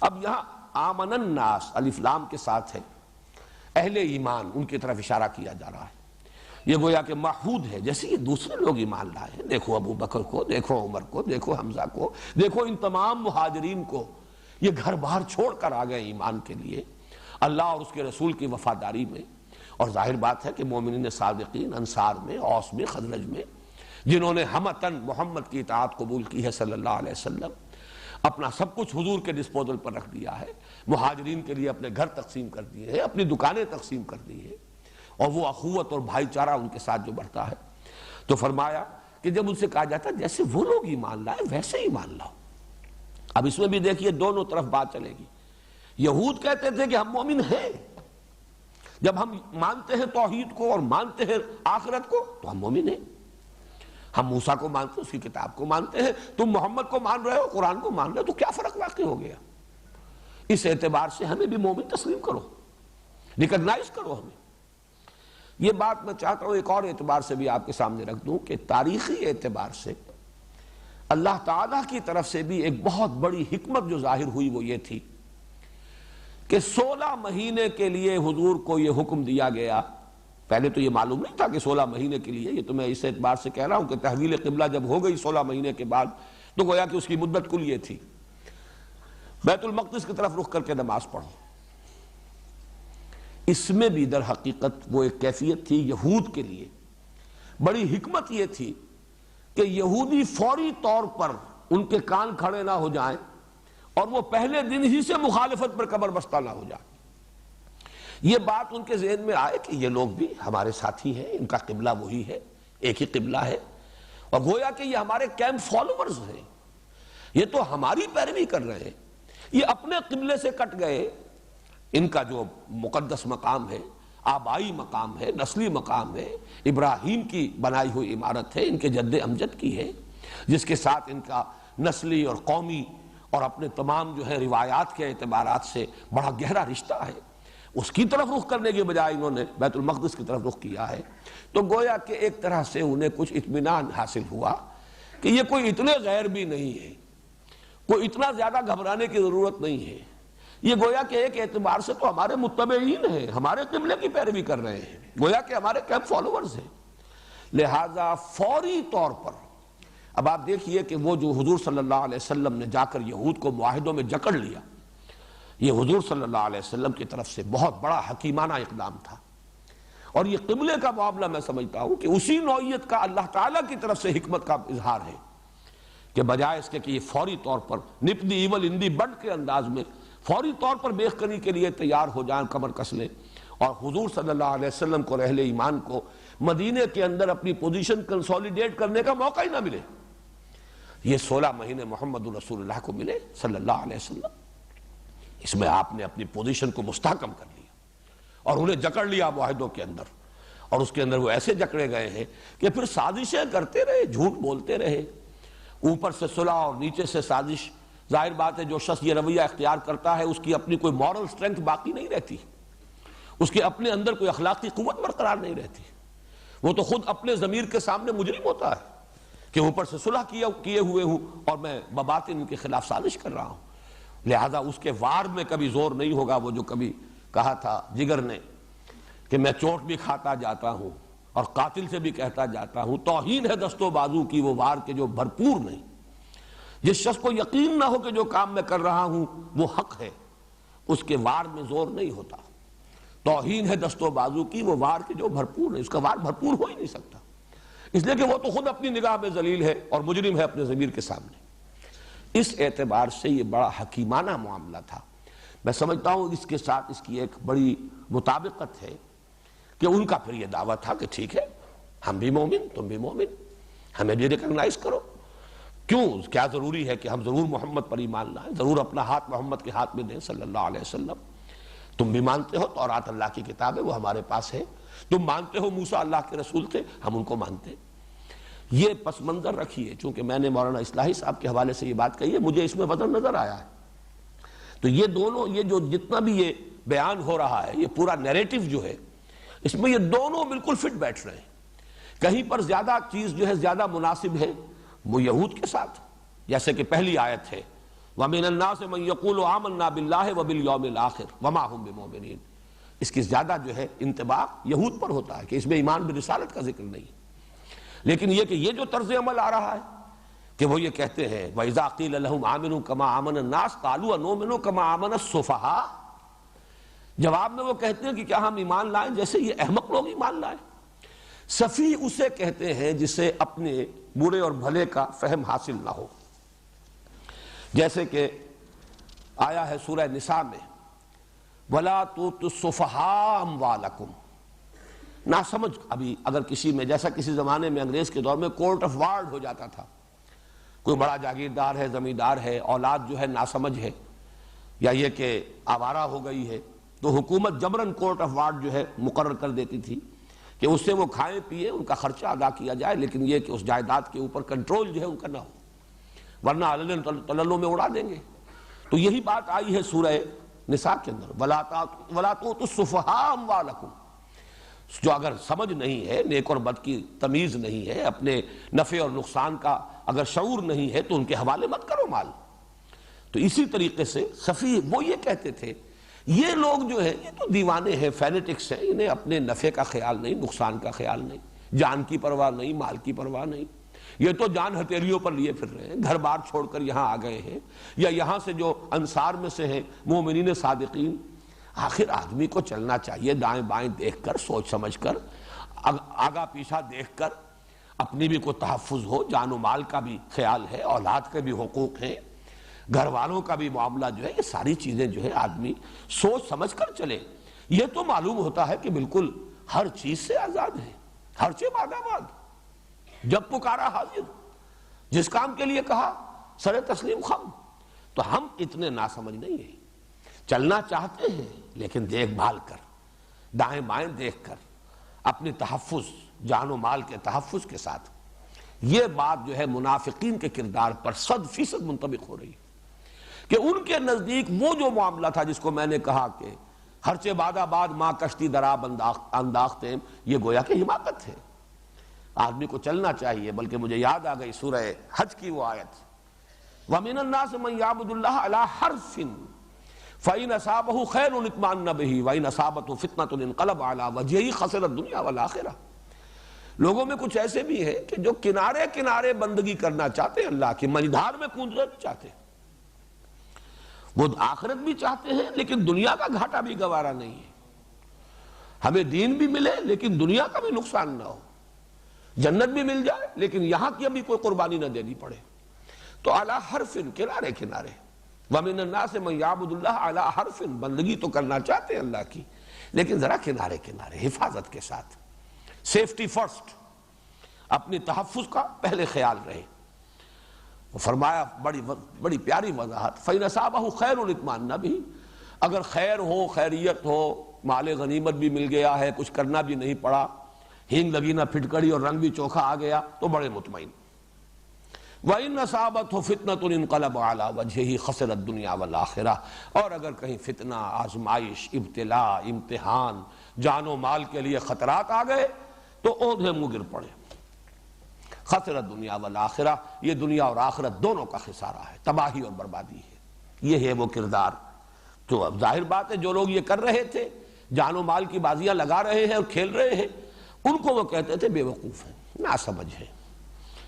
اب یہاں آمن الناس الف لام کے ساتھ ہے، اہل ایمان ان کی طرف اشارہ کیا جا رہا ہے، یہ گویا کہ معہود ہے، جیسے یہ دوسرے لوگ ایمان لائے ہیں، دیکھو ابو بکر کو، دیکھو عمر کو، دیکھو حمزہ کو، دیکھو ان تمام مہاجرین کو، یہ گھر باہر چھوڑ کر آ گئے ایمان کے لیے، اللہ اور اس کے رسول کی وفاداری میں۔ اور ظاہر بات ہے کہ مومنین صادقین انصار میں، اوس میں، خزرج میں، جنہوں نے ہمتاً محمد کی اطاعت قبول کی ہے صلی اللہ علیہ وسلم، اپنا سب کچھ حضور کے ڈسپوزل پر رکھ دیا ہے، مہاجرین کے لیے اپنے گھر تقسیم کر دیے ہیں، اپنی دکانیں تقسیم کر دی ہیں، اور وہ اخوت اور بھائی چارہ ان کے ساتھ جو بڑھتا ہے، تو فرمایا کہ جب ان سے کہا جاتا جیسے وہ لوگ ایمان لائے ویسے ایمان لاؤ۔ اب اس میں بھی دیکھیے دونوں طرف بات چلے گی، یہود کہتے تھے کہ ہم مومن ہیں، جب ہم مانتے ہیں توحید کو اور مانتے ہیں آخرت کو تو ہم مومن ہیں. ہم موسیٰ کو مانتے ہیں، اس کی کتاب کو مانتے ہیں، تم محمد کو مان رہے ہو، قرآن کو مان رہے ہو، تو کیا فرق واقع ہو گیا؟ اس اعتبار سے ہمیں بھی مومن تسلیم کرو، ریکگنائز کرو ہمیں. یہ بات میں چاہتا ہوں ایک اور اعتبار سے بھی آپ کے سامنے رکھ دوں کہ تاریخی اعتبار سے اللہ تعالیٰ کی طرف سے بھی ایک بہت بڑی حکمت جو ظاہر ہوئی وہ یہ تھی کہ 16 مہینے کے لیے حضور کو یہ حکم دیا گیا. پہلے تو یہ معلوم نہیں تھا کہ 16 مہینے کے لیے، یہ تو میں اس اعتبار سے کہہ رہا ہوں کہ تحویل قبلہ جب ہو گئی 16 مہینے کے بعد تو گویا کہ اس کی مدت کل یہ تھی، بیت المقدس کی طرف رخ کر کے نماز پڑھو. اس میں بھی در حقیقت وہ ایک کیفیت تھی یہود کے لیے، بڑی حکمت یہ تھی کہ یہودی فوری طور پر ان کے کان کھڑے نہ ہو جائیں اور وہ پہلے دن ہی سے مخالفت پر کمر بستہ نہ ہو جائیں. یہ بات ان کے ذہن میں آئے کہ یہ لوگ بھی ہمارے ساتھی ہیں، ان کا قبلہ وہی ہے، ایک ہی قبلہ ہے، اور گویا کہ یہ ہمارے کیمپ فالوورز ہیں، یہ تو ہماری پیروی کر رہے ہیں، یہ اپنے قبلے سے کٹ گئے. ان کا جو مقدس مقام ہے، آبائی مقام ہے، نسلی مقام ہے، ابراہیم کی بنائی ہوئی عمارت ہے، ان کے جد امجد کی ہے، جس کے ساتھ ان کا نسلی اور قومی اور اپنے تمام جو ہے روایات کے اعتبارات سے بڑا گہرا رشتہ ہے. اس کی طرف رخ کرنے کے بجائے انہوں نے بیت المقدس کی طرف رخ کیا ہے. تو گویا کہ ایک طرح سے انہیں کچھ اطمینان حاصل ہوا کہ یہ کوئی اتنے غیر بھی نہیں ہے، کوئی اتنا زیادہ گھبرانے کی ضرورت نہیں ہے. یہ گویا کہ ایک اعتبار سے تو ہمارے متبعین ہیں، ہمارے قبلے کی پیروی کر رہے ہیں، گویا کہ ہمارے کیمپ فالوورز ہیں. لہذا فوری طور پر اب آپ دیکھیے کہ وہ جو حضور صلی اللہ علیہ وسلم نے جا کر یہود کو معاہدوں میں جکڑ لیا، یہ حضور صلی اللہ علیہ وسلم کی طرف سے بہت بڑا حکیمانہ اقدام تھا. اور یہ قبلے کا معاملہ میں سمجھتا ہوں کہ اسی نوعیت کا اللہ تعالیٰ کی طرف سے حکمت کا اظہار ہے کہ بجائے اس کے کہ یہ فوری طور پر نپ دی ایول ان دی بڈ کے انداز میں فوری طور پر بیخ کنی کے لیے تیار ہو جائیں، کمر کس لیں، اور حضور صلی اللہ علیہ وسلم کو اہل ایمان کو مدینے کے اندر اپنی پوزیشن کنسولیڈیٹ کرنے کا موقع ہی نہ ملے. یہ 16 مہینے محمد رسول اللہ کو ملے صلی اللہ علیہ وسلم. اس میں آپ نے اپنی پوزیشن کو مستحکم کر لیا اور انہیں جکڑ لیا معاہدوں کے اندر، اور اس کے اندر وہ ایسے جکڑے گئے ہیں کہ پھر سازشیں کرتے رہے، جھوٹ بولتے رہے، اوپر سے صلح اور نیچے سے سازش. ظاہر بات ہے جو شخص یہ رویہ اختیار کرتا ہے اس کی اپنی کوئی مورل سٹرینتھ باقی نہیں رہتی، اس کے اپنے اندر کوئی اخلاقی قوت برقرار نہیں رہتی. وہ تو خود اپنے ضمیر کے سامنے مجرم ہوتا ہے کہ اوپر سے صلح کیے ہوئے ہوں اور میں بباطن ان کے خلاف سازش کر رہا ہوں. لہذا اس کے وار میں کبھی زور نہیں ہوگا. وہ جو کبھی کہا تھا جگر نے کہ میں چوٹ بھی کھاتا جاتا ہوں اور قاتل سے بھی کہتا جاتا ہوں، توہین ہے دست و بازو کی وہ وار کے جو بھرپور نہیں. جس شخص کو یقین نہ ہو کہ جو کام میں کر رہا ہوں وہ حق ہے، اس کے وار میں زور نہیں ہوتا. توہین ہے دست و بازو کی وہ وار کے جو بھرپور ہے، اس کا وار بھرپور ہو ہی نہیں سکتا، اس لیے کہ وہ تو خود اپنی نگاہ میں ذلیل ہے اور مجرم ہے اپنے ضمیر کے سامنے. اس اعتبار سے یہ بڑا حکیمانہ معاملہ تھا. میں سمجھتا ہوں اس کے ساتھ اس کی ایک بڑی مطابقت ہے کہ ان کا پھر یہ دعویٰ تھا کہ ٹھیک ہے ہم بھی مومن، تم بھی مومن، ہمیں بھی ریکگنائز کرو. کیوں، کیا ضروری ہے کہ ہم ضرور محمد پر ایمان لائیں، ضرور اپنا ہاتھ محمد کے ہاتھ میں دیں صلی اللہ علیہ وسلم. تم بھی مانتے ہو تورات اللہ کی کتاب ہے، وہ ہمارے پاس ہے. تم مانتے ہو موسیٰ اللہ کے رسول تھے، ہم ان کو مانتے. یہ پس منظر رکھیے، چونکہ میں نے مولانا اصلاحی صاحب کے حوالے سے یہ بات کہی ہے، مجھے اس میں وزن نظر آیا ہے. تو یہ دونوں، یہ جو جتنا بھی یہ بیان ہو رہا ہے، یہ پورا نیریٹو جو ہے، اس میں یہ دونوں بالکل فٹ بیٹھ رہے ہیں. کہیں پر زیادہ چیز جو ہے زیادہ مناسب ہے وہ یہود کے ساتھ، جیسے کہ پہلی آیت ہے وَمِنَ النَّاسِ مَن يَقُولُ آمَنَّا بِاللَّهِ وَبِالْيَوْمِ الْآخِرِ وَمَا هُمْ بِمُؤْمِنِينَ. اس کی زیادہ جو ہے انطباق یہود پر ہوتا ہے کہ اس میں ایمان برسالت کا ذکر نہیں. لیکن یہ کہ یہ جو طرز عمل آ رہا ہے کہ وہ یہ کہتے ہیں وَإِذَا قِيلَ لَهُمْ آمِنُوا كَمَا آمَنَ النَّاسُ قَالُوا أَنُؤْمِنُ كَمَا آمَنَ السُّفَهَاءُ. جواب میں وہ کہتے ہیں کہ کیا ہم ایمان لائیں جیسے یہ احمق لوگ ایمان لائیں. سفیہ اسے کہتے ہیں جسے اپنے برے اور بھلے کا فہم حاصل نہ ہو. جیسے کہ آیا ہے سورہ نساء میں وَلَا تُؤْتُوا السُّفَهَاءَ أَمْوَالَكُمْ. ناسمجھ ابھی اگر کسی میں، جیسا کسی زمانے میں انگریز کے دور میں کورٹ آف وارڈ ہو جاتا تھا، کوئی بڑا جاگیردار ہے، زمیندار ہے، اولاد جو ہے ناسمجھ ہے یا یہ کہ آوارہ ہو گئی ہے تو حکومت جبراً کورٹ آف وارڈ جو ہے مقرر کر دیتی تھی کہ اس سے وہ کھائیں پیئے، ان کا خرچہ ادا کیا جائے، لیکن یہ کہ اس جائیداد کے اوپر کنٹرول جو ہے ان کا نہ ہو، ورنہ علن تللوں میں اڑا دیں گے۔ تو یہی بات آئی ہے سورہ نساء کے اندر، وَلَا تُؤْتُوا السُّفَهَاءَ أَمْوَالَكُمْ، جو اگر سمجھ نہیں ہے، نیک اور بد کی تمیز نہیں ہے، اپنے نفع اور نقصان کا اگر شعور نہیں ہے تو ان کے حوالے مت کرو مال۔ تو اسی طریقے سے صفی وہ یہ کہتے تھے یہ لوگ جو ہیں یہ تو دیوانے ہیں، فینیٹکس ہیں، انہیں اپنے نفع کا خیال نہیں، نقصان کا خیال نہیں، جان کی پرواہ نہیں، مال کی پرواہ نہیں، یہ تو جان ہتھیلیوں پر لیے پھر رہے ہیں، گھر بار چھوڑ کر یہاں آ گئے ہیں، یا یہاں سے جو انصار میں سے ہیں مومنین صادقین۔ آخر آدمی کو چلنا چاہیے دائیں بائیں دیکھ کر، سوچ سمجھ کر، آگا پیچھا دیکھ کر، اپنی بھی کوئی تحفظ ہو، جان و مال کا بھی خیال ہے، اولاد کے بھی حقوق ہیں، گھر والوں کا بھی معاملہ جو ہے، یہ ساری چیزیں جو ہے آدمی سوچ سمجھ کر چلے۔ یہ تو معلوم ہوتا ہے کہ بالکل ہر چیز سے آزاد ہے، ہر چیز آباد، جب پکارا حاضر، جس کام کے لیے کہا سر تسلیم خم۔ تو ہم اتنے ناسمجھ نہیں ہیں، چلنا چاہتے ہیں لیکن دیکھ بھال کر، دائیں بائیں دیکھ کر، اپنی تحفظ، جان و مال کے تحفظ کے ساتھ۔ یہ بات جو ہے منافقین کے کردار پر 100% منطبق ہو رہی ہے کہ ان کے نزدیک وہ جو معاملہ تھا جس کو میں نے کہا کہ ہرچہ باد آباد ماں کشتی دراب انداختیں، یہ گویا کہ حماقت ہے، آدمی کو چلنا چاہیے۔ بلکہ مجھے یاد آ گئی سورہ حج کی وہ آیت، وَمِنَ النَّاسِ مَن يَعْبُدُ اللَّهَ عَلَى حَرْفٍ فَإِنْ أَصَابَهُ خَيْرٌ اطْمَأَنَّ بِهِ وَإِنْ أَصَابَتْهُ فِتْنَةٌ انقلب عَلَى وَجْهِهِ خَسِرَ الدُّنْيَا وَالْآخِرَةَ۔ لوگوں میں کچھ ایسے بھی ہیں کہ جو کنارے کنارے بندگی کرنا چاہتے ہیں، اللہ کی مجدھار میں کودنا بھی چاہتے ہیں، وہ آخرت بھی چاہتے ہیں لیکن دنیا کا گھاٹا بھی گوارا نہیں ہے، ہمیں دین بھی ملے لیکن دنیا کا بھی نقصان نہ ہو، جنت بھی مل جائے لیکن یہاں کی ابھی کوئی قربانی نہ دینی پڑے۔ تو اعلیٰ حرف، کنارے کنارے، وَمِنَ النَّاسِ مَن يَعْبُدُ اللَّهَ عَلَىٰ حَرْفٍ، بندگی تو کرنا چاہتے ہیں اللہ کی لیکن ذرا کنارے کنارے، حفاظت کے ساتھ، سیفٹی فرسٹ، اپنی تحفظ کا پہلے خیال رہے۔ فرمایا بڑی پیاری وضاحت، فَإِنْ أَصَابَهُ خَيْرٌ اطْمَأَنَّ بِهِ، اگر خیر ہو، خیریت ہو، مال غنیمت بھی مل گیا ہے، کچھ کرنا بھی نہیں پڑا، ہینگ لگی نہ پھٹکڑی اور رنگ بھی چوکھا آ گیا تو بڑے مطمئن۔ وَإِنْ أَصَابَتْهُ فِتْنَةٌ انقلب عَلَى وَجْهِهِ خَسِرَ الدُّنْيَا وَالْآخِرَةَ، اور اگر کہیں فتنہ، آزمائش، ابتلاء، امتحان، جان و مال کے لیے خطرات آ گئے تو اوندھے منہ گر پڑے۔ خسر الدنیا والآخرہ، یہ دنیا اور آخرت دونوں کا خسارہ ہے، تباہی اور بربادی ہے۔ یہ ہے وہ کردار۔ تو اب ظاہر بات ہے جو لوگ یہ کر رہے تھے، جان و مال کی بازیاں لگا رہے ہیں اور کھیل رہے ہیں، ان کو وہ کہتے تھے بے وقوف ہیں، ناسمجھ ہیں،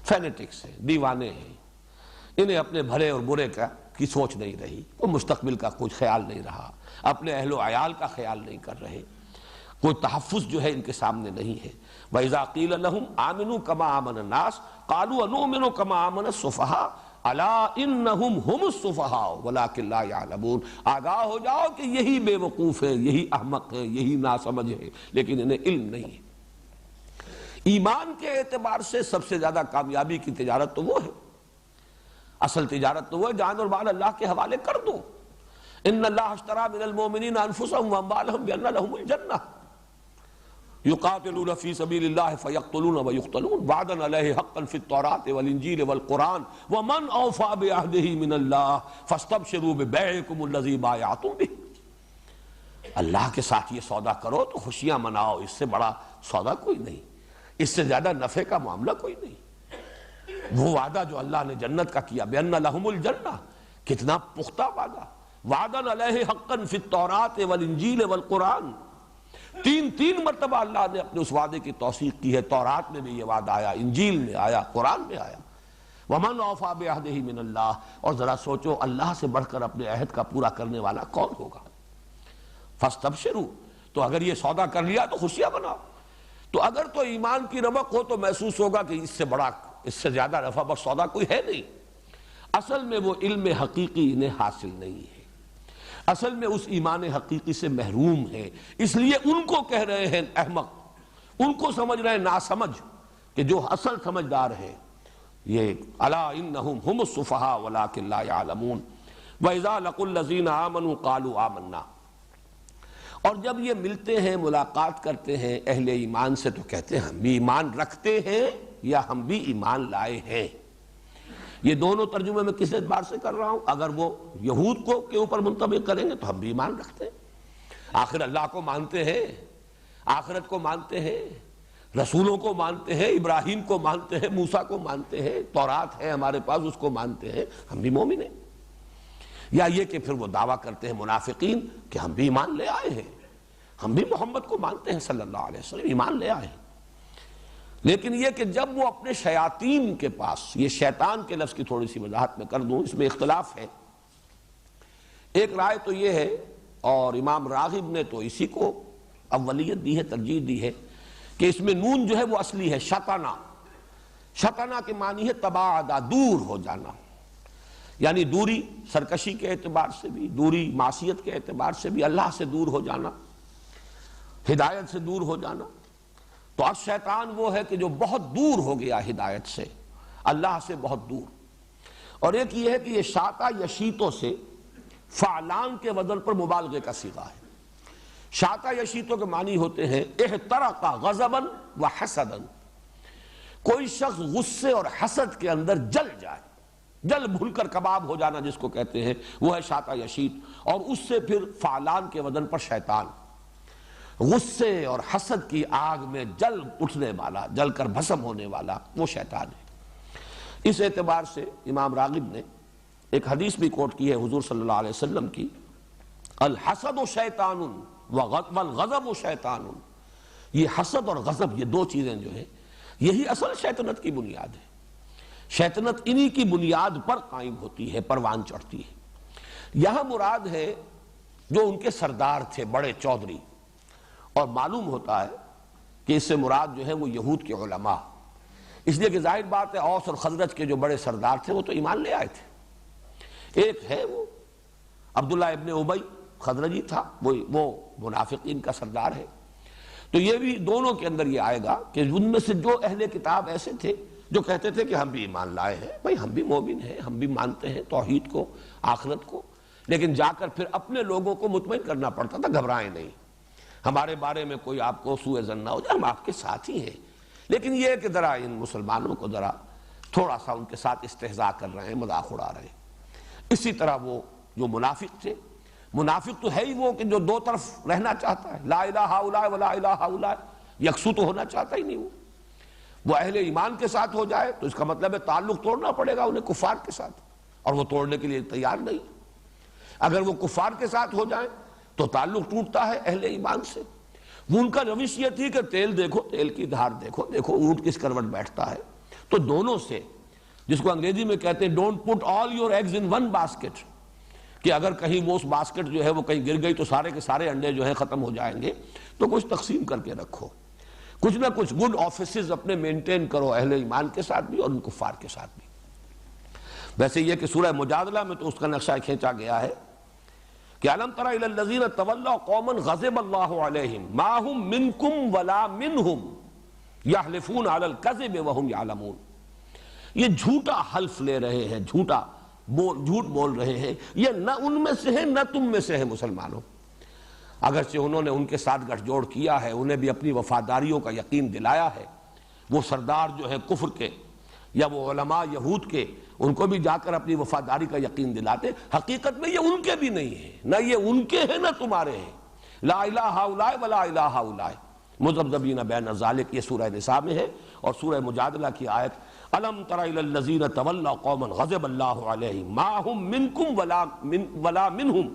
فینیٹکس ہیں، دیوانے ہیں، انہیں اپنے بھلے اور برے کی سوچ نہیں رہی، وہ مستقبل کا کچھ خیال نہیں رہا، اپنے اہل و عیال کا خیال نہیں کر رہے، کوئی تحفظ جو ہے ان کے سامنے نہیں ہے۔ وَإِذَا قِيلَ لَهُمْ آمِنُوا كَمَا آمَنَ النَّاسُ قَالُوا أَنُؤْمِنُ كَمَا آمَنَ السُّفَهَاءُ أَلَا إِنَّهُمْ هُمُ السُّفَهَاءُ وَلَٰكِن لَا يَعْلَمُونَ، آگاہ ہو جاؤ کہ یہی بے وقوف ہے، یہی احمق ہے، یہی ناسمجھ ہے، لیکن انہیں علم نہیں ہے۔ ایمان کے اعتبار سے سب سے زیادہ کامیابی کی تجارت تو وہ ہے، اصل تجارت تو وہ ہے، جان اور مال اللہ کے حوالے کر دو۔ إِنَّ اللَّهَ اشْتَرَىٰ مِنَ الْمُؤْمِنِينَ أَنفُسَهُمْ وَأَمْوَالَهُمْ بِأَنَّ لَهُمُ الْجَنَّةَ يقاتلون في سبيل الله فيقتلون ويقتلون وعدا عليه حقا في التوراة والإنجيل والقرآن ومن أوفى بعهده من الله فاستبشروا ببيعكم الذي بايعتم به۔ اللہ کے ساتھ یہ سودا کرو تو خوشیاں مناؤ، اس سے بڑا سودا کوئی نہیں، اس سے زیادہ نفع کا معاملہ کوئی نہیں۔ وہ وعدہ جو اللہ نے جنت کا کیا، بأن لهم الجنہ، کتنا پختہ وعدہ، وعدا عليه حقا في التوراة والإنجيل والقرآن، تین مرتبہ اللہ نے اپنے اس وعدے کی توثیق کی ہے، تورات میں بھی یہ وعدہ آیا، انجیل میں آیا، قرآن میں آیا۔ وَمَنْ أَوْفَىٰ بِعَهْدِهِ مِنَ اللَّهِ، اور ذرا سوچو اللہ سے بڑھ کر اپنے عہد کا پورا کرنے والا کون ہوگا؟ فَاسْتَبْشِرُوا، تو اگر یہ سودا کر لیا تو خوشیاں مناؤ۔ تو اگر تو ایمان کی رمق ہو تو محسوس ہوگا کہ اس سے بڑا، اس سے زیادہ نفع بخش سودا کوئی ہے نہیں۔ اصل میں وہ علم حقیقی انہیں حاصل نہیں ہے، اصل میں اس ایمان حقیقی سے محروم ہے، اس لیے ان کو کہہ رہے ہیں احمق، ان کو سمجھ رہے ہیں ناسمجھ، کہ جو اصل سمجھدار ہے یہ الا انہم ہم السفہاء ولکن لا یعلمون۔ وَإِذَا لَقُوا الَّذِينَ آمَنُوا قَالُوا آمَنَّا، اور جب یہ ملتے ہیں ملاقات کرتے ہیں اہل ایمان سے تو کہتے ہیں ہم بھی ایمان رکھتے ہیں یا ہم بھی ایمان لائے ہیں۔ یہ دونوں ترجمے میں کس اعتبار سے کر رہا ہوں؟ اگر وہ یہود کو کے اوپر منطبق کریں گے تو ہم بھی ایمان رکھتے ہیں، آخر اللہ کو مانتے ہیں، آخرت کو مانتے ہیں، رسولوں کو مانتے ہیں، ابراہیم کو مانتے ہیں، موسیٰ کو مانتے ہیں، تورات ہے ہمارے پاس اس کو مانتے ہیں، ہم بھی مومن ہیں۔ یا یہ کہ پھر وہ دعویٰ کرتے ہیں منافقین کہ ہم بھی ایمان لے آئے ہیں، ہم بھی محمد کو مانتے ہیں صلی اللہ علیہ وسلم، ایمان لے آئے ہیں۔ لیکن یہ کہ جب وہ اپنے شیاطین کے پاس، یہ شیطان کے لفظ کی تھوڑی سی وضاحت میں کر دوں، اس میں اختلاف ہے۔ ایک رائے تو یہ ہے، اور امام راغب نے تو اسی کو اولیت دی ہے، ترجیح دی ہے، کہ اس میں نون جو ہے وہ اصلی ہے شطنا۔ شطنا کے معنی ہے تباعدہ، دور ہو جانا، یعنی دوری سرکشی کے اعتبار سے بھی، دوری معصیت کے اعتبار سے بھی، اللہ سے دور ہو جانا، ہدایت سے دور ہو جانا۔ تو اب شیطان وہ ہے کہ جو بہت دور ہو گیا ہدایت سے، اللہ سے بہت دور۔ اور ایک یہ ہے کہ یہ شاطا یشیتوں سے فعلان کے وزن پر مبالغے کا صیغہ ہے۔ شاطا یشیتوں کے معنی ہوتے ہیں احترق غضبا و حسدا، کوئی شخص غصے اور حسد کے اندر جل جائے، جل بھول کر کباب ہو جانا جس کو کہتے ہیں، وہ ہے شاطا یشیت۔ اور اس سے پھر فعلان کے وزن پر شیطان، غصے اور حسد کی آگ میں جل اٹھنے والا، جل کر بھسم ہونے والا، وہ شیطان ہے۔ اس اعتبار سے امام راغب نے ایک حدیث بھی کوٹ کی ہے حضور صلی اللہ علیہ وسلم کی، الحسد شیطان والغضب شیطان، یہ حسد اور غضب، یہ دو چیزیں جو ہیں یہی اصل شیطنت کی بنیاد ہے۔ شیطنت انہی کی بنیاد پر قائم ہوتی ہے، پروان چڑھتی ہے۔ یہاں مراد ہے جو ان کے سردار تھے بڑے چودھری، اور معلوم ہوتا ہے کہ اس سے مراد جو ہے وہ یہود کے علماء، اس لیے کہ ظاہر بات ہے اوس اور خزرج کے جو بڑے سردار تھے وہ تو ایمان لے آئے تھے۔ ایک ہے وہ عبداللہ ابن ابی خزرجی تھا، وہ منافقین کا سردار ہے۔ تو یہ بھی دونوں کے اندر یہ آئے گا کہ ان میں سے جو اہل کتاب ایسے تھے جو کہتے تھے کہ ہم بھی ایمان لائے ہیں، بھائی ہم بھی مومن ہیں، ہم بھی مانتے ہیں توحید کو، آخرت کو، لیکن جا کر پھر اپنے لوگوں کو مطمئن کرنا پڑتا تھا، گھبرائیں نہیں، ہمارے بارے میں کوئی آپ کو سوء ظن نہ ہو جائے، ہم آپ کے ساتھ ہی ہیں۔ لیکن یہ کہ ذرا ان مسلمانوں کو ذرا تھوڑا سا ان کے ساتھ استہزاء کر رہے ہیں، مذاق اڑا رہے ہیں۔ اسی طرح وہ جو منافق تھے، منافق تو ہے ہی وہ کہ جو دو طرف رہنا چاہتا ہے، لا الہ الا ولا الہ الا، یکسو تو ہونا چاہتا ہی نہیں۔ وہ اہل ایمان کے ساتھ ہو جائے تو اس کا مطلب ہے تعلق توڑنا پڑے گا انہیں کفار کے ساتھ، اور وہ توڑنے کے لیے تیار نہیں۔ اگر وہ کفار کے ساتھ ہو جائیں تو تعلق ٹوٹتا ہے اہل ایمان سے۔ وہ ان کا روش یہ تھی کہ تیل دیکھو، تیل کی دھار دیکھو، دیکھو اونٹ کس کروٹ بیٹھتا ہے۔ تو دونوں سے، جس کو انگریزی میں کہتے ہیں don't put all your eggs in one basket, کہ اگر کہیں وہ اس باسکٹ جو ہے وہ کہیں گر گئی تو سارے کے سارے انڈے جو ہیں ختم ہو جائیں گے، تو کچھ تقسیم کر کے رکھو، کچھ نہ کچھ گڈ آفیسز اپنے مینٹین کرو اہل ایمان کے ساتھ بھی اور ان کفار کے ساتھ بھی۔ ویسے یہ کہ سورہ مجادلہ میں تو اس کا نقشہ کھینچا گیا ہے کہ الم تر الی الذین تولوا قوما غضب اللہ علیہم ما هم منکم ولا منهم یحلفون علی الکذب وهم یعلمون۔ یہ جھوٹا حلف لے رہے ہیں، جھوٹ بول رہے ہیں، یہ نہ ان میں سے ہے نہ تم میں سے ہے مسلمانوں۔ اگرچہ انہوں نے ان کے ساتھ گٹھ جوڑ کیا ہے، انہیں بھی اپنی وفاداریوں کا یقین دلایا ہے، وہ سردار جو ہے کفر کے یا وہ علماء یہود کے، ان کو بھی جا کر اپنی وفاداری کا یقین دلاتے، حقیقت میں یہ ان کے بھی نہیں ہے، نہ یہ ان کے ہیں نہ تمہارے ہیں۔ لا الہ الا ولا الہ الا، مذبذبین بین ذالک، یہ سورہ نساء میں ہے۔ اور سورہ مجادلہ کی آیت الم تر الی الذین تولوا قوما غضب اللہ علیہم ما هم منکم ولا منهم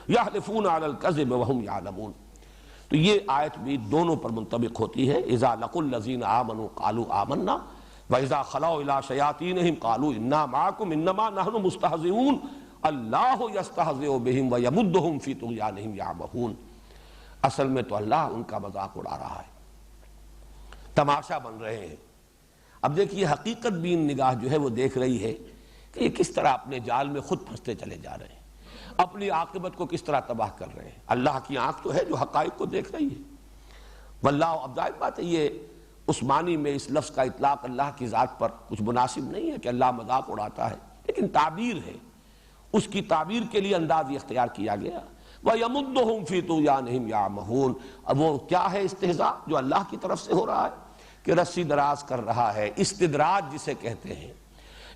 یحلفون علی الکذب وهم یعلمون۔ تو یہ آیت بھی دونوں پر منطبق ہوتی ہے۔ اذا لقوا الذین آمنوا قالوا آمنا وَإِذَا خَلَوْا إِلَىٰ شَيَاطِينِهِمْ قَالُوا إِنَّا مَعَكُمْ إِنَّمَا نَحْنُ مُسْتَهْزِئُونَ اللَّهُ يَسْتَهْزِئُ بِهِمْ وَيَمُدُّهُمْ فِي طُغْيَانِهِمْ يَعْمَهُونَ۔ اصل میں تو اللہ ان کا مذاق اڑا رہا ہے، تماشا بن رہے ہیں۔ اب دیکھیے حقیقت بین نگاہ جو ہے وہ دیکھ رہی ہے کہ یہ کس طرح اپنے جال میں خود پھنستے چلے جا رہے ہیں، اپنی عاقبت کو کس طرح تباہ کر رہے ہیں۔ اللہ کی آنکھ تو ہے جو حقائق کو دیکھ رہی ہے۔ واللہ، اب ظاہر بات ہے یہ اس معنی میں اس لفظ کا اطلاق اللہ کی ذات پر کچھ مناسب نہیں ہے کہ اللہ مذاق اڑاتا ہے، لیکن تعبیر ہے، اس کی تعبیر کے لیے انداز اختیار کیا گیا۔ وَيَمُدُّهُمْ فِي طُغْيَانِهِمْ يَعْمَهُونَ۔ اب وہ کیا ہے استہزاء جو اللہ کی طرف سے ہو رہا ہے کہ رسی دراز کر رہا ہے، استدراج جسے کہتے ہیں،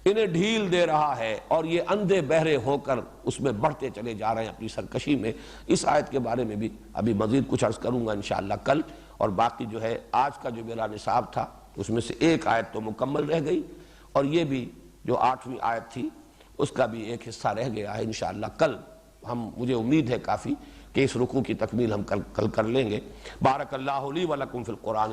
انہیں ڈھیل دے رہا ہے اور یہ اندھے بہرے ہو کر اس میں بڑھتے چلے جا رہے ہیں اپنی سرکشی میں۔ اس آیت کے بارے میں بھی ابھی مزید کچھ عرض کروں گا انشاءاللہ کل، اور باقی جو ہے آج کا جو میرا نصاب تھا اس میں سے ایک آیت تو مکمل رہ گئی، اور یہ بھی جو 8ویں آیت تھی اس کا بھی ایک حصہ رہ گیا ہے۔ انشاءاللہ کل مجھے امید ہے کافی کہ اس رکوع کی تکمیل ہم کل کر لیں گے۔ بارک اللہ لی و لکم فی القرآن